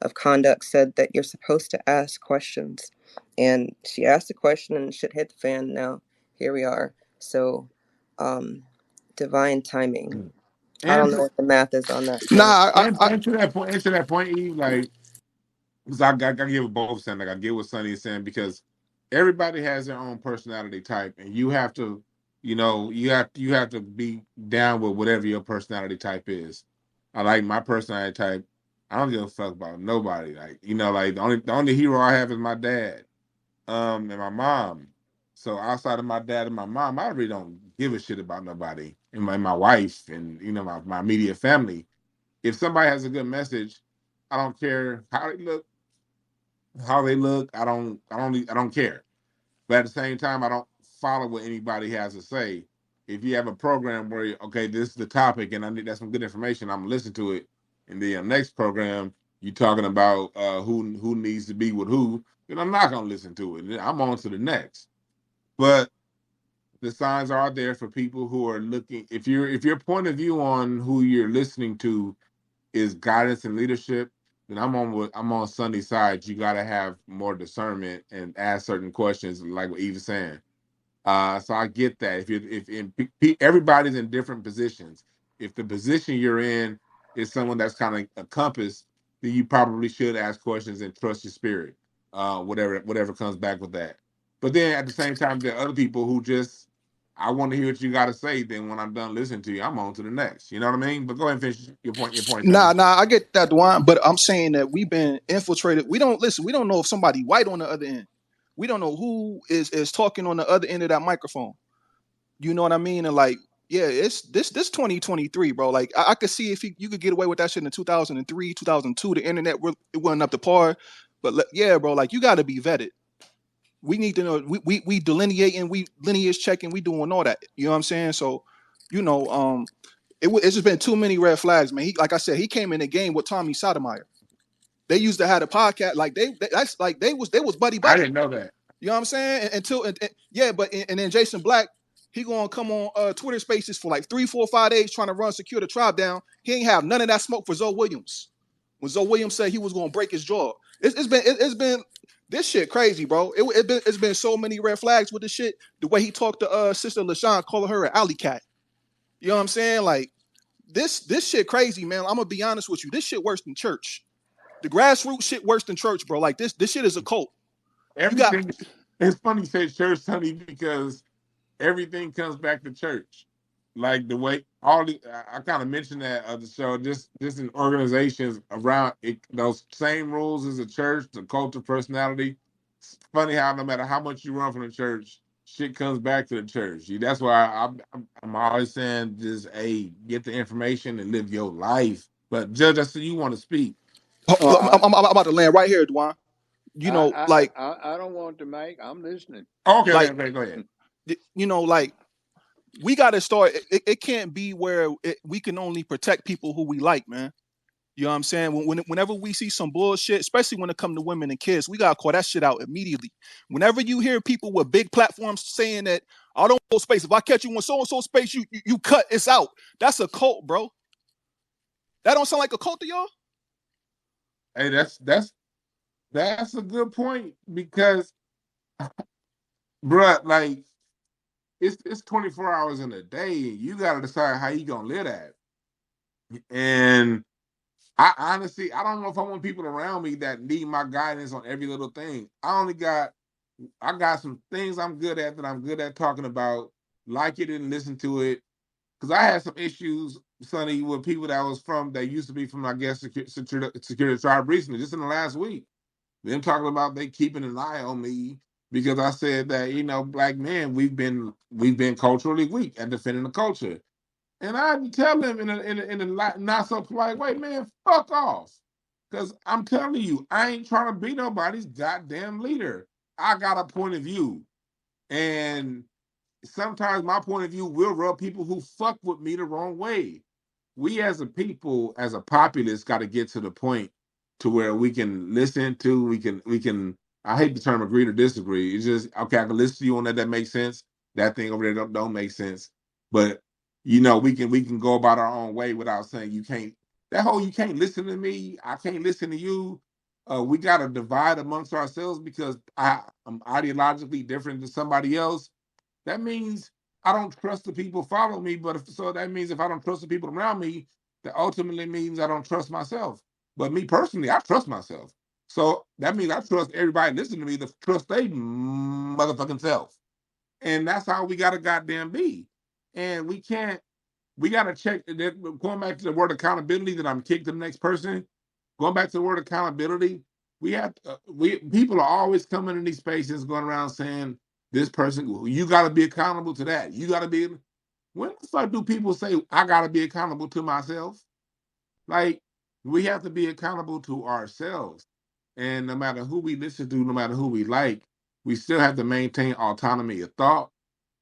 of conduct said that you're supposed to ask questions. And she asked a question and shit hit the fan. Now, here we are. So, divine timing. I don't And know what the math is on that shit. nah, and to that point, Eve, like, because I give it both saying, like I get what Sonny is saying, because everybody has their own personality type, and you have to, you have to be down with whatever your personality type is. I like my personality type. I don't give a fuck about nobody. Like, like the only hero I have is my dad, and my mom. So outside of my dad and my mom, I really don't give a shit about nobody. And my wife and my immediate family. If somebody has a good message, I don't care how they look, I don't care. But at the same time, I don't follow what anybody has to say. If you have a program where, okay, this is the topic and I need that's some good information, I'm gonna listen to it. And then the next program, you talking about who needs to be with who, then I'm not gonna listen to it. I'm on to the next. But the signs are there for people who are looking. If your point of view on who you're listening to is guidance and leadership, then I'm on Sunny's side. You got to have more discernment and ask certain questions, like what Eve is saying. So I get that. Everybody's in different positions. If the position you're in is someone that's kind of a compass, then you probably should ask questions and trust your spirit. Whatever comes back with that. But then at the same time, there are other people who just, I want to hear what you got to say. Then when I'm done listening to you, I'm on to the next. You know what I mean? But go ahead and finish your point. Your point, Sonny. I get that, Dwann, but I'm saying that we've been infiltrated. We don't listen. We don't know if somebody white on the other end. We don't know who is talking on the other end of that microphone. You know what I mean? And like, yeah, it's this 2023, bro. Like, I could see if you could get away with that shit in 2003, 2002. The internet it wasn't up to par. But yeah, bro, like you got to be vetted. We need to know. We delineating, we lineage checking, we doing all that. You know what I'm saying? So, it's just been too many red flags, man. Like I said, he came in the game with Tommy Sotomayor. They used to have a podcast, like that's like they was buddy I buddy. didn't know that. You know what I'm saying? Yeah, but and then Jason Black, he gonna come on Twitter Spaces for like 3, 4, 5 days trying to secure the tribe down. He ain't have none of that smoke for Zoe Williams. When Zoe Williams said he was going to break his jaw. It's been this shit crazy, bro. It's been so many red flags with this shit. The way he talked to Sister LaShawn, calling her an alley cat. You know what I'm saying? Like this shit crazy, man. I'm gonna be honest with you. This shit worse than church. The grassroots shit worse than church, bro. Like this shit is a cult. You got Everything. It's funny you say church, honey, because everything comes back to church. Like the way all the I kind of mentioned that of the show, just in organizations around it, those same rules as a church, the cult of personality. It's funny how no matter how much you run from the church, shit comes back to the church. That's why I'm always saying just get the information and live your life. But Judge, I see you want to speak. Oh, I'm about to land right here, Dwann. You know, I don't want to make. I'm listening. Okay, like go ahead. like we got to start. It can't be where we can only protect people who we like, man. You know what I'm saying? Whenever we see some bullshit, especially when it comes to women and kids, we gotta call that shit out immediately. Whenever you hear people with big platforms saying that I don't know space, if I catch you in so and so space, you cut, it's out. That's a cult, bro. That don't sound like a cult to y'all? Hey, that's a good point because, bruh, like it's 24 hours in a day. You gotta decide how you gonna live that. And I honestly, I don't know if I want people around me that need my guidance on every little thing. I got some things I'm good at that I'm good at talking about. Like it and listen to it. Because I had some issues, Sonny, with people that used to be from, I guess, security tribe recently, just in the last week. Them talking about they keeping an eye on me because I said that, black men, we've been culturally weak at defending the culture. And I had to tell them in a not so polite way, man, fuck off. Because I'm telling you, I ain't trying to be nobody's goddamn leader. I got a point of view. And sometimes my point of view will rub people who fuck with me the wrong way. We as a people, as a populace, got to get to the point to where we can listen to, we can. I hate the term agree or disagree. It's just okay. I can listen to you on that. That makes sense. That thing over there don't make sense. But we can go about our own way without saying you can't. That whole you can't listen to me. I can't listen to you. We got to divide amongst ourselves because I'm ideologically different than somebody else. That means I don't trust the people follow me, so that means if I don't trust the people around me, that ultimately means I don't trust myself. But me personally, I trust myself. So that means I trust everybody listening to me to trust their motherfucking self. And that's how we gotta goddamn be. And we gotta check going back to the word accountability that I'm kicked to the next person. Going back to the word accountability, we people are always coming in these spaces going around saying this person, you got to be accountable to that. You got to be. When the fuck do people say I got to be accountable to myself? Like we have to be accountable to ourselves, and no matter who we listen to, no matter who we like, we still have to maintain autonomy of thought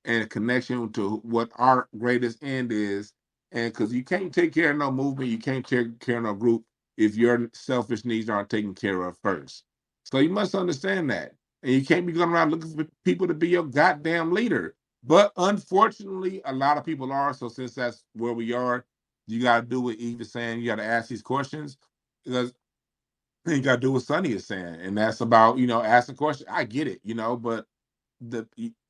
and a connection to what our greatest end is. And because you can't take care of no movement, you can't take care of no group if your selfish needs aren't taken care of first. So you must understand that. And you can't be going around looking for people to be your goddamn leader. But unfortunately, a lot of people are. So since that's where we are, you got to do what Eve is saying. You got to ask these questions because you got to do what Sonny is saying. And that's about, asking questions. I get it, but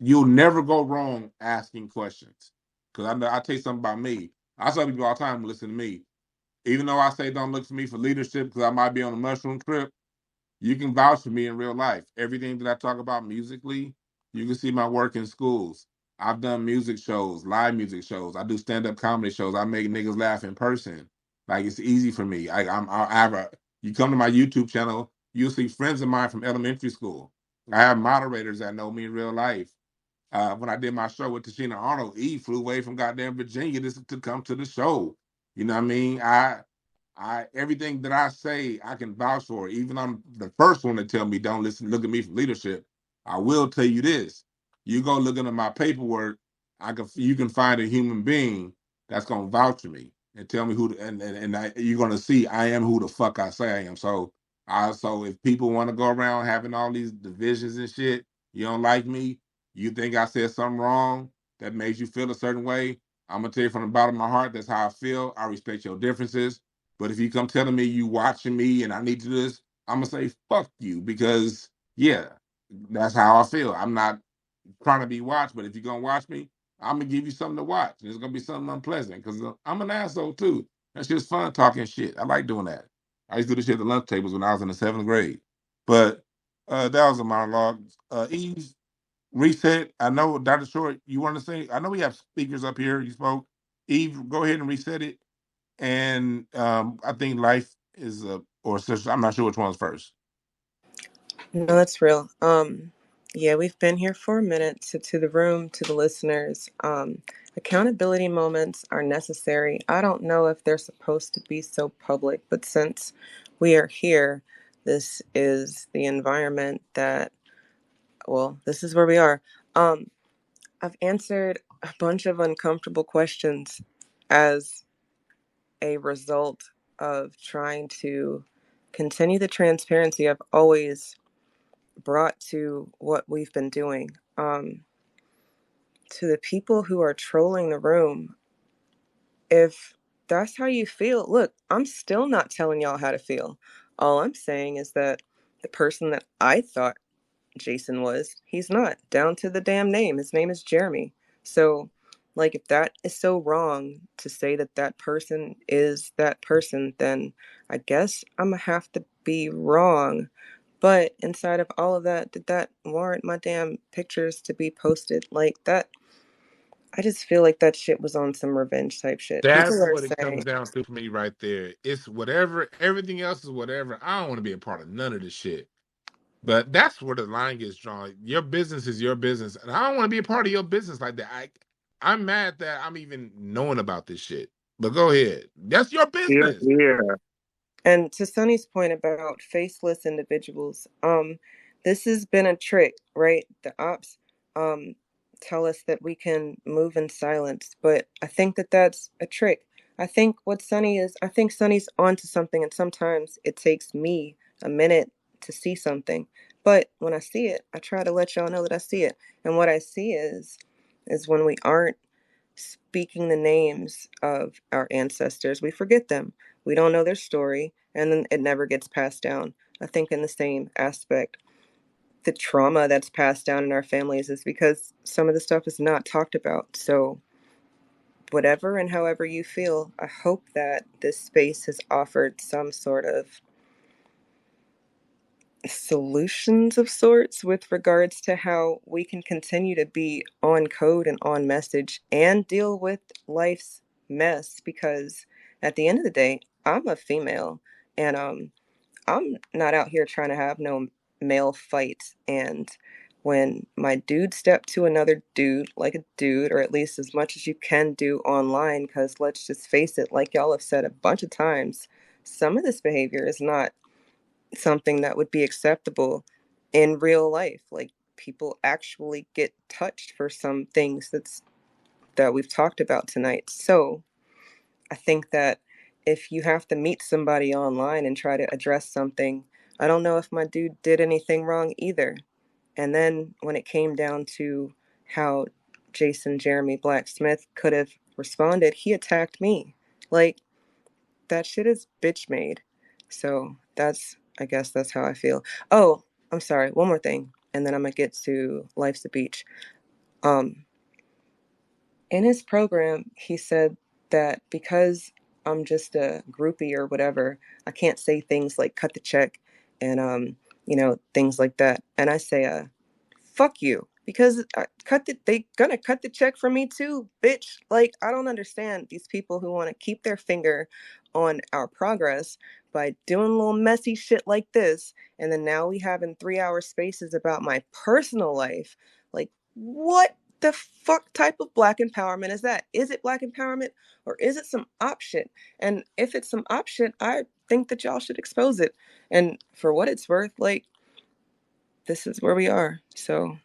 you'll never go wrong asking questions. Because I'll tell you something about me. I tell people all the time, listen to me. Even though I say don't look for me for leadership because I might be on a mushroom trip, you can vouch for me in real life. Everything that I talk about musically, you can see my work in schools. I've done music shows, live music shows. I do stand-up comedy shows. I make niggas laugh in person. Like it's easy for me. You come to my YouTube channel, you'll see friends of mine from elementary school. I have moderators that know me in real life. When I did my show with Tashina Arnold, Eve flew away from goddamn Virginia to come to the show. You know what I mean? I everything that I say, I can vouch for. Even I'm the first one to tell me don't look at me for leadership. I will tell you this: you go looking at my paperwork, you can find a human being that's gonna vouch for me and tell me you're gonna see I am who the fuck I say I am. So if people want to go around having all these divisions and shit, you don't like me, you think I said something wrong that made you feel a certain way. I'm gonna tell you from the bottom of my heart, that's how I feel. I respect your differences. But if you come telling me you watching me and I need to do this, I'm gonna say fuck you, because yeah, that's how I feel. I'm not trying to be watched, but if you're gonna watch me, I'm gonna give you something to watch. And it's gonna be something unpleasant because I'm an asshole too. That's just fun talking shit. I like doing that. I used to do this shit at the lunch tables when I was in the 7th grade. But that was a monologue. Eve, reset. I know, Dr. Short, you want to say? I know we have speakers up here. You spoke. Eve, go ahead and reset it. And I think life is or sister. I'm not sure which one's first. No, that's real. Yeah, we've been here for a minute. So to the room, to the listeners, accountability moments are necessary. I don't know if they're supposed to be so public, but since we are here, this is the environment that, well, this is where we are. I've answered a bunch of uncomfortable questions as a result of trying to continue the transparency I've always brought to what we've been doing. To the people who are trolling the room, if that's how you feel, look, I'm still not telling y'all how to feel. All I'm saying is that the person that I thought Jason was, he's not. Down to the damn name. His name is Jeremy. So, like, if that is so wrong to say that that person is that person, then I guess I'm gonna have to be wrong. But inside of all of that, did that warrant my damn pictures to be posted like that? I just feel like that shit was on some revenge type shit. That's People are what it comes saying, down to for me right there. It's whatever. Everything else is whatever. I don't want to be a part of none of this shit. But that's where the line gets drawn. Your business is your business, and I don't want to be a part of your business like that. I'm mad that I'm even knowing about this shit. But go ahead. That's your Here, business. here. and to Sonny's point about faceless individuals, this has been a trick, right? The ops um tell us that we can move in silence, but I think that that's a trick. I think what Sonny is, I think Sonny's onto something, and sometimes it takes me a minute to see something. But when I see it, I try to let y'all know that I see it. And what I see is when we aren't speaking the names of our ancestors, we forget them. We don't know their story, and then it never gets passed down. I think, in the same aspect, the trauma that's passed down in our families is because some of the stuff is not talked about. So, whatever and however you feel, I hope that this space has offered some sort of solutions of sorts with regards to how we can continue to be on code and on message and deal with life's mess, because at the end of the day, I'm a female, and I'm not out here trying to have no male fights. And when my dude step to another dude like a dude, or at least as much as you can do online, because let's just face it, like y'all have said a bunch of times, some of this behavior is not something that would be acceptable in real life. Like, people actually get touched for some things that we've talked about tonight. So I think that if you have to meet somebody online and try to address something, I don't know if my dude did anything wrong either. And then when it came down to how Jason Jeremy Blacksmith could have responded, he attacked me. Like, that shit is bitch made. So I guess that's how I feel. Oh, I'm sorry. One more thing, and then I'm gonna get to Life's a Beach. Um, in his program, he said that because I'm just a groupie or whatever, I can't say things like cut the check and things like that. And I say, fuck you, because they gonna cut the check for me too, bitch. Like, I don't understand these people who want to keep their finger on our progress by doing little messy shit like this, and then now we having 3-hour spaces about my personal life. Like, what the fuck type of black empowerment is that? Is it black empowerment, or is it some op shit? And if it's some op shit, I think that y'all should expose it. And for what it's worth, like, this is where we are. So,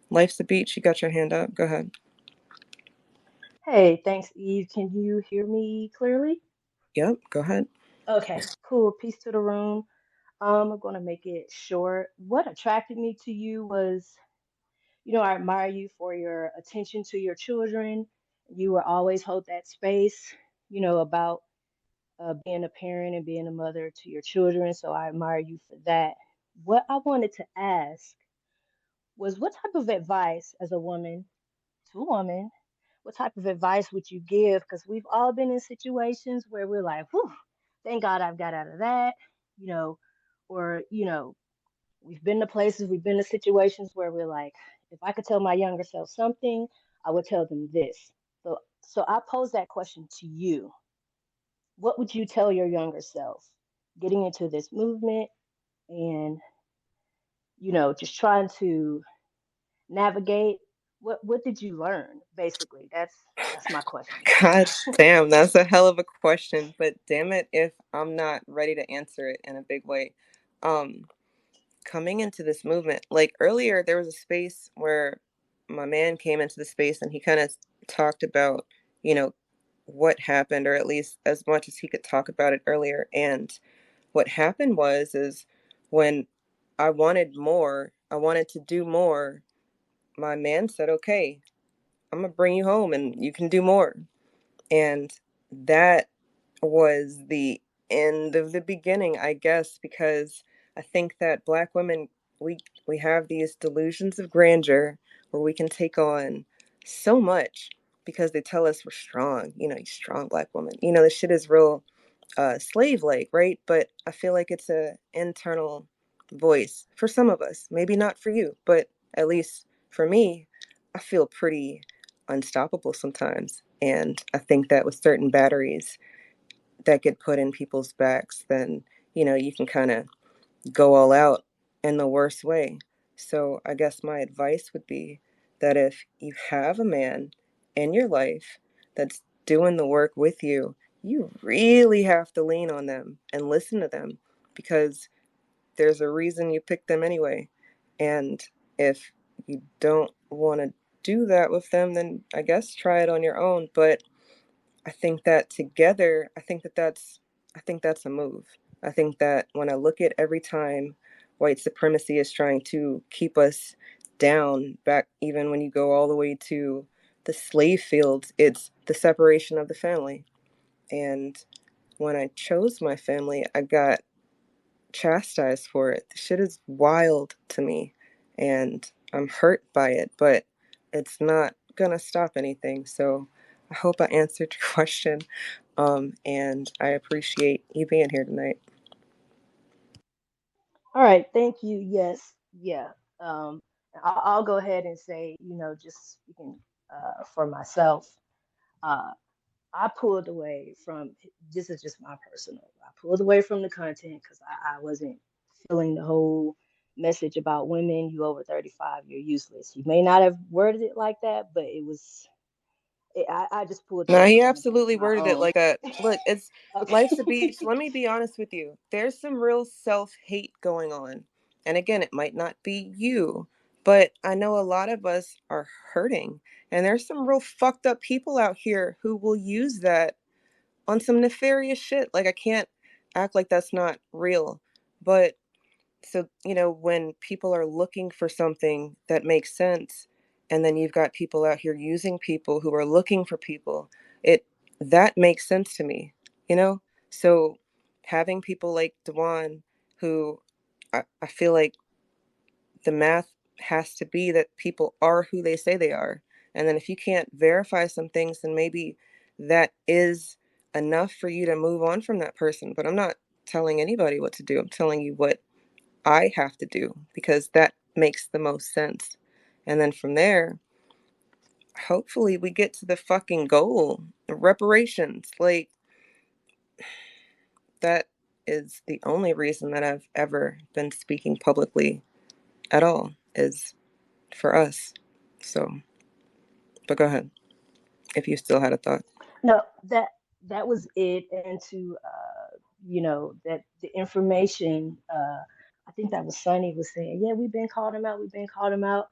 Life's a Beach, you got your hand up. Go ahead. Hey, thanks, Eve. Can you hear me clearly? Yep, go ahead. Okay, cool. Peace to the room. I'm gonna make it short. What attracted me to you was, I admire you for your attention to your children. You will always hold that space, about being a parent and being a mother to your children. So I admire you for that. What I wanted to ask was what type of advice as a woman to a woman, what type of advice would you give? Because we've all been in situations where we're like, whew, thank God I've got out of that, you know, or, we've been to places, we've been to situations where we're like, if I could tell my younger self something, I would tell them this. So I pose that question to you. What would you tell your younger self getting into this movement and, just trying to navigate? What did you learn? Basically, that's my question. God damn, that's a hell of a question, but damn it if I'm not ready to answer it in a big way. Um, Coming into this movement, like earlier, there was a space where my man came into the space and he kind of talked about, you know, what happened, or at least as much as he could talk about it earlier. And what happened is when I wanted more, I wanted to do more, my man said, okay, I'm gonna bring you home and you can do more. And that was the end of the beginning, I guess, because I think that Black women, we have these delusions of grandeur where we can take on so much because they tell us we're strong, you strong Black woman. This shit is real slave like, right? But I feel like it's a internal voice for some of us. Maybe not for you, but at least for me, I feel pretty unstoppable sometimes. And I think that with certain batteries that get put in people's backs, then, you can kind of go all out in the worst way. So I guess my advice would be that if you have a man in your life that's doing the work with you, you really have to lean on them and listen to them, because there's a reason you picked them anyway. And if you don't want to do that with them, then I guess try it on your own. But I think that together, I think that's a move. I think that when I look at every time white supremacy is trying to keep us down, back even when you go all the way to the slave fields, it's the separation of the family. And when I chose my family, I got chastised for it. The shit is wild to me, and I'm hurt by it, but it's not gonna stop anything. So I hope I answered your question. And I appreciate you being here tonight. All right, thank you. Yes, yeah. Um, I'll go ahead and say, just speaking for myself, uh, I pulled away from. This is just my personal. I pulled away from the content because I wasn't feeling the whole message about women. You over 35, you're useless. You may not have worded it like that, but it was. I just pulled No, away he from it on absolutely my worded it own. like that. Look, it's life's a Okay. beach. Let me be honest with you. There's some real self-hate going on. And again, it might not be you, but I know a lot of us are hurting. And there's some real fucked up people out here who will use that on some nefarious shit. Like, I can't act like that's not real. But so, when people are looking for something that makes sense, and then you've got people out here using people who are looking for people, it that makes sense to me, you know? So having people like Dwann, who I feel like the math has to be that people are who they say they are. And then if you can't verify some things, then maybe that is enough for you to move on from that person. But I'm not telling anybody what to do. I'm telling you what I have to do, because that makes the most sense. And then from there, hopefully we get to the fucking goal, the reparations. Like, that is the only reason that I've ever been speaking publicly at all, is for us. So, but go ahead if you still had a thought. No, that was it. And to that the information. I think that was Sunny was saying, yeah, we've been calling him out. We've been calling him out.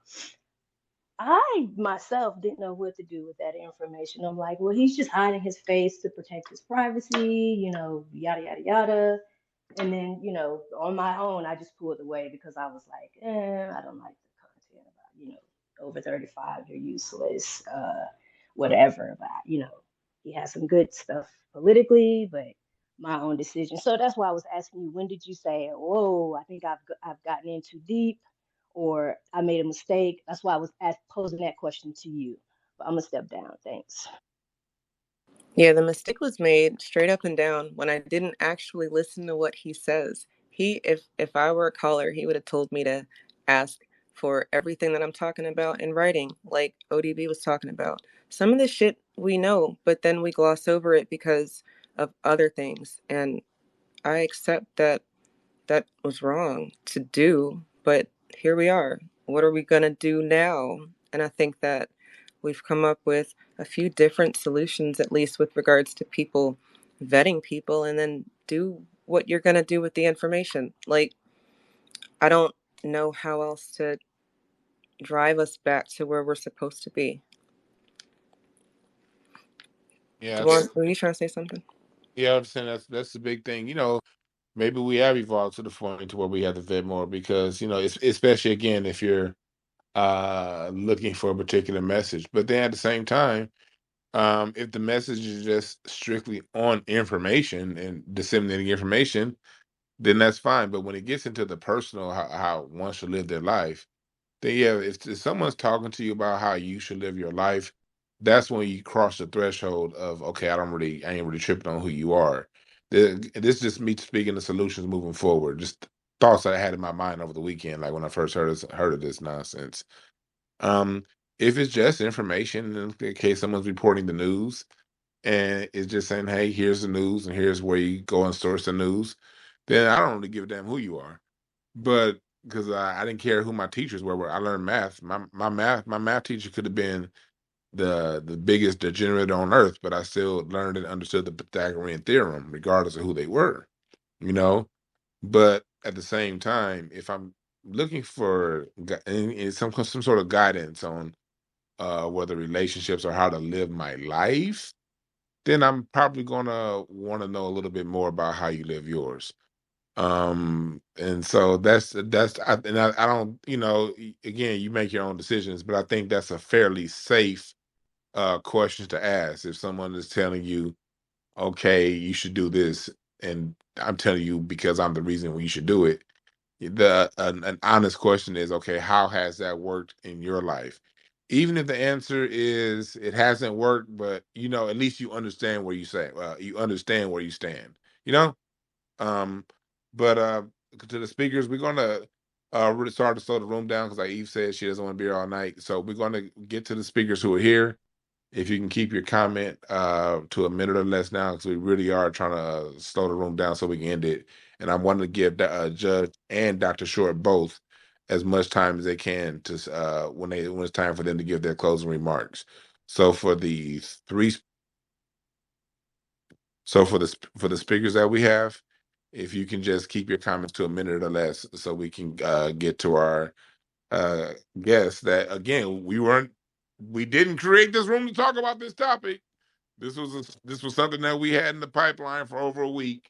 I myself didn't know what to do with that information. I'm like, well, he's just hiding his face to protect his privacy, yada yada yada. And then, on my own, I just pulled away because I was like, I don't like the content about, over 35, you're useless, whatever. But, he has some good stuff politically, but my own decision. So that's why I was asking you, when did you say, "Whoa, I think I've gotten in too deep," or "I made a mistake"? That's why I was posing that question to you. But I'm gonna step down. Thanks. Yeah, the mistake was made straight up and down when I didn't actually listen to what he says. If I were a caller, he would have told me to ask for everything that I'm talking about in writing, like ODB was talking about. Some of the shit we know, but then we gloss over it because of other things. And I accept that that was wrong to do, but here we are. What are we going to do now? And I think that we've come up with a few different solutions, at least with regards to people vetting people, and then do what you're going to do with the information. Like, I don't know how else to drive us back to where we're supposed to be. Yeah, Dwann, were you trying to say something? yeah, I'm saying that's the big thing. Maybe we have evolved to the point to where we have to vet more because it's, especially again if you're looking for a particular message. But then at the same time, if the message is just strictly on information and disseminating information, then that's fine. But when it gets into the personal, how one should live their life, then yeah, if someone's talking to you about how you should live your life, that's when you cross the threshold of okay, I ain't really tripping on who you are. This is just me speaking the solutions moving forward. Just thoughts that I had in my mind over the weekend, like when I first heard of this nonsense. Um, if it's just information, in case someone's reporting the news and it's just saying, "Hey, here's the news, and here's where you go and source the news," then I don't really give a damn who you are. But because I didn't care who my teachers were, where I learned math. My math teacher could have been the biggest degenerate on earth, but I still learned and understood the Pythagorean theorem, regardless of who they were. You know, but at the same time, if I'm looking for some sort of guidance on whether relationships or how to live my life, then I'm probably gonna want to know a little bit more about how you live yours. And so I don't, again, you make your own decisions, but I think that's a fairly safe question to ask if someone is telling you, okay, you should do this, and I'm telling you because I'm the reason you should do it. An honest question is, okay, how has that worked in your life? Even if the answer is it hasn't worked, but at least you understand where you understand where you stand. You know, um, but to the speakers, we're gonna really start to slow the room down because, like Eve said, she doesn't want to be here all night. So we're gonna get to the speakers who are here. If you can keep your comment to a minute or less now, because we really are trying to slow the room down so we can end it. And I want to give Judge and Dr. Short both as much time as they can to when it's time for them to give their closing remarks. So for the three, so for the speakers that we have, if you can just keep your comments to a minute or less, so we can get to our guests. That again, we didn't create this room to talk about this topic. This was something that we had in the pipeline for over a week,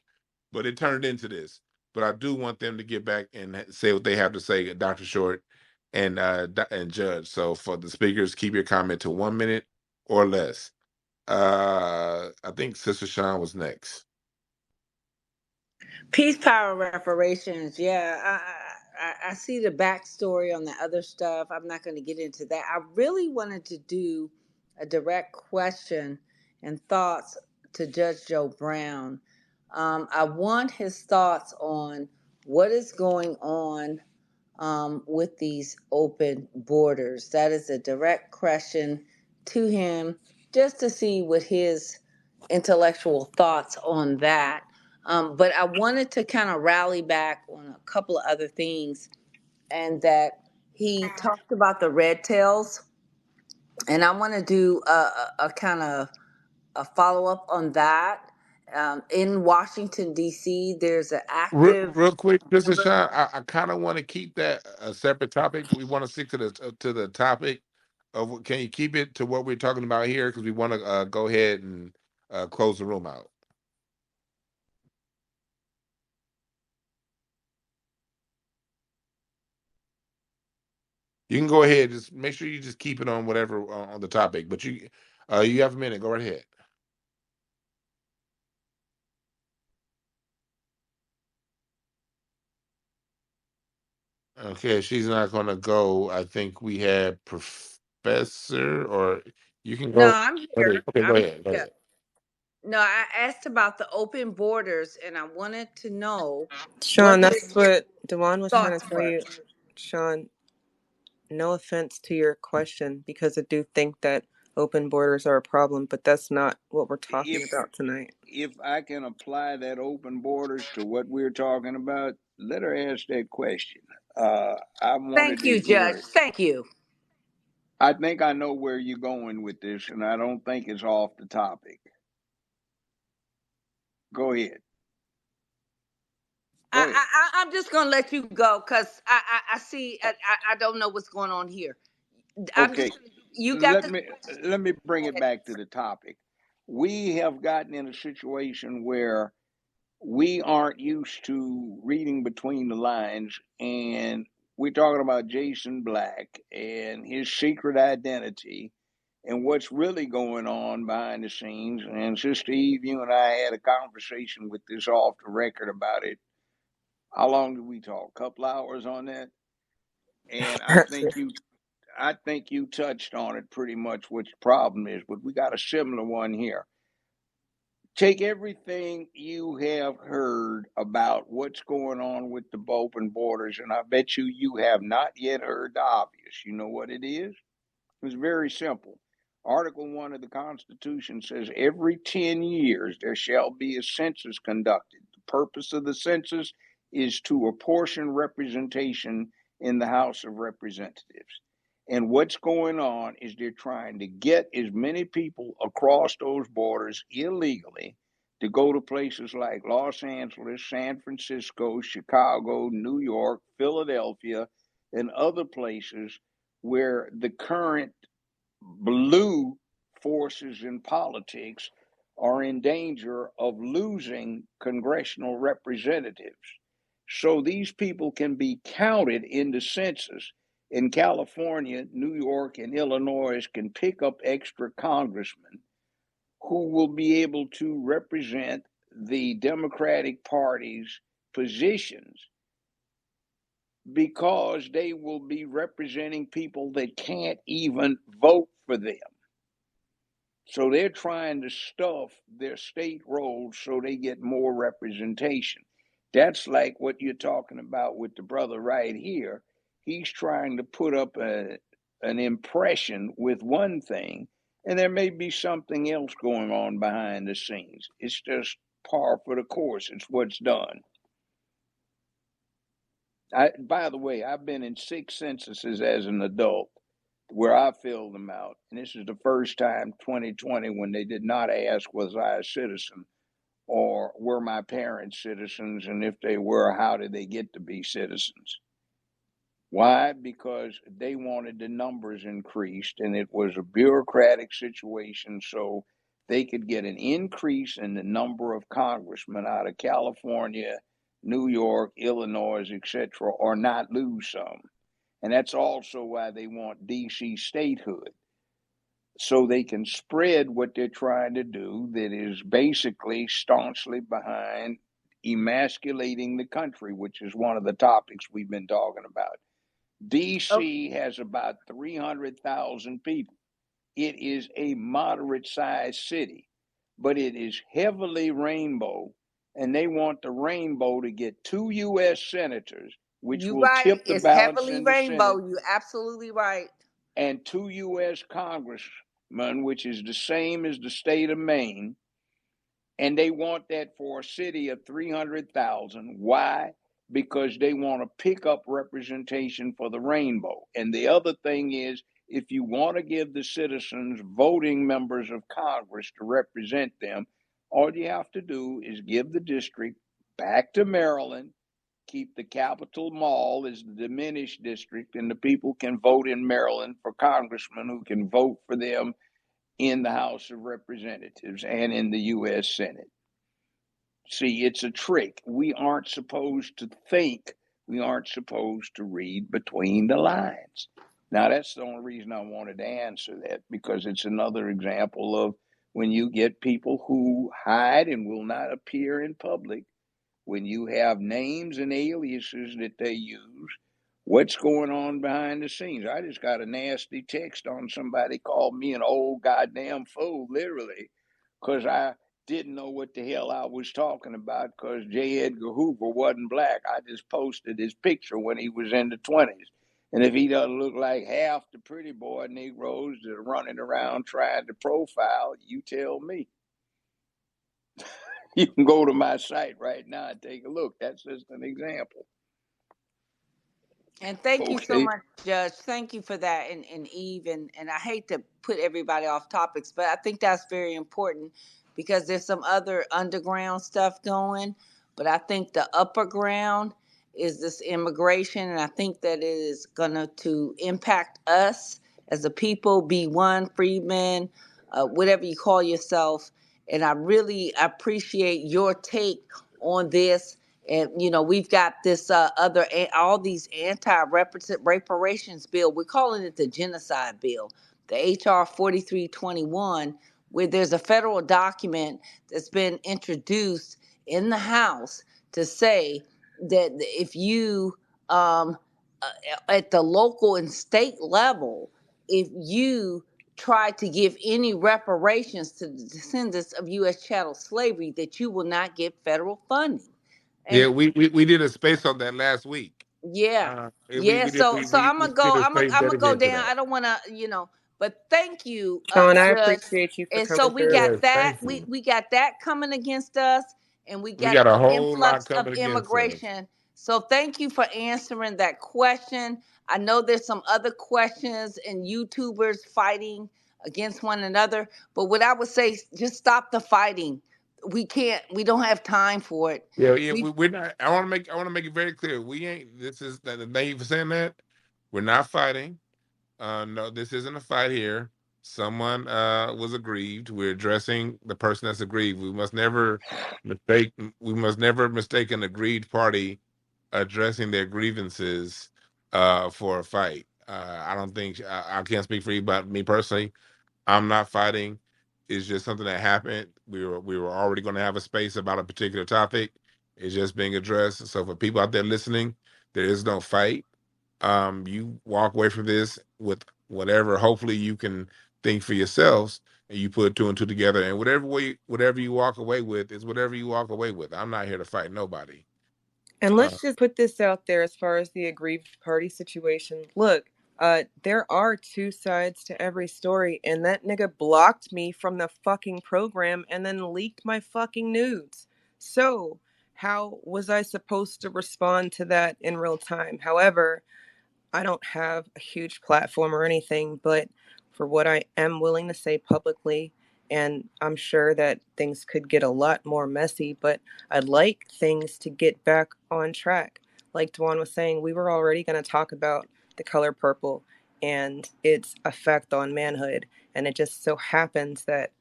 but it turned into this. But I do want them to get back and say what they have to say, Dr. Short and Judge. So for the speakers, keep your comment to 1 minute or less. I think Sister Sean was next. Peace, power, reparations. Yeah, I see the backstory on the other stuff. I'm not going to get into that. I really wanted to do a direct question and thoughts to Judge Joe Brown. I want his thoughts on what is going on with these open borders. That is a direct question to him, just to see what his intellectual thoughts on that. But I wanted to kind of rally back on a couple of other things, and that he talked about the red tails, and I want to do a kind of a follow up on that. In Washington D.C., there's an active Real quick, Sister member. Sean, I kind of want to keep that a separate topic. We want to stick to the topic of. Can you keep it to what we're talking about here? Because we want to go ahead and close the room out. You can go ahead. Just make sure you just keep it on whatever on the topic. But you have a minute. Go right ahead. Okay, she's not going to go. I think we had Professor, or you can No, go. I'm Okay, here. go I'm ahead. Go yeah. ahead. No, I asked about the open borders, and I wanted to know Sean, what your that's what Dwann was trying to thoughts tell were. you. Sean, no offense to your question, because I do think that open borders are a problem, but that's not what we're talking If about tonight. I can apply that open borders to what we're talking about, let her ask that question. I wanted Thank to you, hear Judge. it. Thank you. I think I know where you're going with this, and I don't think it's off the topic. Go ahead. Go ahead. I'm just gonna let you go because I see I don't know what's going on here. I'm just Okay. gonna, you got Let the. me let me bring Go it ahead. back to the topic. We have gotten in a situation where we aren't used to reading between the lines, and we're talking about Jason Black and his secret identity and what's really going on behind the scenes. And Sister Eve, you and I had a conversation with this off the record about it. How long did we talk? A couple hours on that? And I think you touched on it pretty much what the problem is, but we got a similar one here. Take everything you have heard about what's going on with the open borders, and I bet you have not yet heard the obvious. You know what it is? It's very simple. Article 1 of the Constitution says every 10 years there shall be a census conducted. The purpose of the census is to apportion representation in the House of Representatives. And what's going on is they're trying to get as many people across those borders illegally to go to places like Los Angeles, San Francisco, Chicago, New York, Philadelphia, and other places where the current blue forces in politics are in danger of losing congressional representatives. So these people can be counted in the census. In California, New York, and Illinois can pick up extra congressmen who will be able to represent the Democratic Party's positions because they will be representing people that can't even vote for them. So they're trying to stuff their state roles so they get more representation. That's like what you're talking about with the brother right here. He's trying to put up an impression with one thing, and there may be something else going on behind the scenes. It's just par for the course. It's what's done. By the way, I've been in 6 censuses as an adult where I filled them out. And this is the first time, 2020, when they did not ask, was I a citizen or were my parents citizens? And if they were, how did they get to be citizens? Why? Because they wanted the numbers increased, and it was a bureaucratic situation, so they could get an increase in the number of congressmen out of California, New York, Illinois, etc., or not lose some. And that's also why they want DC statehood, so they can spread what they're trying to do, that is basically staunchly behind emasculating the country, which is one of the topics we've been talking about. Oh, DC has about 300,000 people. It is a moderate sized city, but it is heavily rainbow, and they want the rainbow to get 2 U.S. senators, which you will right. tip the It's balance heavily in the Senate, rainbow. You absolutely right. and 2 U.S. congressmen, which is the same as the state of Maine. And they want that for a city of 300,000. Why? Because they want to pick up representation for the rainbow. And the other thing is, if you want to give the citizens voting members of Congress to represent them, all you have to do is give the district back to Maryland, keep the Capitol Mall as the diminished district, and the people can vote in Maryland for congressmen who can vote for them in the House of Representatives and in the U.S. Senate. See, it's a trick. We aren't supposed to think. We aren't supposed to read between the lines. Now, that's the only reason I wanted to answer that, because it's another example of when you get people who hide and will not appear in public, when you have names and aliases that they use, What's going on behind the scenes? I just got a nasty text on somebody called me an old goddamn fool, literally, because I didn't know what the hell I was talking about because J. Edgar Hoover wasn't black. I just posted his picture when he was in the 20s. And if he doesn't look like half the pretty boy Negroes that are running around trying to profile, you tell me. You can go to my site right now and take a look. That's just an example. And thank you so Okay. much, Judge. Thank you for that. And Eve, and I hate to put everybody off topics, but I think that's very important because there's some other underground stuff going. But I think the upper ground is this immigration, and I think that it is going to impact us as a people, B1, freedmen, whatever you call yourself. And I really appreciate your take on this. And we've got this all these anti-reparations bill. We're calling it the genocide bill, the HR 4321, where there's a federal document that's been introduced in the House to say that if you uh, at the local and state level, if you try to give any reparations to the descendants of U.S. chattel slavery, that you will not get federal funding. Yeah, And we did a space on that last week. yeah, We yeah. we did So we, so we I'm we gonna go. did a I'm gonna space I'm gonna go dedicated to down. that. I don't want to, but thank you, Sean, I Judge. appreciate you for And so coming we through. got Yes, that. thank We you. we got that coming against us, and we We got got a the whole lot influx of coming against us. immigration. So thank you for answering that question. I know there's some other questions and YouTubers fighting against one another, but what I would say, just stop the fighting. We can't. We don't have time for it. Yeah, yeah. We We're not. I want to make it very clear. We ain't. This is that. Thank you for saying that. We're not fighting. No, this isn't a fight here. Someone was aggrieved. We're addressing the person that's aggrieved. Mistake. We must never mistake an aggrieved party addressing their grievances for a fight. I don't think I can't speak for you, but me personally, I'm not fighting. It's just something that happened. We were already going to have a space about a particular topic. It's just being addressed. So for people out there listening, there is no fight. You walk away from this with whatever. Hopefully, you can think for yourselves, and you put two and two together. And whatever you walk away with is whatever you walk away with. I'm not here to fight nobody. And Uh, let's just put this out there as far as the aggrieved party situation. Look, there are two sides to every story, and that nigga blocked me from the fucking program and then leaked my fucking nudes. So, how was I supposed to respond to that in real time? However, I don't have a huge platform or anything, but for what I am willing to say publicly, and I'm sure that things could get a lot more messy, but I'd like things to get back on track. Like Dwann was saying, we were already going to talk about the color purple and its effect on manhood. And it just so happens that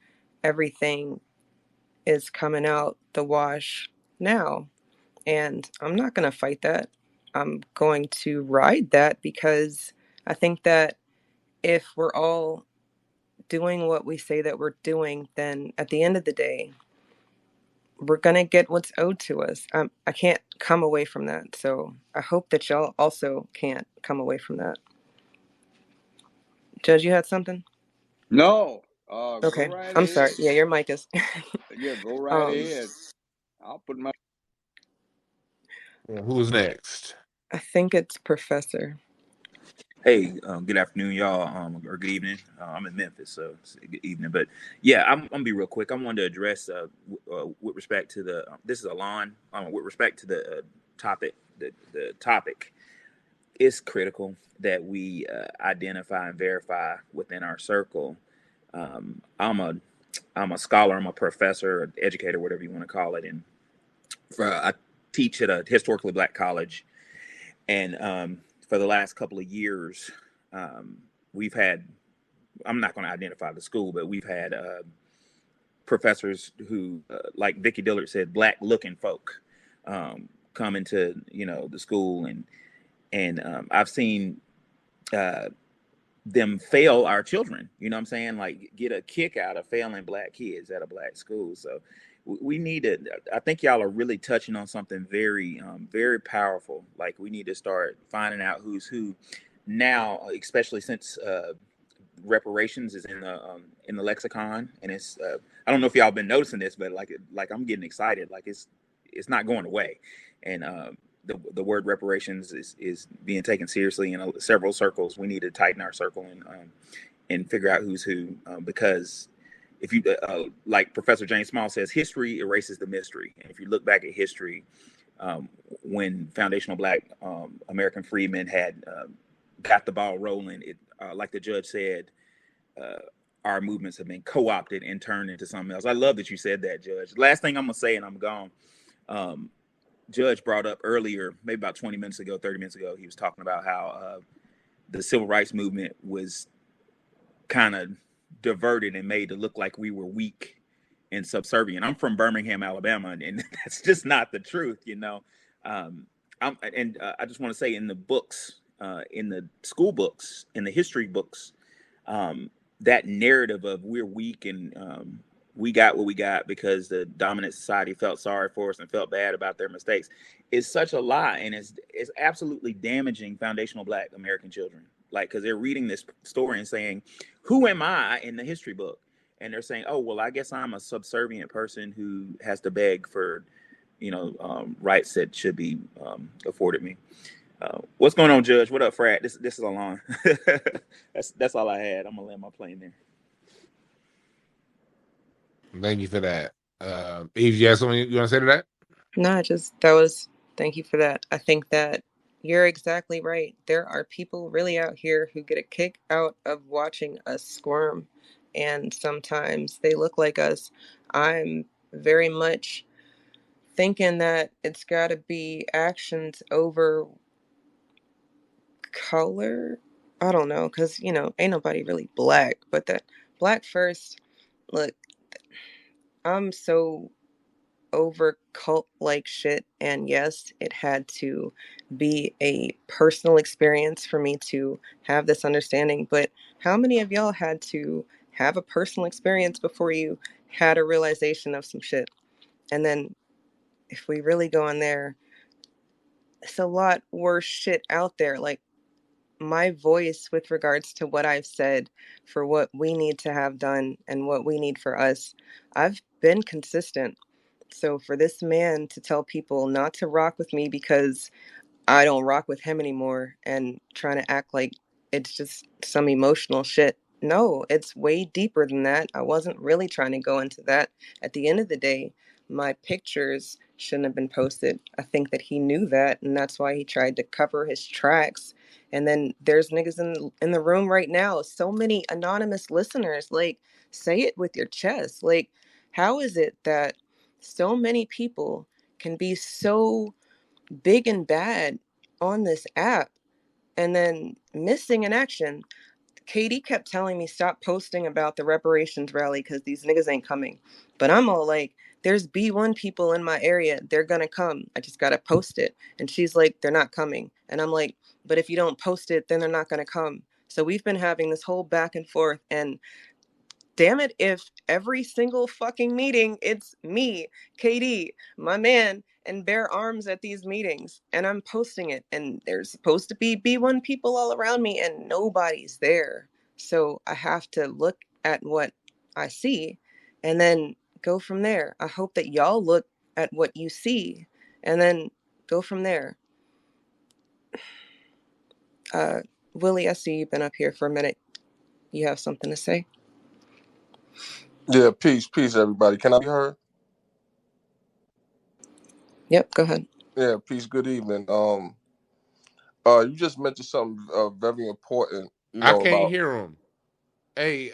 everything is coming out the wash now. And I'm not going to fight that. I'm going to ride that because I think that if we're all doing what we say that we're doing, then at the end of the day, we're going to get what's owed to us. I can't come away from that. So I hope that y'all also can't come away from that. Judge, you had something? No, go Okay. right I'm sorry. ahead. Yeah, your mic is. Yeah, go right um, ahead. I'll put my. who's next? I think it's Professor. Hey, good afternoon, y'all, or good evening. I'm in Memphis, so it's good evening. But yeah, I'm gonna be real quick. I wanted to address, with respect to the, this is Alon, with respect to the topic. The topic is critical that we identify and verify within our circle. I'm a scholar, I'm a professor, educator, whatever you want to call it, and I teach at a historically black college. And for the last couple of years, we've had, I'm not going to identify the school, but we've had professors who, like Vicki Dillard said, black looking folk come into, the school. And I've seen them fail our children, you know what I'm saying? Like get a kick out of failing black kids at a black school. So we need to. I think y'all are really touching on something very, very powerful. Like we need to start finding out who's who now, especially since reparations is in the lexicon, and it's I don't know if y'all been noticing this, but like I'm getting excited. Like it's not going away, and the word reparations is being taken seriously in several circles. We need to tighten our circle and figure out who's who, because if you like Professor James Small says, history erases the mystery. And if you look back at history, when foundational Black American freedmen had got the ball rolling, it like the judge said, our movements have been co-opted and turned into something else. I love that you said that, Judge. Last thing I'm gonna say, and I'm gone. Judge brought up earlier, maybe about 20 minutes ago, 30 minutes ago, he was talking about how the civil rights movement was kind of diverted and made to look like we were weak and subservient. I'm from Birmingham, Alabama, and that's just not the truth, you know. I just want to say, in the books, in the school books, in the history books, that narrative of we're weak and we got what we got because the dominant society felt sorry for us and felt bad about their mistakes is such a lie, and it's absolutely damaging foundational Black American children. Like, because they're reading this story and saying, "Who am I?" in the history book, and they're saying, "Oh, well, I guess I'm a subservient person who has to beg for, rights that should be afforded me." What's going on, Judge? What up, Frat? This is Alon. That's all I had. I'm gonna land my plane there. Thank you for that. Eve, you have something you want to say to that? No, thank you for that. I think that you're exactly right. There are people really out here who get a kick out of watching us squirm, and sometimes they look like us. I'm very much thinking that it's got to be actions over color. I don't know, because, ain't nobody really Black, but that Black first, look, I'm so over cult like shit, and yes, it had to be a personal experience for me to have this understanding, but how many of y'all had to have a personal experience before you had a realization of some shit? And then if we really go in there, it's a lot worse shit out there. Like, my voice with regards to what I've said for what we need to have done and what we need for us, I've been consistent. So for this man to tell people not to rock with me because I don't rock with him anymore and trying to act like it's just some emotional shit. No, it's way deeper than that. I wasn't really trying to go into that. At the end of the day, my pictures shouldn't have been posted. I think that he knew that, and that's why he tried to cover his tracks. And then there's niggas in the room right now, so many anonymous listeners. Like, say it with your chest. Like, how is it that so many people can be so big and bad on this app and then missing in action? Katie kept telling me stop posting about the reparations rally because these niggas ain't coming. But I'm all like, there's B1 people in my area. They're gonna come. I just gotta post it. And she's like, they're not coming. And I'm like, but if you don't post it, then they're not gonna come. So we've been having this whole back and forth, and damn it, if every single fucking meeting it's me, KD, my man, and bare arms at these meetings, and I'm posting it, and there's supposed to be B1 people all around me, and nobody's there. So I have to look at what I see and then go from there. I hope that y'all look at what you see and then go from there. Willie, I see you've been up here for a minute. You have something to say? Yeah, peace, everybody. Can I be heard? Yep, go ahead. Yeah, peace. Good evening. You just mentioned something very important. I can't About hear him. Hey,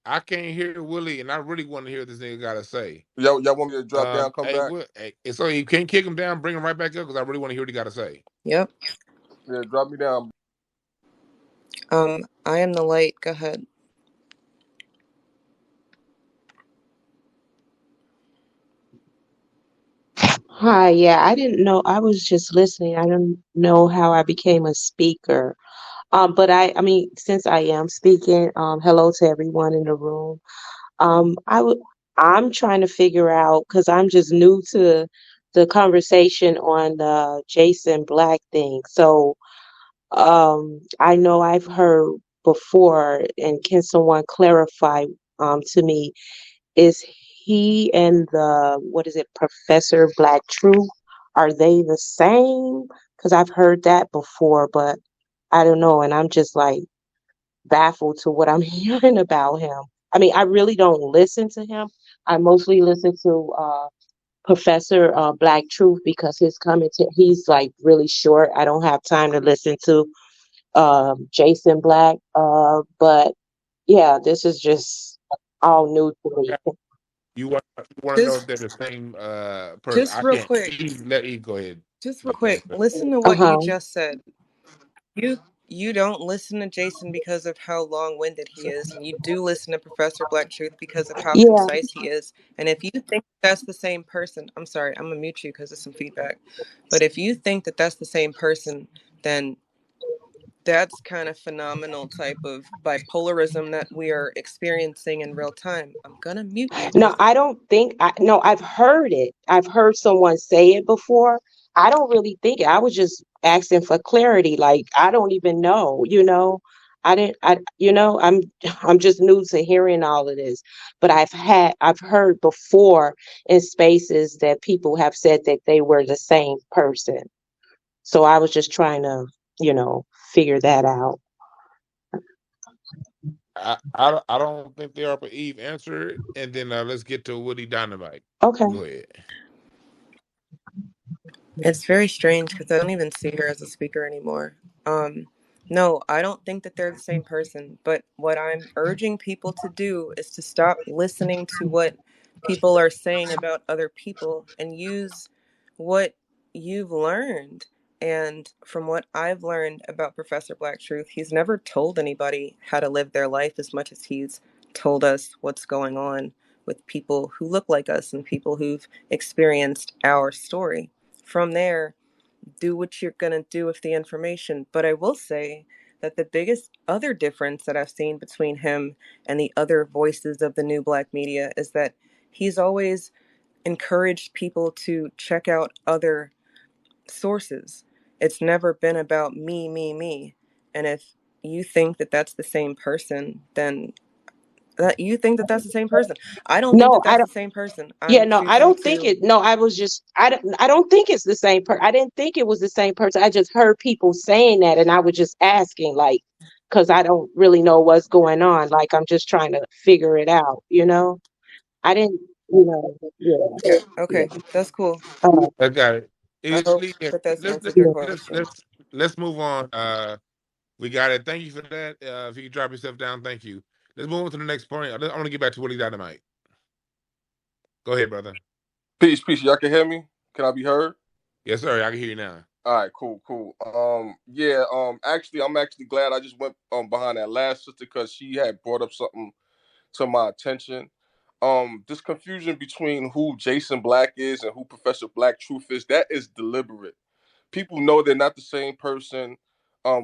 I can't hear Willie, and I really want to hear what this nigga gotta say. y'all want me to drop down, come back? So you can't kick him down, bring him right back up, because I really want to hear what he gotta say. Yep. Yeah, drop me down. I am the light. Go ahead. Hi, yeah, I didn't know. I was just listening. I don't know how I became a speaker. But I mean, since I am speaking, hello to everyone in the room. I would I'm trying to figure out because I'm just new to the conversation on the Jason Black thing. So I know I've heard before, and can someone clarify to me, is he and the, what is it, Professor Black Truth, are they the same? Because I've heard that before, but I don't know, and I'm just like baffled to what I'm hearing about him. I mean, I really don't listen to him. I mostly listen to Professor Black Truth because his commentary, he's like really short. I don't have time to listen to Jason Black. But yeah, this is just all new to me. You want to know if Just they're the same person? just I real can't. quick, Let Eve go ahead. just real Let me quick, answer. listen to what you Uh-huh. just said. You you don't listen to Jason because of how long-winded he is, and you do listen to Professor Black Truth because of how Yeah. concise he is. And if you think that's the same person, I'm sorry, I'm gonna mute you because of some feedback. But if you think that that's the same person, then that's kind of phenomenal type of bipolarism that we are experiencing in real time. I'm gonna mute you No, because I don't think no, I've heard it. I've heard someone say it before. I don't really think it. I was just asking for clarity. Like I don't even know, you know. I didn't I you know, I'm just new to hearing all of this. But I've heard before in spaces that people have said that they were the same person. So I was just trying to, you know, figure that out. I don't think they are, but Eve answer it, and then let's get to Woody Dynamite. Okay. Go ahead. it's very strange because I don't even see her as a speaker anymore. Um, no, I don't think that they're the same person. But what I'm urging people to do is to stop listening to what people are saying about other people and use what you've learned. And from what I've learned about Professor Black Truth, he's never told anybody how to live their life as much as he's told us what's going on with people who look like us and people who've experienced our story. From there, do what you're going to do with the information. But I will say that the biggest other difference that I've seen between him and the other voices of the new black media is that he's always encouraged people to check out other sources. It's never been about me, me, me. And if you think that that's the same person, then that you think that that's the same person. I don't think No, that I that's the don't. same person. Yeah, I'm no, I choosing don't think to. it. No, I was just, I don't think it's the same person. I didn't think it was the same person. I just heard people saying that, and I was just asking, like, because I don't really know what's going on. Like, I'm just trying to figure it out, you know? I didn't, you know, yeah, Okay, okay, yeah. that's cool. I got it. I hope that that's answered your question. Let's move on. We got it. Thank you for that. If you can drop yourself down, thank you. Let's move on to the next point. I want to get back to Woody Dynamite. Go ahead, brother. Peace, peace. Y'all can hear me? Can I be heard? Yes, sir. I can hear you now. All right, cool, cool. Yeah. Actually, I'm actually glad I just went behind that last sister because she had brought up something to my attention. This confusion between who Jason Black is and who Professor Black Truth is, that is deliberate. People know they're not the same person.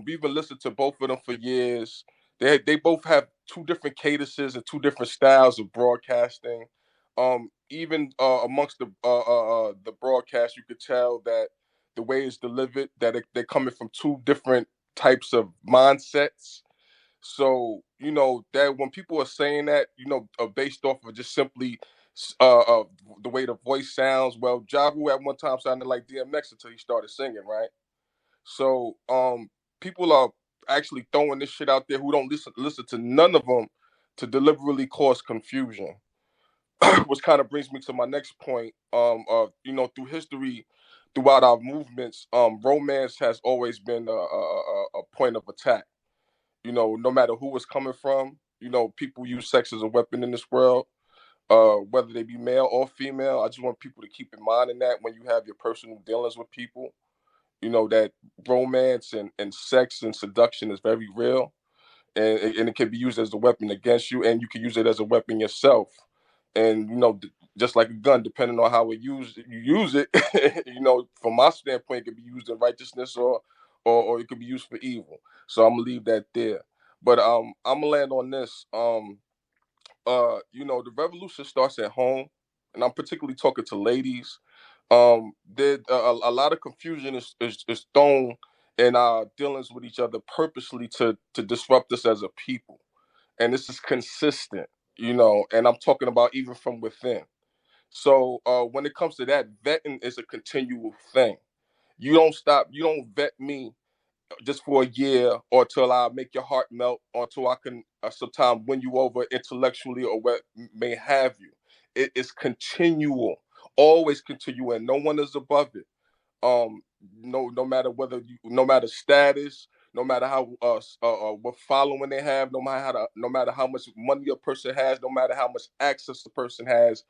We've been listening to both of them for years. They both have two different cadences and two different styles of broadcasting. Even amongst the broadcast, you could tell that the way it's delivered, that they're coming from two different types of mindsets. So that when people are saying that, based off of just simply the way the voice sounds. Well, Ja Rule at one time sounded like DMX until he started singing, right? So people are actually throwing this shit out there who don't listen to none of them to deliberately cause confusion. Which kind of brings me to my next point. Through history, throughout our movements, romance has always been a point of attack. No matter who it's coming from, people use sex as a weapon in this world, whether they be male or female. I just want people to keep in mind in that when you have your personal dealings with people, that romance and sex and seduction is very real, and it can be used as a weapon against you, and you can use it as a weapon yourself. And just like a gun, depending on how you use it, from my standpoint, it could be used in righteousness or it could be used for evil. So I'm gonna leave that there. But I'm gonna land on this. the revolution starts at home, and I'm particularly talking to ladies. There a lot of confusion is thrown in our dealings with each other purposely to disrupt us as a people, and this is consistent, and I'm talking about even from within. So when it comes to that, vetting is a continual thing. You don't stop. You don't vet me just for a year or till I make your heart melt or till I can sometime win you over intellectually or what may have you. It is continual, always continual, and no one is above it. No matter no matter status, no matter how what following they have, no matter how much money a person has, no matter how much access the person has,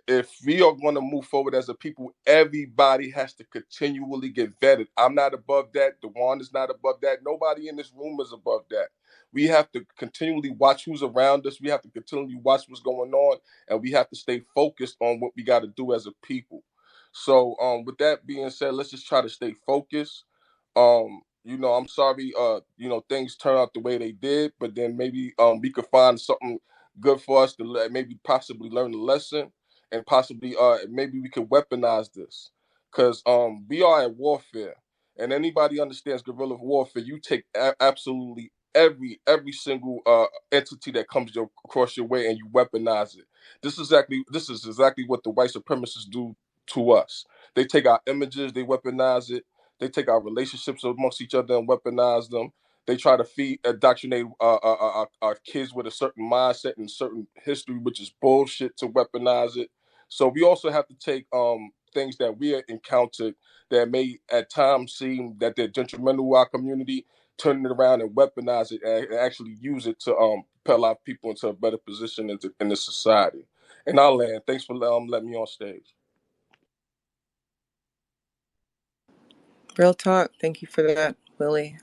if we are going to move forward as a people, everybody has to continually get vetted. I'm not above that. Dwann is not above that. Nobody in this room is above that. We have to continually watch who's around us. We have to continually watch what's going on, and we have to stay focused on what we got to do as a people. So, with that being said, let's just try to stay focused. I'm sorry, things turn out the way they did, but then maybe we could find something good for us to maybe possibly learn a lesson, and possibly maybe we could weaponize this, because we are at warfare, and anybody understands guerrilla warfare. You take absolutely every single entity that comes across your way and you weaponize it. This is exactly what the white supremacists do to us. They take our images, they weaponize it. They take our relationships amongst each other and weaponize them. They try to indoctrinate our kids with a certain mindset and certain history, which is bullshit, to weaponize it. So we also have to take things that we encountered that may at times seem that they're detrimental to our community, turn it around and weaponize it and actually use it to propel our people into a better position in the society. And I'll land. Thanks for letting me on stage. Real talk. Thank you for that, Willie.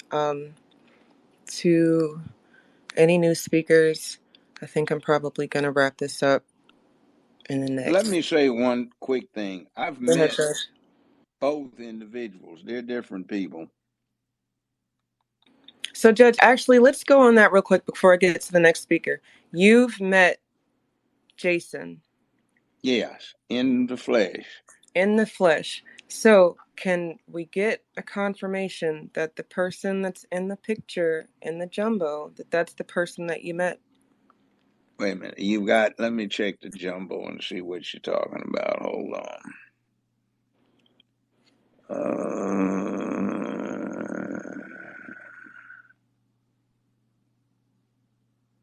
To any new speakers, I think I'm probably going to wrap this up in the Let next. me say one quick thing. I've Go ahead, met Judge. both individuals. They're different people. So, Judge, actually, let's go on that real quick before I get to the next speaker. You've met Jason Yes, in the flesh. in the flesh. So, can we get a confirmation that the person that's in the picture in the jumbo, that's the person that you met? Wait a minute. Let me check the jumbo and see what you're talking about. Hold on.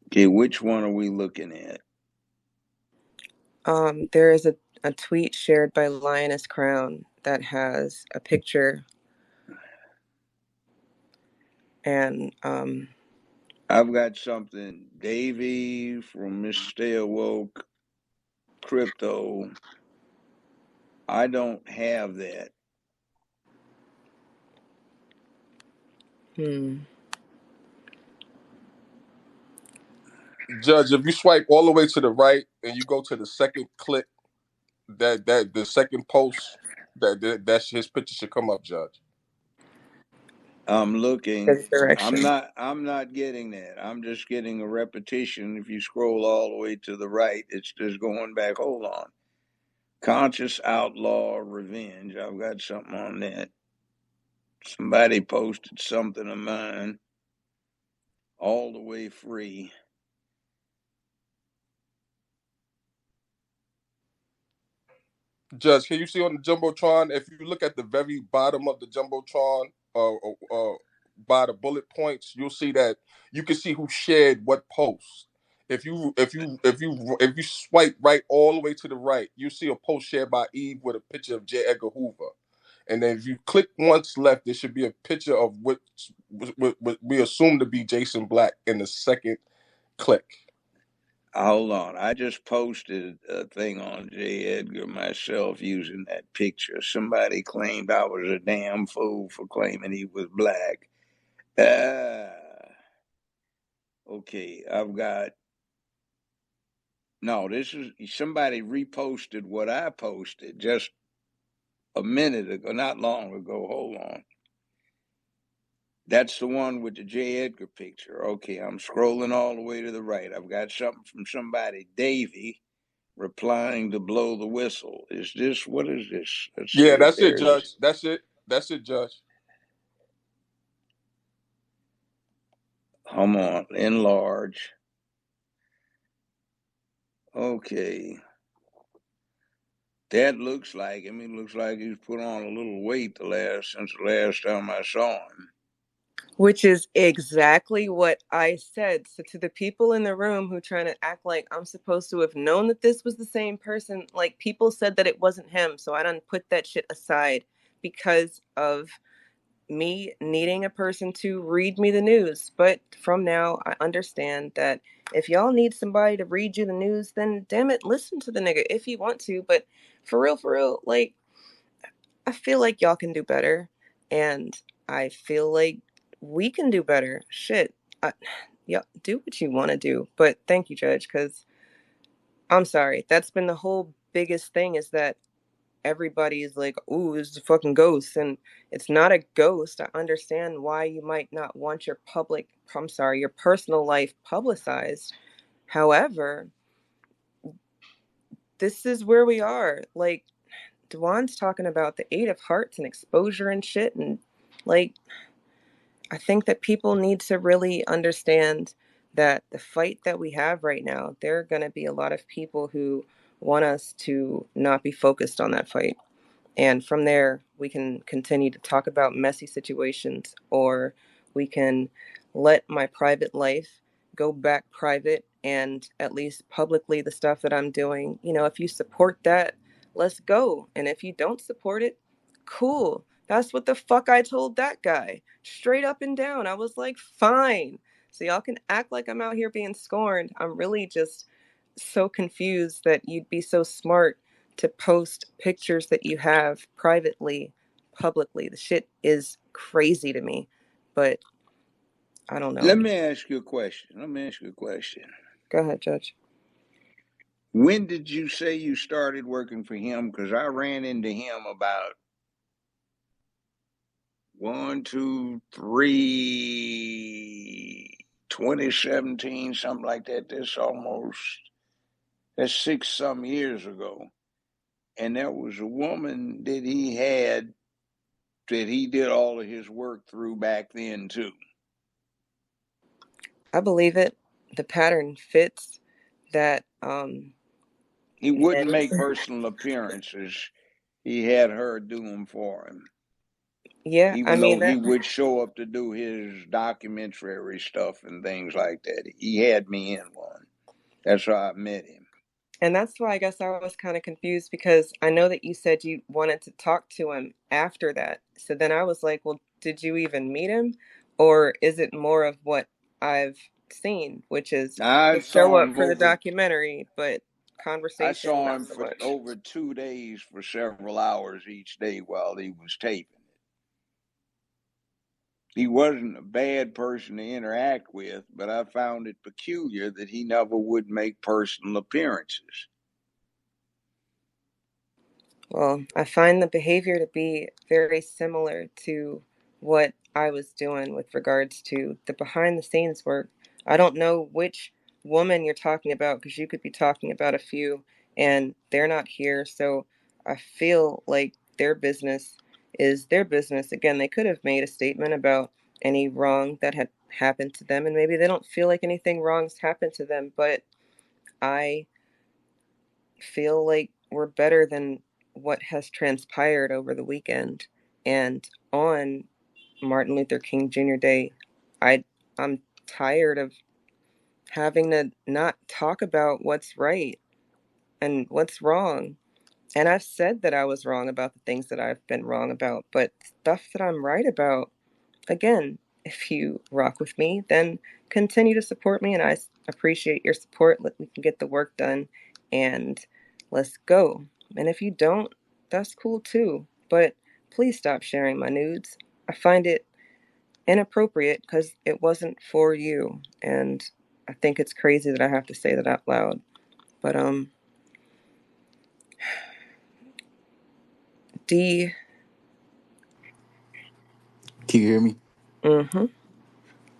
Okay, which one are we looking at? There is a tweet shared by Lioness Crown that has a picture, and I've got something. Davey from Mr. Woke Crypto. I don't have that. Judge, if you swipe all the way to the right and you go to the second click, that the second post, that's his picture should come up, Judge. I'm looking. his direction. I'm not getting that. I'm just getting a repetition. If you scroll all the way to the right, it's just going back. Hold on. Conscious Outlaw Revenge. I've got something on that. Somebody posted something of mine. All the way free. Judge, can you see on the jumbotron? If you look at the very bottom of the jumbotron, by the bullet points, you'll see that you can see who shared what post. If you swipe right all the way to the right, you see a post shared by Eve with a picture of J. Edgar Hoover. And then if you click once left, there should be a picture of what we assume to be Jason Black in the second click. Hold on. I just posted a thing on J. Edgar myself using that picture. Somebody claimed I was a damn fool for claiming he was black. Okay, I've got. No, this is somebody reposted what I posted just a minute ago, not long ago. Hold on. That's the one with the J. Edgar picture. Okay, I'm scrolling all the way to the right. I've got something from somebody, Davy, replying to blow the whistle. Is this, what is this? Let's Yeah, see. that's it, There it is. Judge. That's it. That's it, Judge. Come on, enlarge. Okay. That looks like him. He looks like he's put on a little weight since the last time I saw him. Which is exactly what I said. So to the people in the room who trying to act like I'm supposed to have known that this was the same person, like people said that it wasn't him. So I done put that shit aside because of me needing a person to read me the news. But from now, I understand that if y'all need somebody to read you the news, then damn it, listen to the nigga if you want to. But for real, like, I feel like y'all can do better. And I feel like we can do better. Shit. Yeah, do what you want to do. But thank you, Judge, because I'm sorry. That's been the whole biggest thing is that everybody is like, ooh, this is a fucking ghost. And it's not a ghost. I understand why you might not want your your personal life publicized. However, this is where we are. Like, Dwann's talking about the Eight of Hearts and exposure and shit. And, like, I think that people need to really understand that the fight that we have right now, there are going to be a lot of people who want us to not be focused on that fight. And from there, we can continue to talk about messy situations, or we can let my private life go back private and at least publicly the stuff that I'm doing. You know, if you support that, let's go. And if you don't support it, cool. That's what the fuck I told that guy. Straight up and down. I was like, fine. So y'all can act like I'm out here being scorned. I'm really just so confused that you'd be so smart to post pictures that you have privately, publicly. The shit is crazy to me, but I don't know. Let me ask you a question. Go ahead, Judge. When did you say you started working for him? Because I ran into him about 2017, something like that. That's 6 some years ago. And there was a woman that he had that he did all of his work through back then too. I believe it. The pattern fits that. He wouldn't And make personal appearances. He had her do them for him, yeah, I even mean though he that. would show up to do his documentary stuff and things like that. He had me in one. That's how I met him. And that's why I guess I was kind of confused because I know that you said you wanted to talk to him after that. So then I was like, well, did you even meet him? Or is it more of what I've seen, which is I to show saw up him for the over. documentary, but I conversation, saw not him so for much. over 2 days for several hours each day while he was taping. He wasn't a bad person to interact with, but I found it peculiar that he never would make personal appearances. Well, I find the behavior to be very similar to what I was doing with regards to the behind the scenes work. I don't know which woman you're talking about because you could be talking about a few and they're not here. So I feel like their business is their business. Again, they could have made a statement about any wrong that had happened to them, and maybe they don't feel like anything wrong's happened to them, but I feel like we're better than what has transpired over the weekend. And on Martin Luther King Jr. Day, I I'm tired of having to not talk about what's right and what's wrong. And I've said that I was wrong about the things that I've been wrong about, but stuff that I'm right about, again, if you rock with me, then continue to support me, and I appreciate your support. We can get the work done, and let's go. And if you don't, that's cool too. But please stop sharing my nudes. I find it inappropriate because it wasn't for you, and I think it's crazy that I have to say that out loud. But D. Can you hear me? Mm-hmm.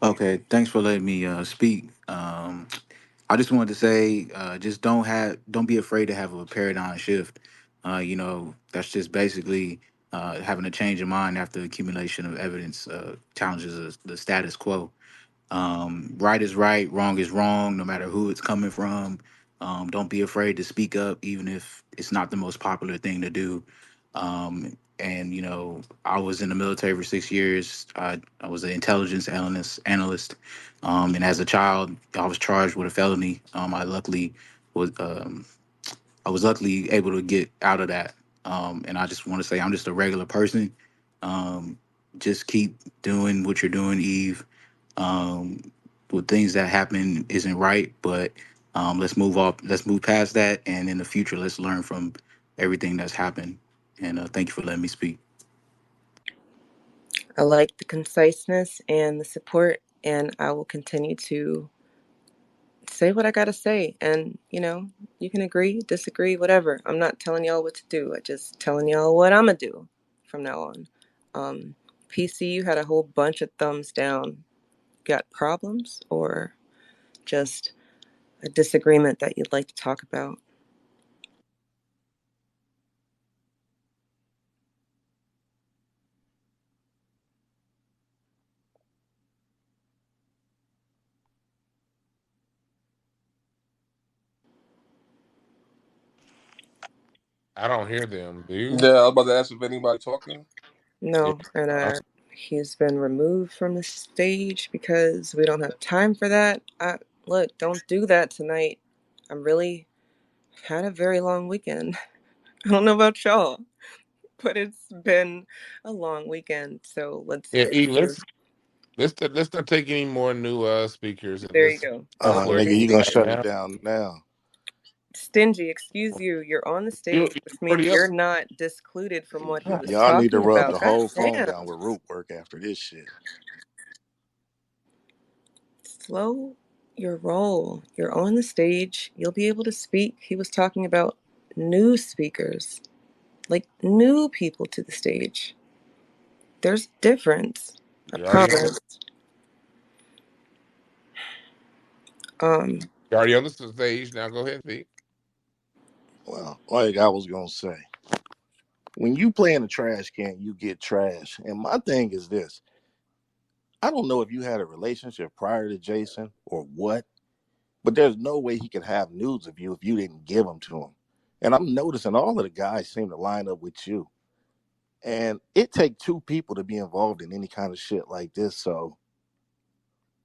Okay, thanks for letting me speak. I just wanted to say, just don't be afraid to have a paradigm shift. That's just basically having a change of mind after accumulation of evidence challenges the status quo. Right is right, wrong is wrong, no matter who it's coming from. Don't be afraid to speak up, even if it's not the most popular thing to do. And I was in the military for 6 years. I was an intelligence analyst, and as a child, I was charged with a felony. Was I was luckily able to get out of that. And I just want to say I'm just a regular person. Um, just keep doing what you're doing, Eve. Um, with things that happen isn't right, but let's move off. Let's move past that, and in the future, let's learn from everything that's happened. And thank you for letting me speak. I like the conciseness and the support, and I will continue to say what I gotta say. And you can agree, disagree, whatever. I'm not telling y'all what to do. I just telling y'all what I'm gonna do from now on. PC, you had a whole bunch of thumbs down. Got problems or just a disagreement that you'd like to talk about? I don't hear them. Do you? Yeah, I was about to ask if anybody talking. Yeah. No, and he's been removed from the stage because we don't have time for that. Look, don't do that tonight. I'm really had a very long weekend. I don't know about y'all, but it's been a long weekend. So let's Yeah. E, move. let's not take any more new speakers, and There you let's go. go Don't where Nigga, he you stingy. gonna right shut it now. down now. Stingy, excuse you. You're on the You stage, which means already up. you're not discluded from what he was Y'all need to talking rub the about. God whole phone damn. down with root work after this shit. Slow your roll. You're on the stage. You'll be able to speak. He was talking about new speakers, like new people to the stage. There's a difference. I You already on the. promise. Um, You already on the stage. Now go ahead and speak. Well, like I was gonna say, when you play in a trash can, you get trash. And my thing is this: I don't know if you had a relationship prior to Jason or what, but there's no way he could have nudes of you if you didn't give them to him. And I'm noticing all of the guys seem to line up with you. And it take two people to be involved in any kind of shit like this. So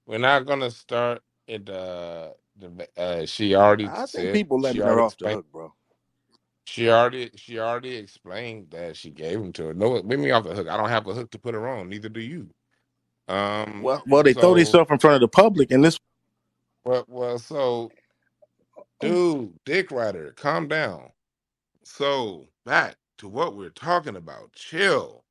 We're not gonna start it. She already I think said. people She letting her already off the explained. hook, bro. She already explained that she gave him to her. No, leave me off the hook. I don't have a hook to put her on. Neither do you. Well, they throw So themselves in front of the public, and this. so dude, Dick Rider, calm down. So back to what we're talking about. Chill.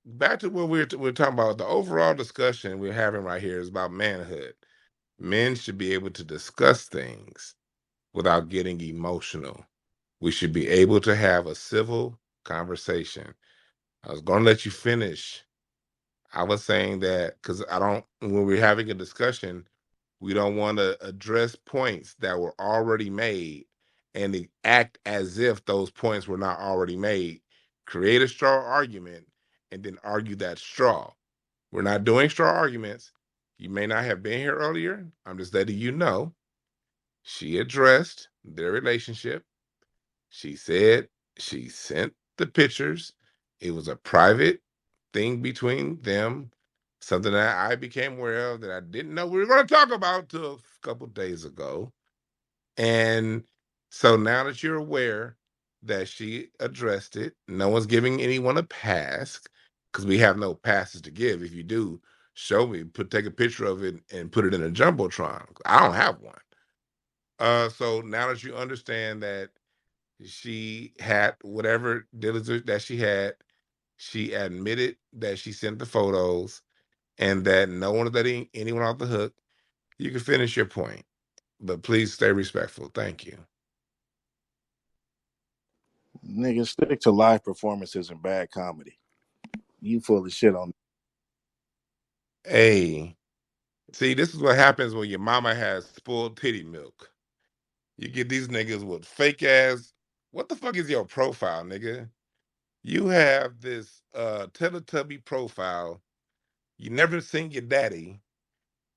Back to what we're talking about. The overall discussion we're having right here is about manhood. Men should be able to discuss things without getting emotional. We should be able to have a civil conversation. I was going to let you finish. I was saying that because when we're having a discussion, we don't want to address points that were already made and act as if those points were not already made. Create a straw argument and then argue that straw. We're not doing straw arguments. You may not have been here earlier. I'm just letting you know. She addressed their relationship. She said she sent the pictures. It was a private thing between them, something that I became aware of that I didn't know we were going to talk about till a couple days ago. And so now that you're aware that she addressed it, no one's giving anyone a pass because we have no passes to give. If you do, show me, take a picture of it and put it in a jumbotron. I don't have one. So now that you understand that she had whatever diligence that she admitted that she sent the photos and that no one is letting anyone off the hook. You can finish your point, but please stay respectful. Thank you. Nigga, stick to live performances and bad comedy. You full of shit on. Hey, see, this is what happens when your mama has spoiled titty milk. You get these niggas with fake ass. What the fuck is your profile, nigga? You have this Teletubby profile. You never seen your daddy,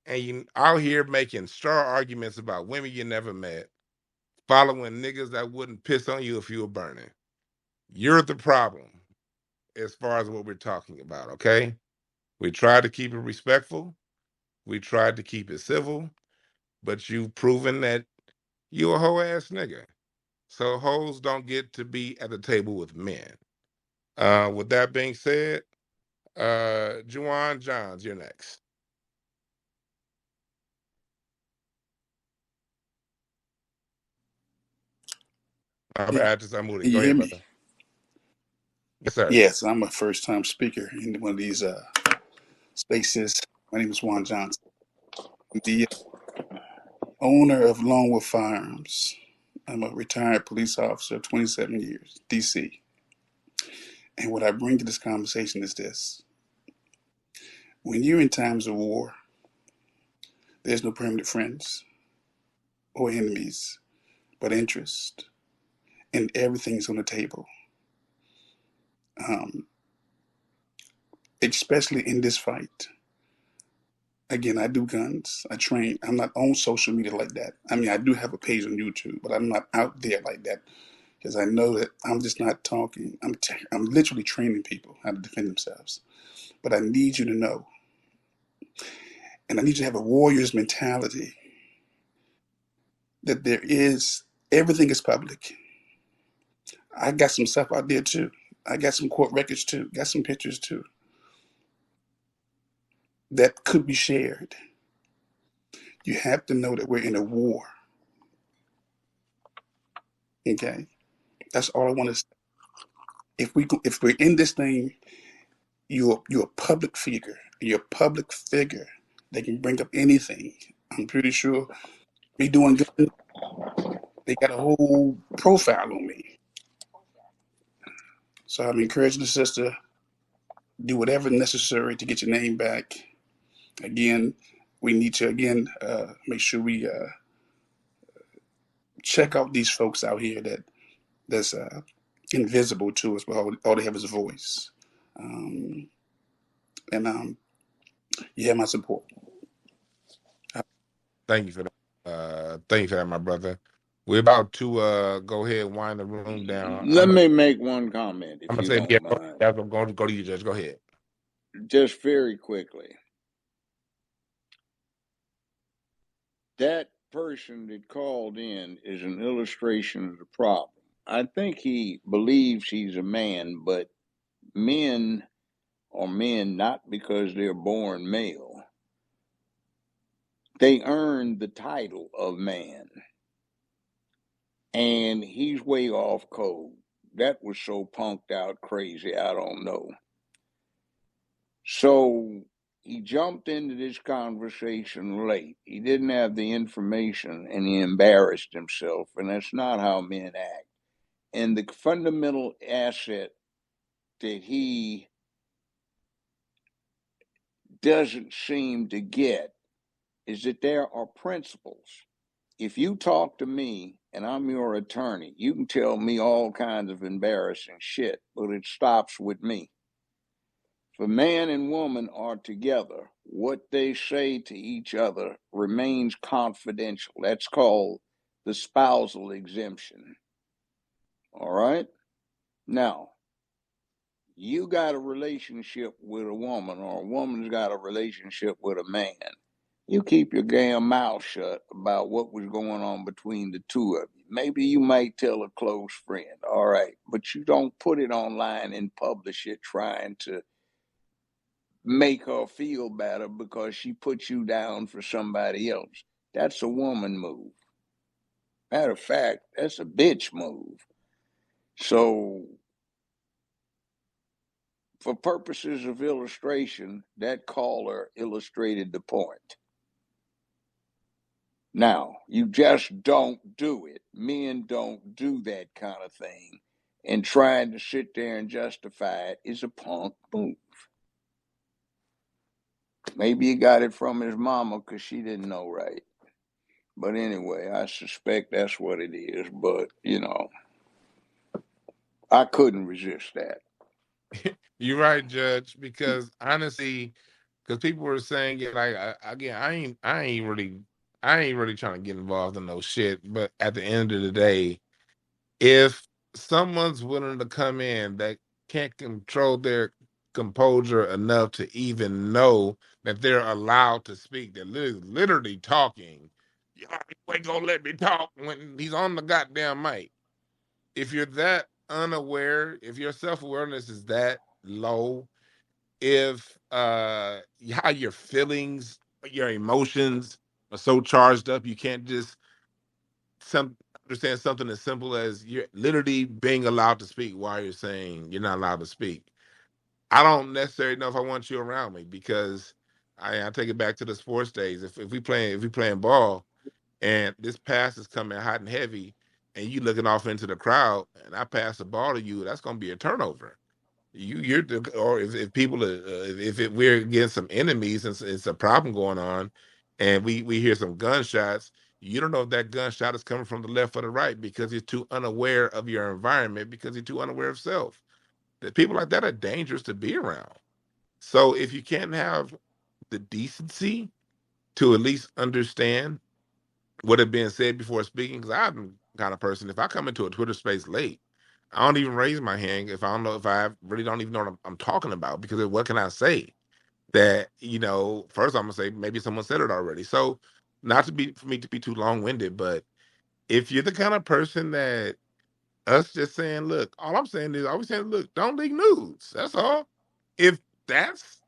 and you out here making straw arguments about women you never met, following niggas that wouldn't piss on you if you were burning. You're the problem as far as what we're talking about, okay? We tried to keep it respectful. We tried to keep it civil, but you've proven that you a hoe ass nigga. So hoes don't get to be at the table with men. With that being said, Juwan Johns, you're next. My Can bad, just unmuted. Go you hear ahead, me? brother. Yes, sir. Yes, I'm a first time speaker in one of these spaces. My name is Juan Johnson. I'm the owner of Longwood Firearms. I'm a retired police officer of 27 years, DC. And what I bring to this conversation is this: when you're in times of war, there's no permanent friends or enemies, but interest, and everything's on the table. Um, Especially in this fight. Again, I do guns. I train. I'm not on social media like that. I mean, I do have a page on YouTube, but I'm not out there like that because I know that I'm just not talking. I'm literally training people how to defend themselves. But I need you to know, and I need you to have a warrior's mentality that there is everything is public. I got some stuff out there too. I got some court records too. Got some pictures too that could be shared. You have to know that we're in a war. Okay, that's all I want to say. If we're in this thing, you're a public figure. You're a public figure. They can bring up anything. I'm pretty sure me doing good, they got a whole profile on me. So I'm encouraging the sister, do whatever necessary to get your name back. Again, we need to make sure we check out these folks out here that's invisible to us, but all they have is a voice. Um, and you have my support. Thank you for that. Thank you for that, my brother. We're about to go ahead and wind the room down. Let me make one comment, I'm if gonna you say, yeah, don't mind, I'm going to go to you, Judge. Go ahead. just very quickly. That person that called in is an illustration of the problem. I think he believes he's a man, but men are men not because they're born male. They earn the title of man. And he's way off code. That was so punked out crazy, I don't know. So he jumped into this conversation late. He didn't have the information and he embarrassed himself, and that's not how men act. And the fundamental asset that he doesn't seem to get is that there are principles. If you talk to me and I'm your attorney, you can tell me all kinds of embarrassing shit, but it stops with me. If a man and woman are together, what they say to each other remains confidential. That's called the spousal exemption. All right? Now, you got a relationship with a woman, or a woman's got a relationship with a man. You keep your damn mouth shut about what was going on between the two of you. Maybe you might tell a close friend, all right, but you don't put it online and publish it trying to make her feel better because she put you down for somebody else. That's a woman move. Matter of fact, that's a bitch move. So, for purposes of illustration, that caller illustrated the point. Now, you just don't do it. Men don't do that kind of thing. And trying to sit there and justify it is a punk move. Maybe he got it from his mama because she didn't know right. But anyway, I suspect that's what it is. But, I couldn't resist that. You're right, Judge, because honestly, because people were saying it like again, I ain't really trying to get involved in no shit. But at the end of the day, if someone's willing to come in that can't control their composure enough to even know that they're allowed to speak, they're literally talking. You ain't gonna let me talk when he's on the goddamn mic. If you're that unaware, if your self-awareness is that low, if how your feelings, your emotions are so charged up, you can't just understand something as simple as you're literally being allowed to speak while you're saying you're not allowed to speak. I don't necessarily know if I want you around me because I take it back to the sports days. If we playing ball and this pass is coming hot and heavy and you looking off into the crowd and I pass the ball to you, that's gonna be a turnover. Or if people are, we're against some enemies and it's a problem going on, and we hear some gunshots, you don't know if that gunshot is coming from the left or the right because you're too unaware of your environment because you're too unaware of self. That people like that are dangerous to be around. So if you can't have the decency to at least understand what had been said before speaking, because I'm the kind of person, if I come into a Twitter space late, I don't even raise my hand if I don't know if I really don't even know what I'm talking about because what can I say that first I'm gonna say maybe someone said it already. So not to be for me to be too long winded, but if you're the kind of person that us just saying, look, all I'm saying is always saying, look, don't leak news. That's all. If that's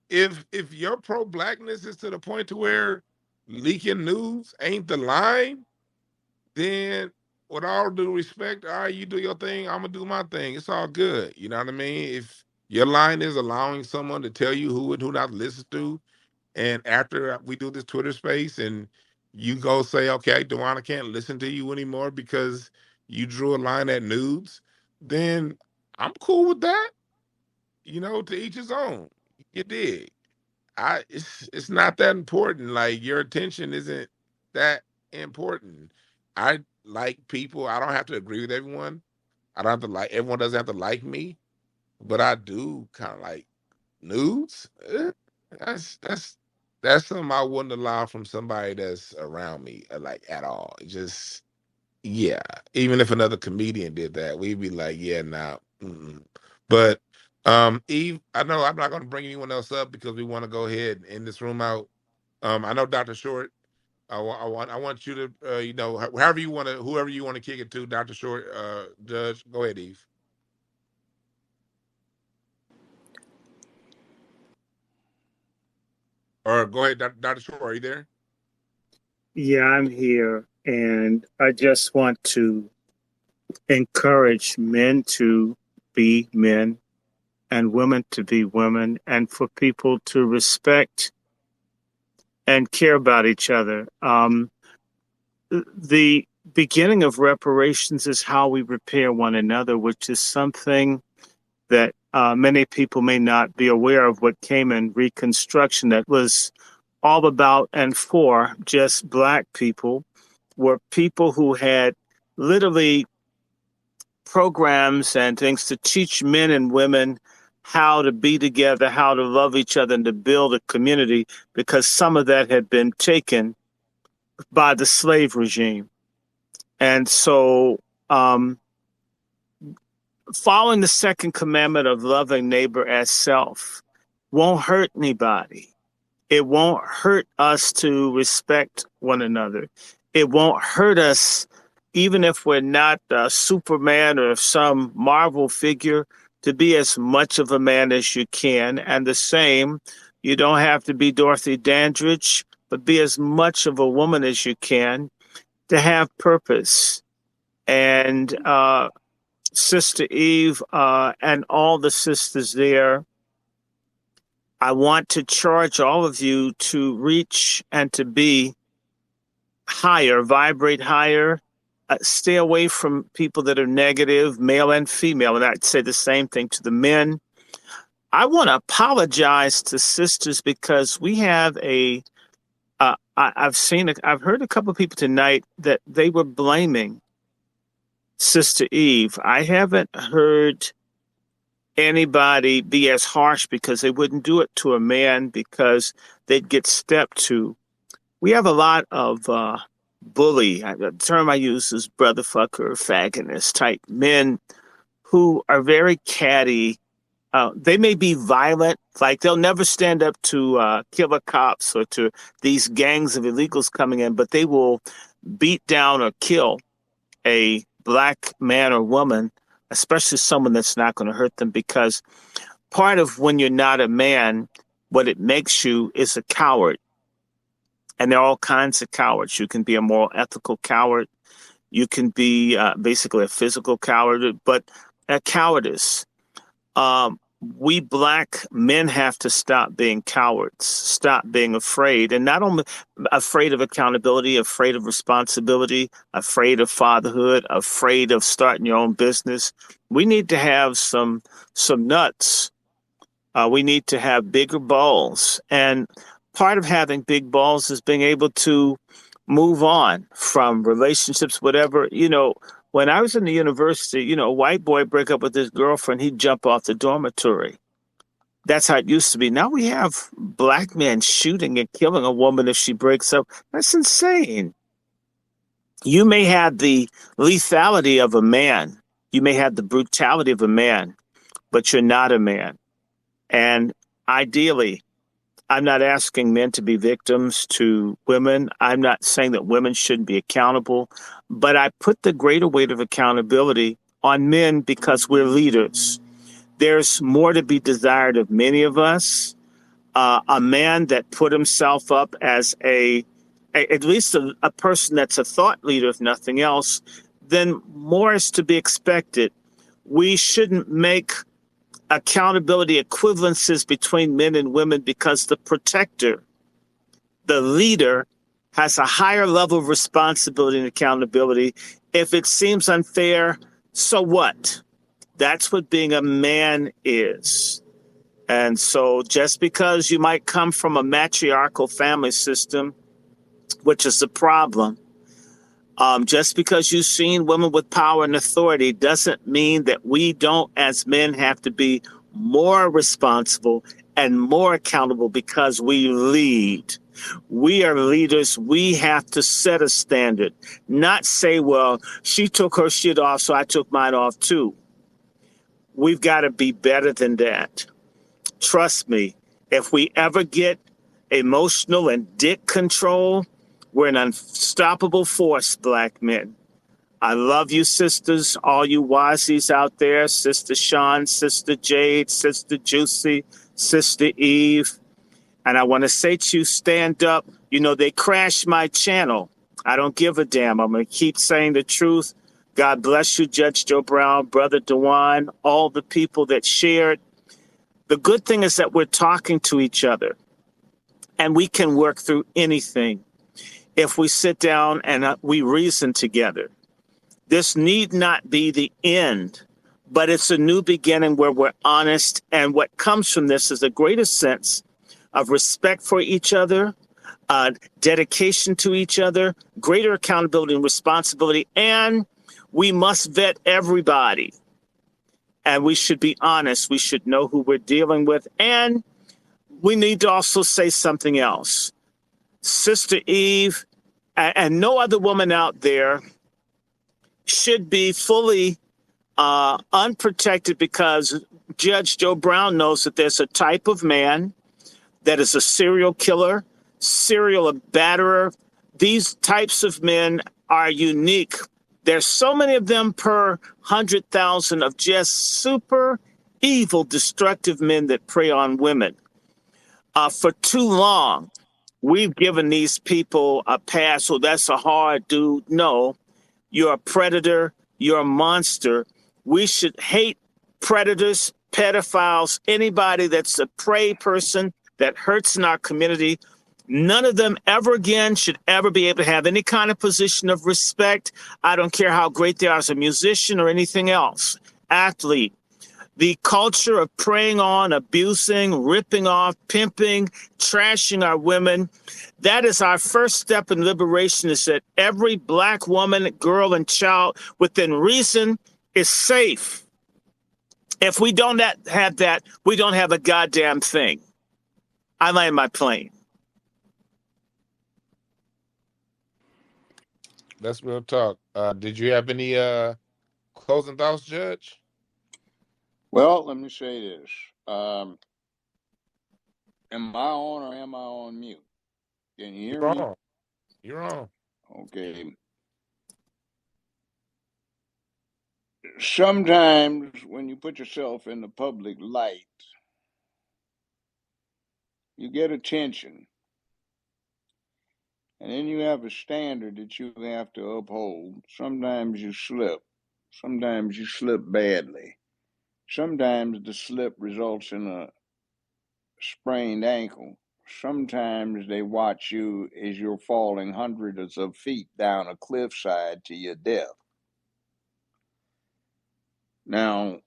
if your pro blackness is to the point to where leaking news ain't the line, then with all due respect, all right, you do your thing, I'm gonna do my thing. It's all good. You know what I mean? If your line is allowing someone to tell you who and who not to listen to, and after we do this Twitter space and you go say, okay, Dwann, I can't listen to you anymore because you drew a line at nudes, then I'm cool with that. To each his own. You dig? It's not that important. Like your attention isn't that important. I like people. I don't have to agree with everyone. I don't have to like everyone doesn't have to like me, but I do kind of like news. That's something I wouldn't allow from somebody that's around me like at all. It just yeah. Even if another comedian did that, we'd be like, yeah, nah. Mm-mm. But Eve, I know I'm not going to bring anyone else up because we want to go ahead and end this room out. I know Dr. Short. I want you to however you want to whoever you want to kick it to, Dr. Short, Judge. Go ahead, Eve. Or go ahead, Dr. Short. Are you there? Yeah, I'm here, and I just want to encourage men to be men and women to be women, and for people to respect and care about each other. The beginning of reparations is how we repair one another, which is something that many people may not be aware of what came in Reconstruction that was all about and for just Black people, were people who had literally programs and things to teach men and women how to be together, how to love each other, and to build a community, because some of that had been taken by the slave regime. And so, following the second commandment of loving neighbor as self won't hurt anybody. It won't hurt us to respect one another. It won't hurt us, even if we're not Superman or some Marvel figure, to be as much of a man as you can. And the same, you don't have to be Dorothy Dandridge, but be as much of a woman as you can to have purpose. And Sister Eve and all the sisters there, I want to charge all of you to reach and to be higher, vibrate higher. Stay away from people that are negative, male and female. And I'd say the same thing to the men. I want to apologize to sisters because we have I've heard a couple of people tonight that they were blaming Sister Eve. I haven't heard anybody be as harsh because they wouldn't do it to a man because they'd get stepped to. We have a lot of bully, the term I use is brother fucker, fagonist type men who are very catty. They may be violent, like they'll never stand up to killer cops or to these gangs of illegals coming in, but they will beat down or kill a black man or woman, especially someone that's not going to hurt them, because part of when you're not a man, what it makes you is a coward. And there are all kinds of cowards. You can be a moral, ethical coward. You can be basically a physical coward, but a cowardice. We black men have to stop being cowards, stop being afraid, and not only afraid of accountability, afraid of responsibility, afraid of fatherhood, afraid of starting your own business. We need to have some nuts. We need to have bigger balls. And part of having big balls is being able to move on from relationships, whatever. When I was in the university, a white boy break up with his girlfriend, he'd jump off the dormitory. That's how it used to be. Now we have black men shooting and killing a woman if she breaks up. That's insane. You may have the lethality of a man. You may have the brutality of a man, but you're not a man. And ideally, I'm not asking men to be victims to women. I'm not saying that women shouldn't be accountable, but I put the greater weight of accountability on men because we're leaders. There's more to be desired of many of us. A man that put himself up as at least a person that's a thought leader, if nothing else, then more is to be expected. We shouldn't make accountability equivalences between men and women because the protector, the leader, has a higher level of responsibility and accountability. If it seems unfair, so what? That's what being a man is. And so just because you might come from a matriarchal family system, which is a problem, just because you've seen women with power and authority doesn't mean that we don't, as men, have to be more responsible and more accountable because we lead. We are leaders. We have to set a standard, not say, well, she took her shit off, so I took mine off too. We've got to be better than that. Trust me, if we ever get emotional and dick control, we're an unstoppable force, black men. I love you, sisters, all you Wazis out there, Sister Sean, Sister Jade, Sister Juicy, Sister Eve. And I want to say to you, stand up. They crashed my channel. I don't give a damn. I'm going to keep saying the truth. God bless you, Judge Joe Brown, Brother Dwann, all the people that shared. The good thing is that we're talking to each other, and we can work through anything if we sit down and we reason together. This need not be the end, but it's a new beginning where we're honest. And what comes from this is a greater sense of respect for each other, dedication to each other, greater accountability and responsibility. And we must vet everybody. And we should be honest. We should know who we're dealing with. And we need to also say something else. Sister Eve and no other woman out there should be fully unprotected because Judge Joe Brown knows that there's a type of man that is a serial killer, serial batterer. These types of men are unique. There's so many of them per 100,000 of just super evil, destructive men that prey on women. For too long, we've given these people a pass. So that's a hard dude. No, you're a predator. You're a monster. We should hate predators, pedophiles, anybody that's a prey person that hurts in our community. None of them ever again should ever be able to have any kind of position of respect. I don't care how great they are as a musician or anything else, athlete. The culture of preying on, abusing, ripping off, pimping, trashing our women. That is our first step in liberation, is that every black woman, girl, and child within reason is safe. If we don't have that, we don't have a goddamn thing. I land my plane. That's real talk. Did you have any closing thoughts, Judge? Well, let me say this. Am I on or am I on mute? Can you hear You're me? on. You're on. Okay. Sometimes when you put yourself in the public light, you get attention. And then you have a standard that you have to uphold. Sometimes you slip. Sometimes you slip badly. Sometimes the slip results in a sprained ankle. Sometimes they watch you as you're falling hundreds of feet down a cliffside to your death. Now,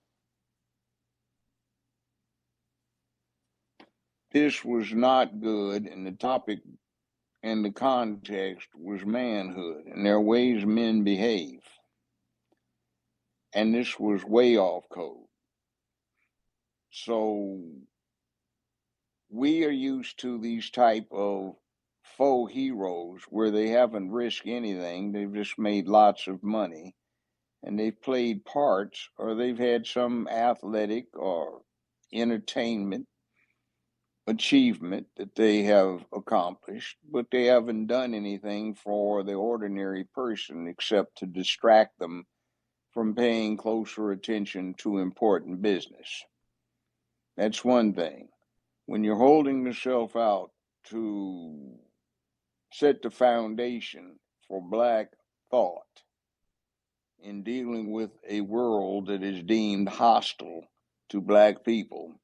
this was not good, and the topic and the context was manhood and their ways men behave. And this was way off code. So we are used to these type of faux heroes where they haven't risked anything. They've just made lots of money and they've played parts, or they've had some athletic or entertainment achievement that they have accomplished, but they haven't done anything for the ordinary person except to distract them from paying closer attention to important business. That's one thing. When you're holding yourself out to set the foundation for black thought in dealing with a world that is deemed hostile to black people,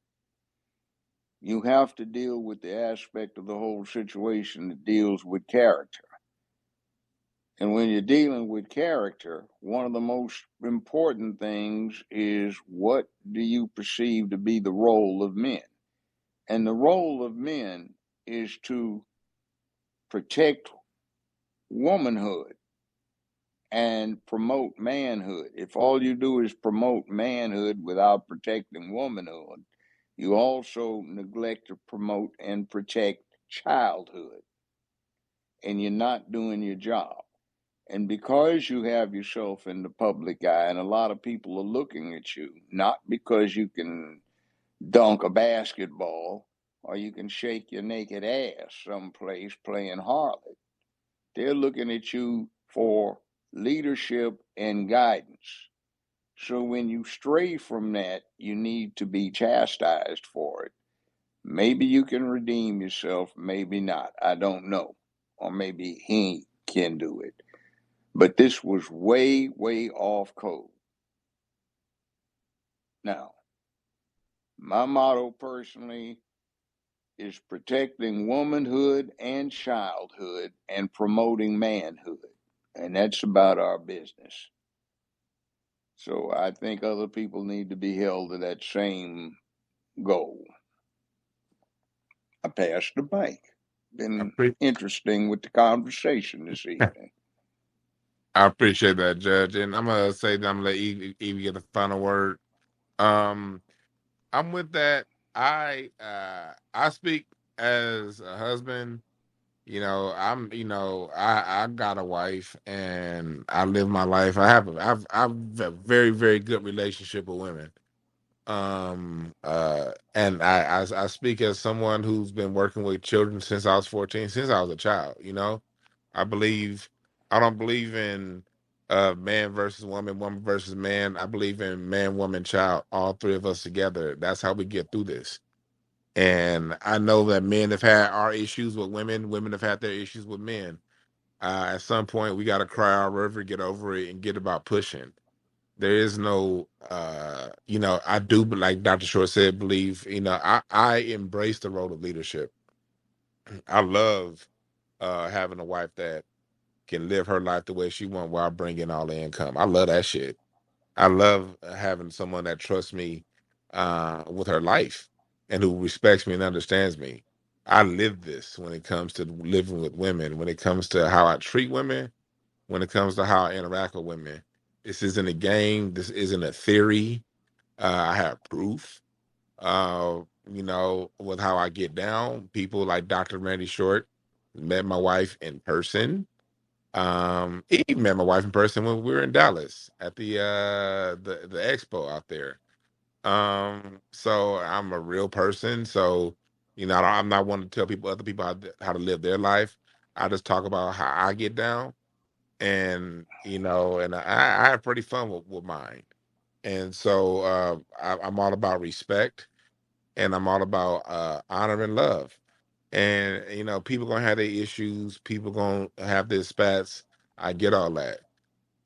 you have to deal with the aspect of the whole situation that deals with character. And when you're dealing with character, one of the most important things is, what do you perceive to be the role of men? And the role of men is to protect womanhood and promote manhood. If all you do is promote manhood without protecting womanhood, you also neglect to promote and protect childhood, and you're not doing your job. And because you have yourself in the public eye, and a lot of people are looking at you, not because you can dunk a basketball or you can shake your naked ass someplace playing harlot. They're looking at you for leadership and guidance. So when you stray from that, you need to be chastised for it. Maybe you can redeem yourself, maybe not. I don't know. Or maybe he can do it. But this was way, way off code. Now, my motto personally is protecting womanhood and childhood and promoting manhood. And that's about our business. So I think other people need to be held to that same goal. I passed the mic. I, Been pre- interesting with the conversation this evening. I appreciate that, Judge. And I'm gonna say that I'm gonna let Evie get the final word. Um, I'm with that. I speak as a husband. I got a wife and I live my life. I've a very, very good relationship with women. And I speak as someone who's been working with children since I was 14, since I was a child. I believe I don't believe in man versus woman, woman versus man. I believe in man, woman, child, all three of us together. That's how we get through this. And I know that men have had our issues with women, women have had their issues with men. At some point we gotta cry our river, get over it, and get about pushing. There is no I do, but like Dr. Short said, believe, I embrace the role of leadership. I love having a wife that can live her life the way she wants while bringing all the income. I love that shit. I love having someone that trusts me with her life and who respects me and understands me. I live this when it comes to living with women, when it comes to how I treat women, when it comes to how I interact with women. This isn't a game. This isn't a theory. I have proof. Uh, with how I get down. People like Dr. Randy Short met my wife in person. He met my wife in person when we were in Dallas at the expo out there. So I'm a real person. So, I'm not one to tell other people how to live their life. I just talk about how I get down, and and I have pretty fun with mine. And so I'm all about respect, and I'm all about honor and love. And people gonna have their issues. People gonna have their spats. I get all that.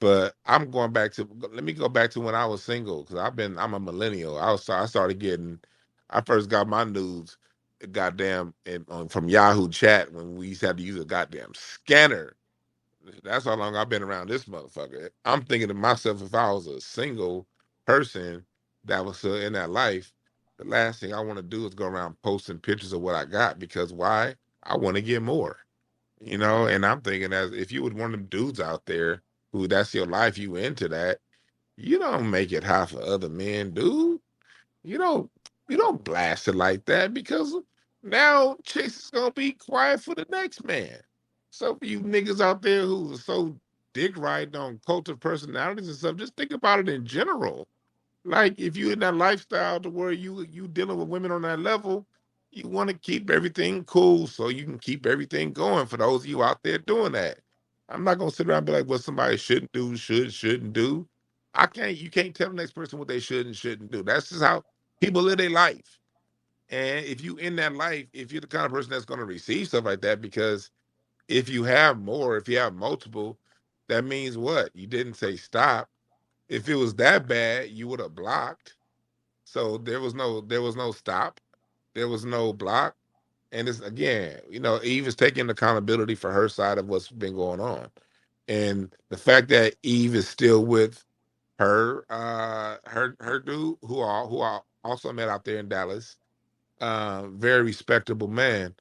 But I'm going back to let me go back to when I was single because I'm a millennial. I started getting I first got my nudes goddamn from Yahoo Chat when we used to have to use a goddamn scanner. That's how long I've been around this motherfucker. I'm thinking to myself, if I was a single person that was still in that life, the last thing I want to do is go around posting pictures of what I got because why? I want to get more. And I'm thinking as if you would one of them dudes out there who that's your life, you into that, you don't make it high for other men, dude. You don't you don't blast it like that because now chicks is gonna be quiet for the next man. So for you niggas out there who are so dick riding on cult of personalities and stuff, just think about it in general. Like if you in that lifestyle to where you dealing with women on that level, you want to keep everything cool so you can keep everything going for those of you out there doing that. I'm not gonna sit around and be like what somebody shouldn't do, shouldn't do. You can't tell the next person what they should and shouldn't do. That's just how people live their life. And if you in that life, if you're the kind of person that's gonna receive stuff like that, because if you have more, if you have multiple, that means what? You didn't say stop. If it was that bad, you would have blocked. So there was no stop, there was no block, and it's again, Eve is taking accountability for her side of what's been going on, and the fact that Eve is still with her dude who I also met out there in Dallas, very respectable man,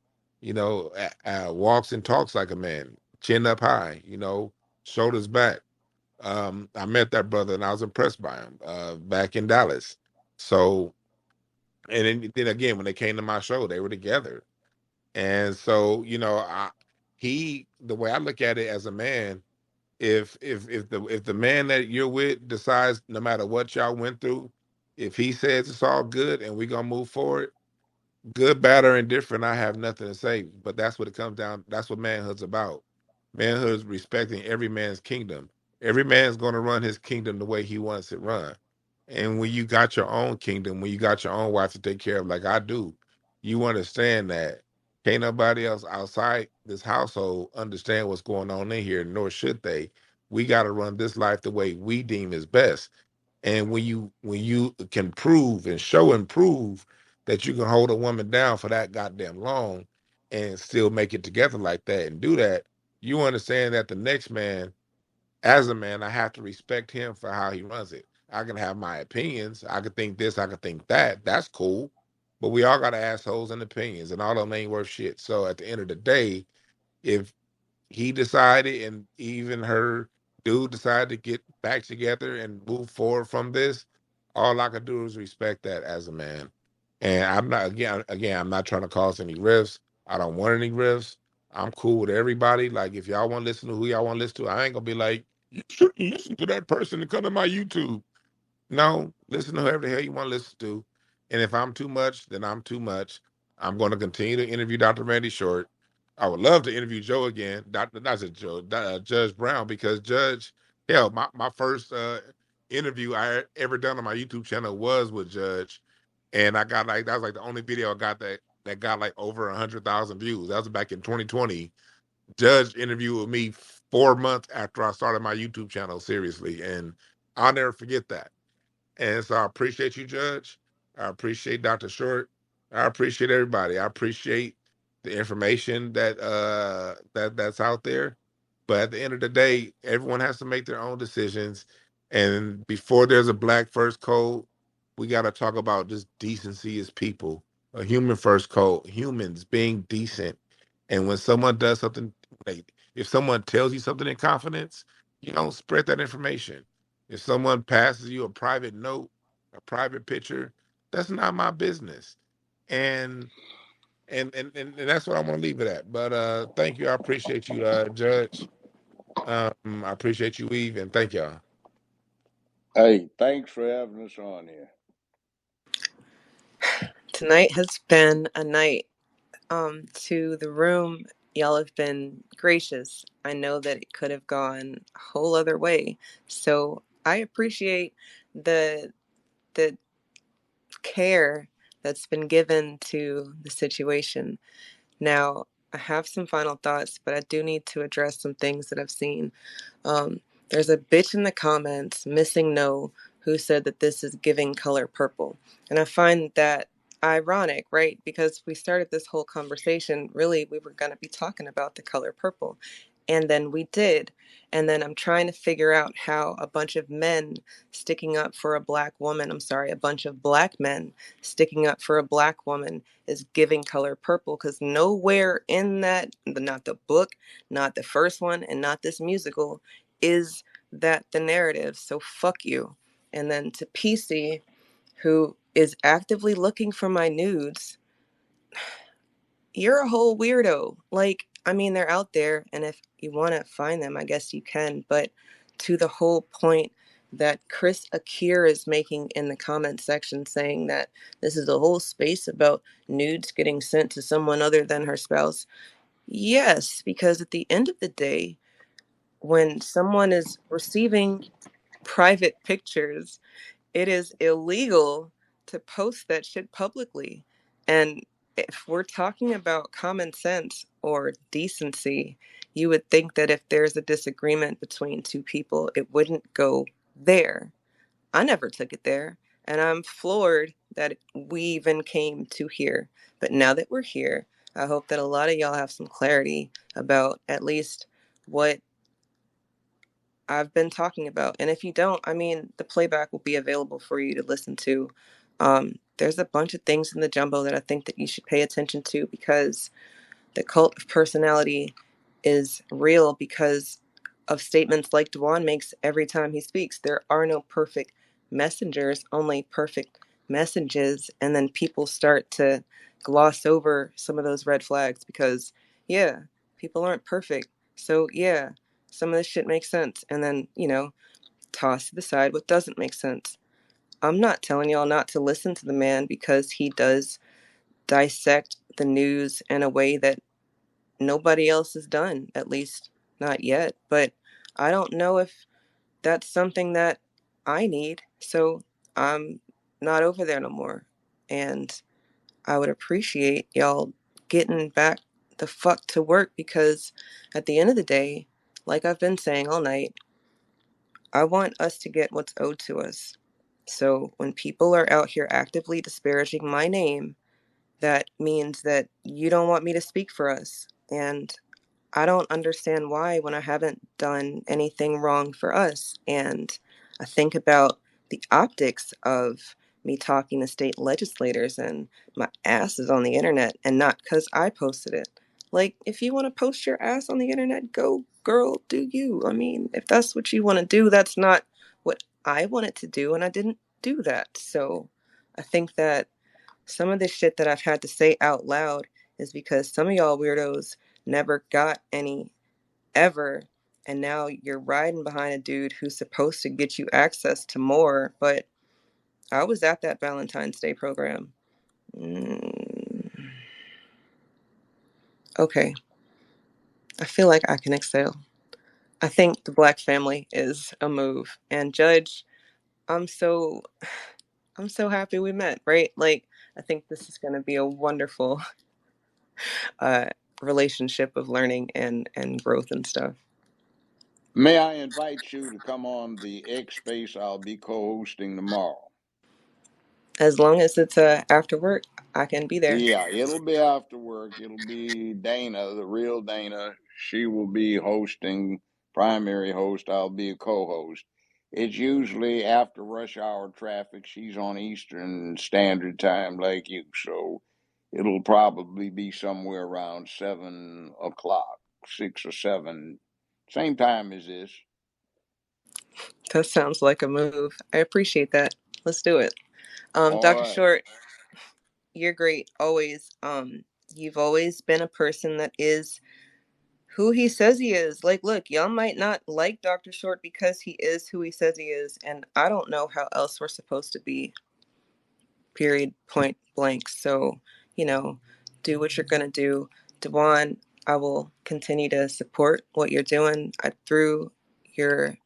walks and talks like a man, chin up high, shoulders back. I met that brother and I was impressed by him back in Dallas. So, and then again, when they came to my show, they were together. And so, the way I look at it as a man, if the man that you're with decides no matter what y'all went through, if he says it's all good and we gonna move forward, good, bad, or indifferent, I have nothing to say. But that's what it comes down. That's what manhood's about. Manhood is respecting every man's kingdom. Every man's going to run his kingdom the way he wants it run. And when you got your own kingdom, when you got your own wife to take care of, like I do, you understand that can't nobody else outside this household understand what's going on in here, nor should they. We got to run this life the way we deem is best. And when you can prove and show and prove that you can hold a woman down for that goddamn long and still make it together like that and do that, you understand that the next man, as a man, I have to respect him for how he runs it. I can have my opinions. I could think this, I could think that. That's cool. But we all got assholes and opinions, and all of them ain't worth shit. So at the end of the day, if he decided and even her dude decided to get back together and move forward from this, all I could do is respect that as a man. And I'm not again, I'm not trying to cause any rifts. I don't want any rifts. I'm cool with everybody. Like if y'all want to listen to who y'all want to listen to, I ain't gonna be like, you shouldn't listen to that person and come to my YouTube. No, listen to whoever the hell you want to listen to. And if I'm too much, then I'm too much. I'm going to continue to interview Dr. Randy Short. I would love to interview Joe again, Dr. Not just Joe, Judge Brown, because hell, my first interview I ever done on my YouTube channel was with Judge, and I got like that was like the only video I got that got like over 100,000 views. That was back in 2020. Judge interviewed with me 4 months after I started my YouTube channel seriously, and I'll never forget that. And so I appreciate you, Judge. I appreciate Dr. Short. I appreciate everybody. I appreciate the information that's out there. But at the end of the day, everyone has to make their own decisions. And before there's a black first code, we got to talk about just decency as people, a human first code, humans being decent. And when someone does something, like if someone tells you something in confidence, you don't spread that information. If someone passes you a private note, a private picture, that's not my business. And and that's what I want to leave it at. But thank you. I appreciate you, Judge. I appreciate you, Eve, and thank y'all. Hey, thanks for having us on here. Tonight has been a night. To the room, y'all have been gracious. I know that it could have gone a whole other way. So I appreciate the care that's been given to the situation. Now, I have some final thoughts, but I do need to address some things that I've seen. There's a bitch in the comments, Missing No, who said that this is giving Color Purple. And I find that ironic, right? Because we started this whole conversation, really, we were going to be talking about the color purple. And then we did. And then I'm trying to figure out how a bunch of men sticking up for a black woman, I'm sorry, a bunch of black men sticking up for a black woman is giving Color Purple, because nowhere in that, not the book, not the first one, and not this musical, is that the narrative. So fuck you. And then to PC, who is actively looking for my nudes, you're a whole weirdo. Like, I mean, they're out there, and if you want to find them, I guess you can. But to the whole point that Chris Akir is making in the comment section, saying that this is a whole space about nudes getting sent to someone other than her spouse. Yes, because at the end of the day, when someone is receiving private pictures, it is illegal to post that shit publicly. And if we're talking about common sense or decency, you would think that if there's a disagreement between two people, it wouldn't go there. I never took it there. And I'm floored that we even came to here. But now that we're here, I hope that a lot of y'all have some clarity about at least what I've been talking about. And if you don't, I mean, the playback will be available for you to listen to. There's a bunch of things in the jumbo that I think that you should pay attention to, because the cult of personality is real because of statements like Dwann makes every time he speaks. There are no perfect messengers, only perfect messages. And then people start to gloss over some of those red flags because, yeah, people aren't perfect. So, yeah, some of this shit makes sense. And then, toss to the side what doesn't make sense. I'm not telling y'all not to listen to the man because he does dissect the news in a way that nobody else has done, at least not yet. But I don't know if that's something that I need. So I'm not over there no more. And I would appreciate y'all getting back the fuck to work, because at the end of the day, like I've been saying all night, I want us to get what's owed to us. So when people are out here actively disparaging my name, that means that you don't want me to speak for us. And I don't understand why when I haven't done anything wrong for us. And I think about the optics of me talking to state legislators and my ass is on the internet, and not because I posted it. Like, if you want to post your ass on the internet, go, girl, do you. I mean, if that's what you want to do, that's not what I wanted to do, and I didn't do that. So I think that some of the shit that I've had to say out loud is because some of y'all weirdos never got any ever, and now you're riding behind a dude who's supposed to get you access to more. But I was at that Valentine's Day program. Okay, I feel like I can exhale. I think the black family is a move. And Judge, I'm so happy we met, right? Like, I think this is going to be a wonderful uh relationship of learning and growth and stuff. May I invite you to come on the X Space I'll be co-hosting tomorrow? As long as it's after work, I can be there. Yeah, it'll be after work. It'll be Dana, the real Dana. She will be hosting, primary host. I'll be a co-host. It's usually after rush hour traffic. She's on Eastern Standard Time like you, so it'll probably be somewhere around 7 o'clock, 6 or 7, same time as this. That sounds like a move. I appreciate that. Let's do it. All Dr. right. Short, you're great always. You've always been a person that is who he says he is. Like, look, y'all might not like Dr. Short because he is who he says he is, and I don't know how else we're supposed to be. Period. Point blank. So, do what you're gonna do. Dwann, I will continue to support what you're doing through your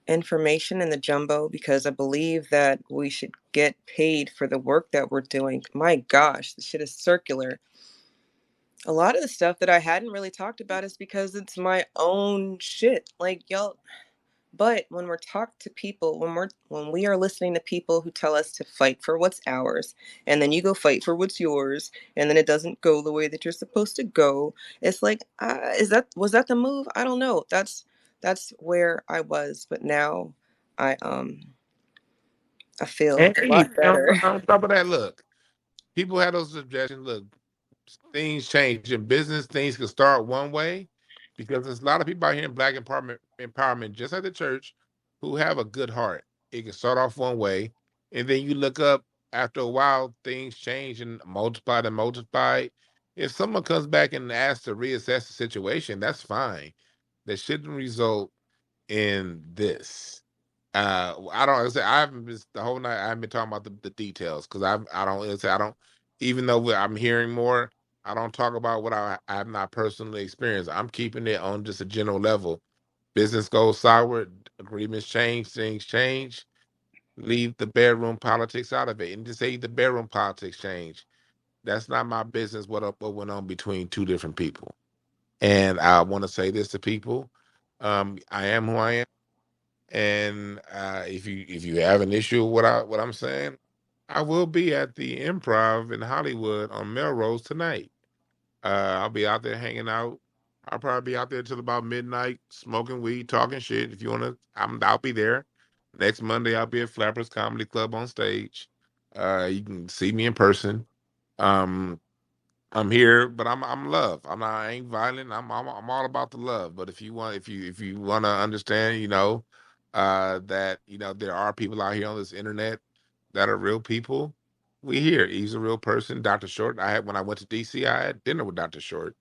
information in the jumbo, because I believe that we should get paid for the work that we're doing. My gosh, this shit is circular. A lot of the stuff that I hadn't really talked about is because it's my own shit. Like, y'all, but when we're talked to people, when we are listening to people who tell us to fight for what's ours, and then you go fight for what's yours, and then it doesn't go the way that you're supposed to go, it's like, was that the move? I don't know. That's where I was, but now I I feel And a lot better. on top of that, look, people have those suggestions. Look, things change in business. Things can start one way because there's a lot of people out here in Black empowerment, just like the church, who have a good heart. It can start off one way, and then you look up after a while, things change and multiply and multiply. If someone comes back and asks to reassess the situation, that's fine. That shouldn't result in this. I don't say I haven't been the whole night. I haven't been talking about the details because I don't say I don't. Even though I'm hearing more, I don't talk about what I have not personally experienced. I'm keeping it on just a general level. Business goes sour, agreements change, things change. Leave the bedroom politics out of it, and just say the bedroom politics change. That's not my business. What went on between two different people? And I want to say this to people: I am who I am. And if you have an issue with what I'm saying, I will be at the Improv in Hollywood on Melrose tonight. I'll be out there hanging out. I'll probably be out there till about midnight, smoking weed, talking shit. If you wanna, I'll be there. Next Monday, I'll be at Flappers Comedy Club on stage. You can see me in person. Um, I'm here, but I'm love. I ain't violent. I'm all about the love. But if you want to understand, that there are people out here on this internet that are real people. We here. He's a real person. Dr. Short. When I went to DC, I had dinner with Dr. Short,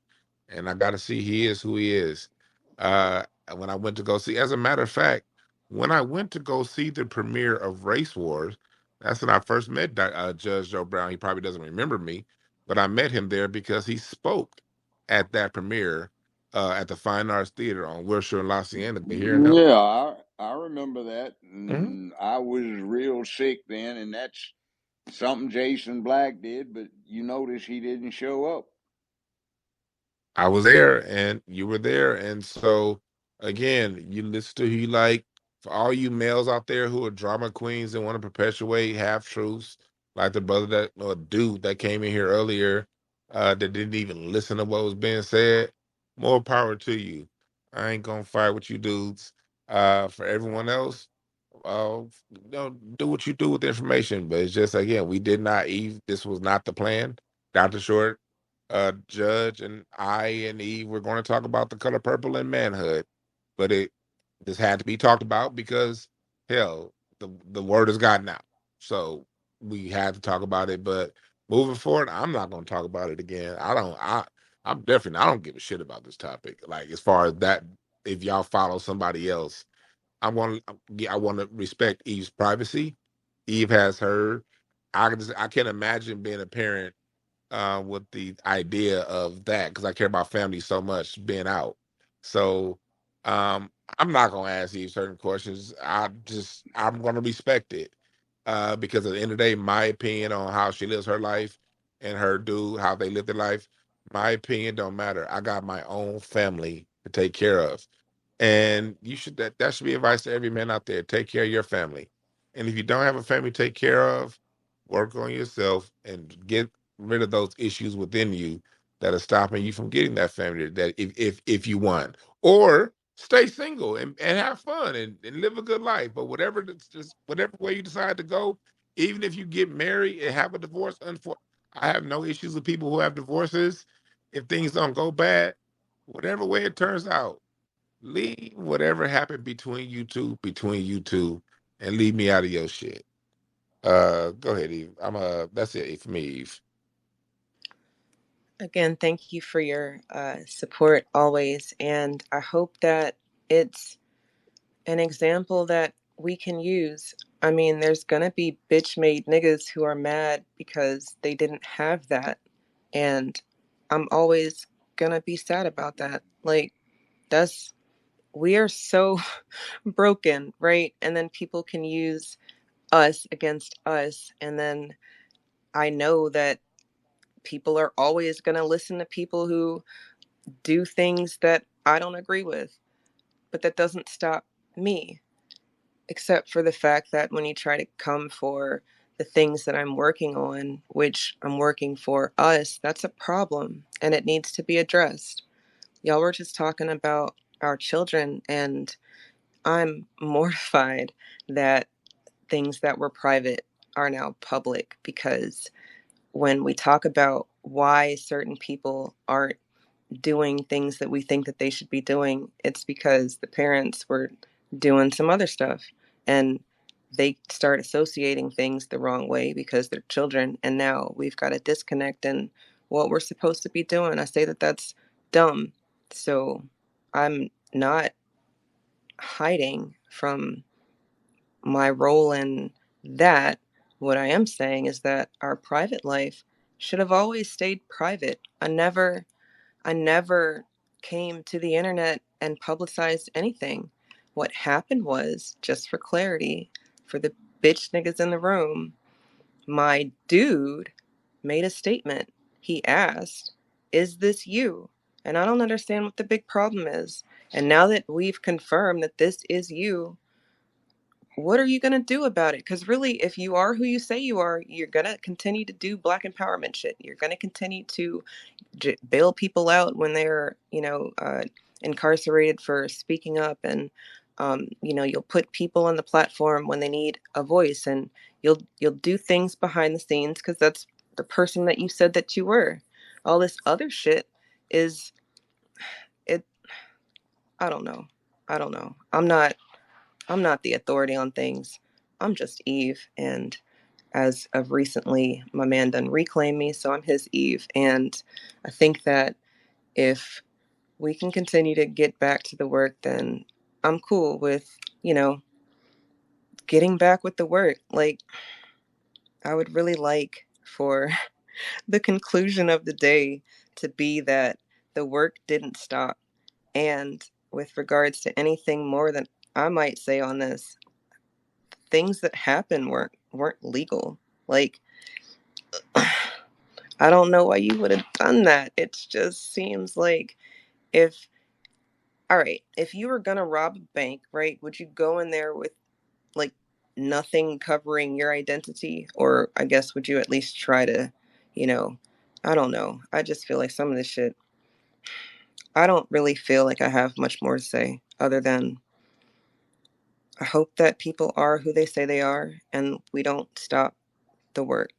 and I got to see he is who he is. When I went to go see, as a matter of fact, when I went to go see the premiere of Race Wars, that's when I first met Judge Joe Brown. He probably doesn't remember me, but I met him there because he spoke at that premiere at the Fine Arts Theater on Wilshire and La Cienega here in LA. Yeah, I remember that. Mhm. And I was real sick then, and that's something Jason Black did, but you notice he didn't show up. I was there and you were there. And so, again, you listen to who you like. For all you males out there who are drama queens and want to perpetuate half truths, like the brother that, or dude that came in here earlier that didn't even listen to what was being said, more power to you. I ain't going to fight with you dudes. For everyone else, uh, do what you do with the information. But it's just, again, we did not, Eve, this was not the plan. Dr. Short, Judge, and I and Eve were going to talk about the color purple and manhood, but this had to be talked about because hell, the word has gotten out, so we had to talk about it. But moving forward, I'm not going to talk about it again. I'm definitely, I don't give a shit about this topic. Like, as far as that, if y'all follow somebody else, I want to respect Eve's privacy. Eve has her. I can't imagine being a parent with the idea of that because I care about family so much being out. So I'm not gonna ask you certain questions. I'm gonna respect it because at the end of the day, my opinion on how she lives her life and her dude how they live their life, my opinion don't matter. I got my own family to take care of, and that should be advice to every man out there. Take care of your family, and if you don't have a family to take care of, work on yourself and get rid of those issues within you that are stopping you from getting that family that if you want. Or stay single and have fun and live a good life. But whatever just whatever way you decide to go, even if you get married and have a divorce, I have no issues with people who have divorces. If things don't go bad, whatever way it turns out, leave whatever happened between you two, and leave me out of your shit. Go ahead, Eve. That's it for me, Eve. Again, thank you for your support always, and I hope that it's an example that we can use. I mean, there's gonna be bitch made niggas who are mad because they didn't have that, and I'm always gonna be sad about that. Like, that's we are so broken, right? And then people can use us against us, and then I know that people are always going to listen to people who do things that I don't agree with, but that doesn't stop me, except for the fact that when you try to come for the things that I'm working on, which I'm working for us, that's a problem and it needs to be addressed. Y'all were just talking about our children, and I'm mortified that things that were private are now public, because when we talk about why certain people aren't doing things that we think that they should be doing, it's because the parents were doing some other stuff and they start associating things the wrong way because they're children, and now we've got a disconnect in what we're supposed to be doing. I say that that's dumb. So I'm not hiding from my role in that. What I am saying is that our private life should have always stayed private. I never came to the internet and publicized anything. What happened was, just for clarity, for the bitch niggas in the room, my dude made a statement. He asked, "Is this you?" And I don't understand what the big problem is. And now that we've confirmed that this is you, what are you going to do about it? Because really, if you are who you say you are, you're going to continue to do black empowerment shit. You're going to continue to bail people out when they're, incarcerated for speaking up. And, you'll put people on the platform when they need a voice. And you'll do things behind the scenes because that's the person that you said that you were. All this other shit is, it, I don't know. I don't know. I'm not the authority on things. I'm just Eve, and as of recently, my man done reclaimed me, so I'm his Eve. And I think that if we can continue to get back to the work, then I'm cool with, getting back with the work. Like, I would really like for the conclusion of the day to be that the work didn't stop. And with regards to anything more than I might say on this, things that happened weren't legal. Like, I don't know why you would have done that. It just seems like, if all right, if you were gonna rob a bank, right, would you go in there with like nothing covering your identity? Or I guess would you at least try to, you know, I don't know. I just feel like some of this shit, I don't really feel like I have much more to say other than I hope that people are who they say they are and we don't stop the work.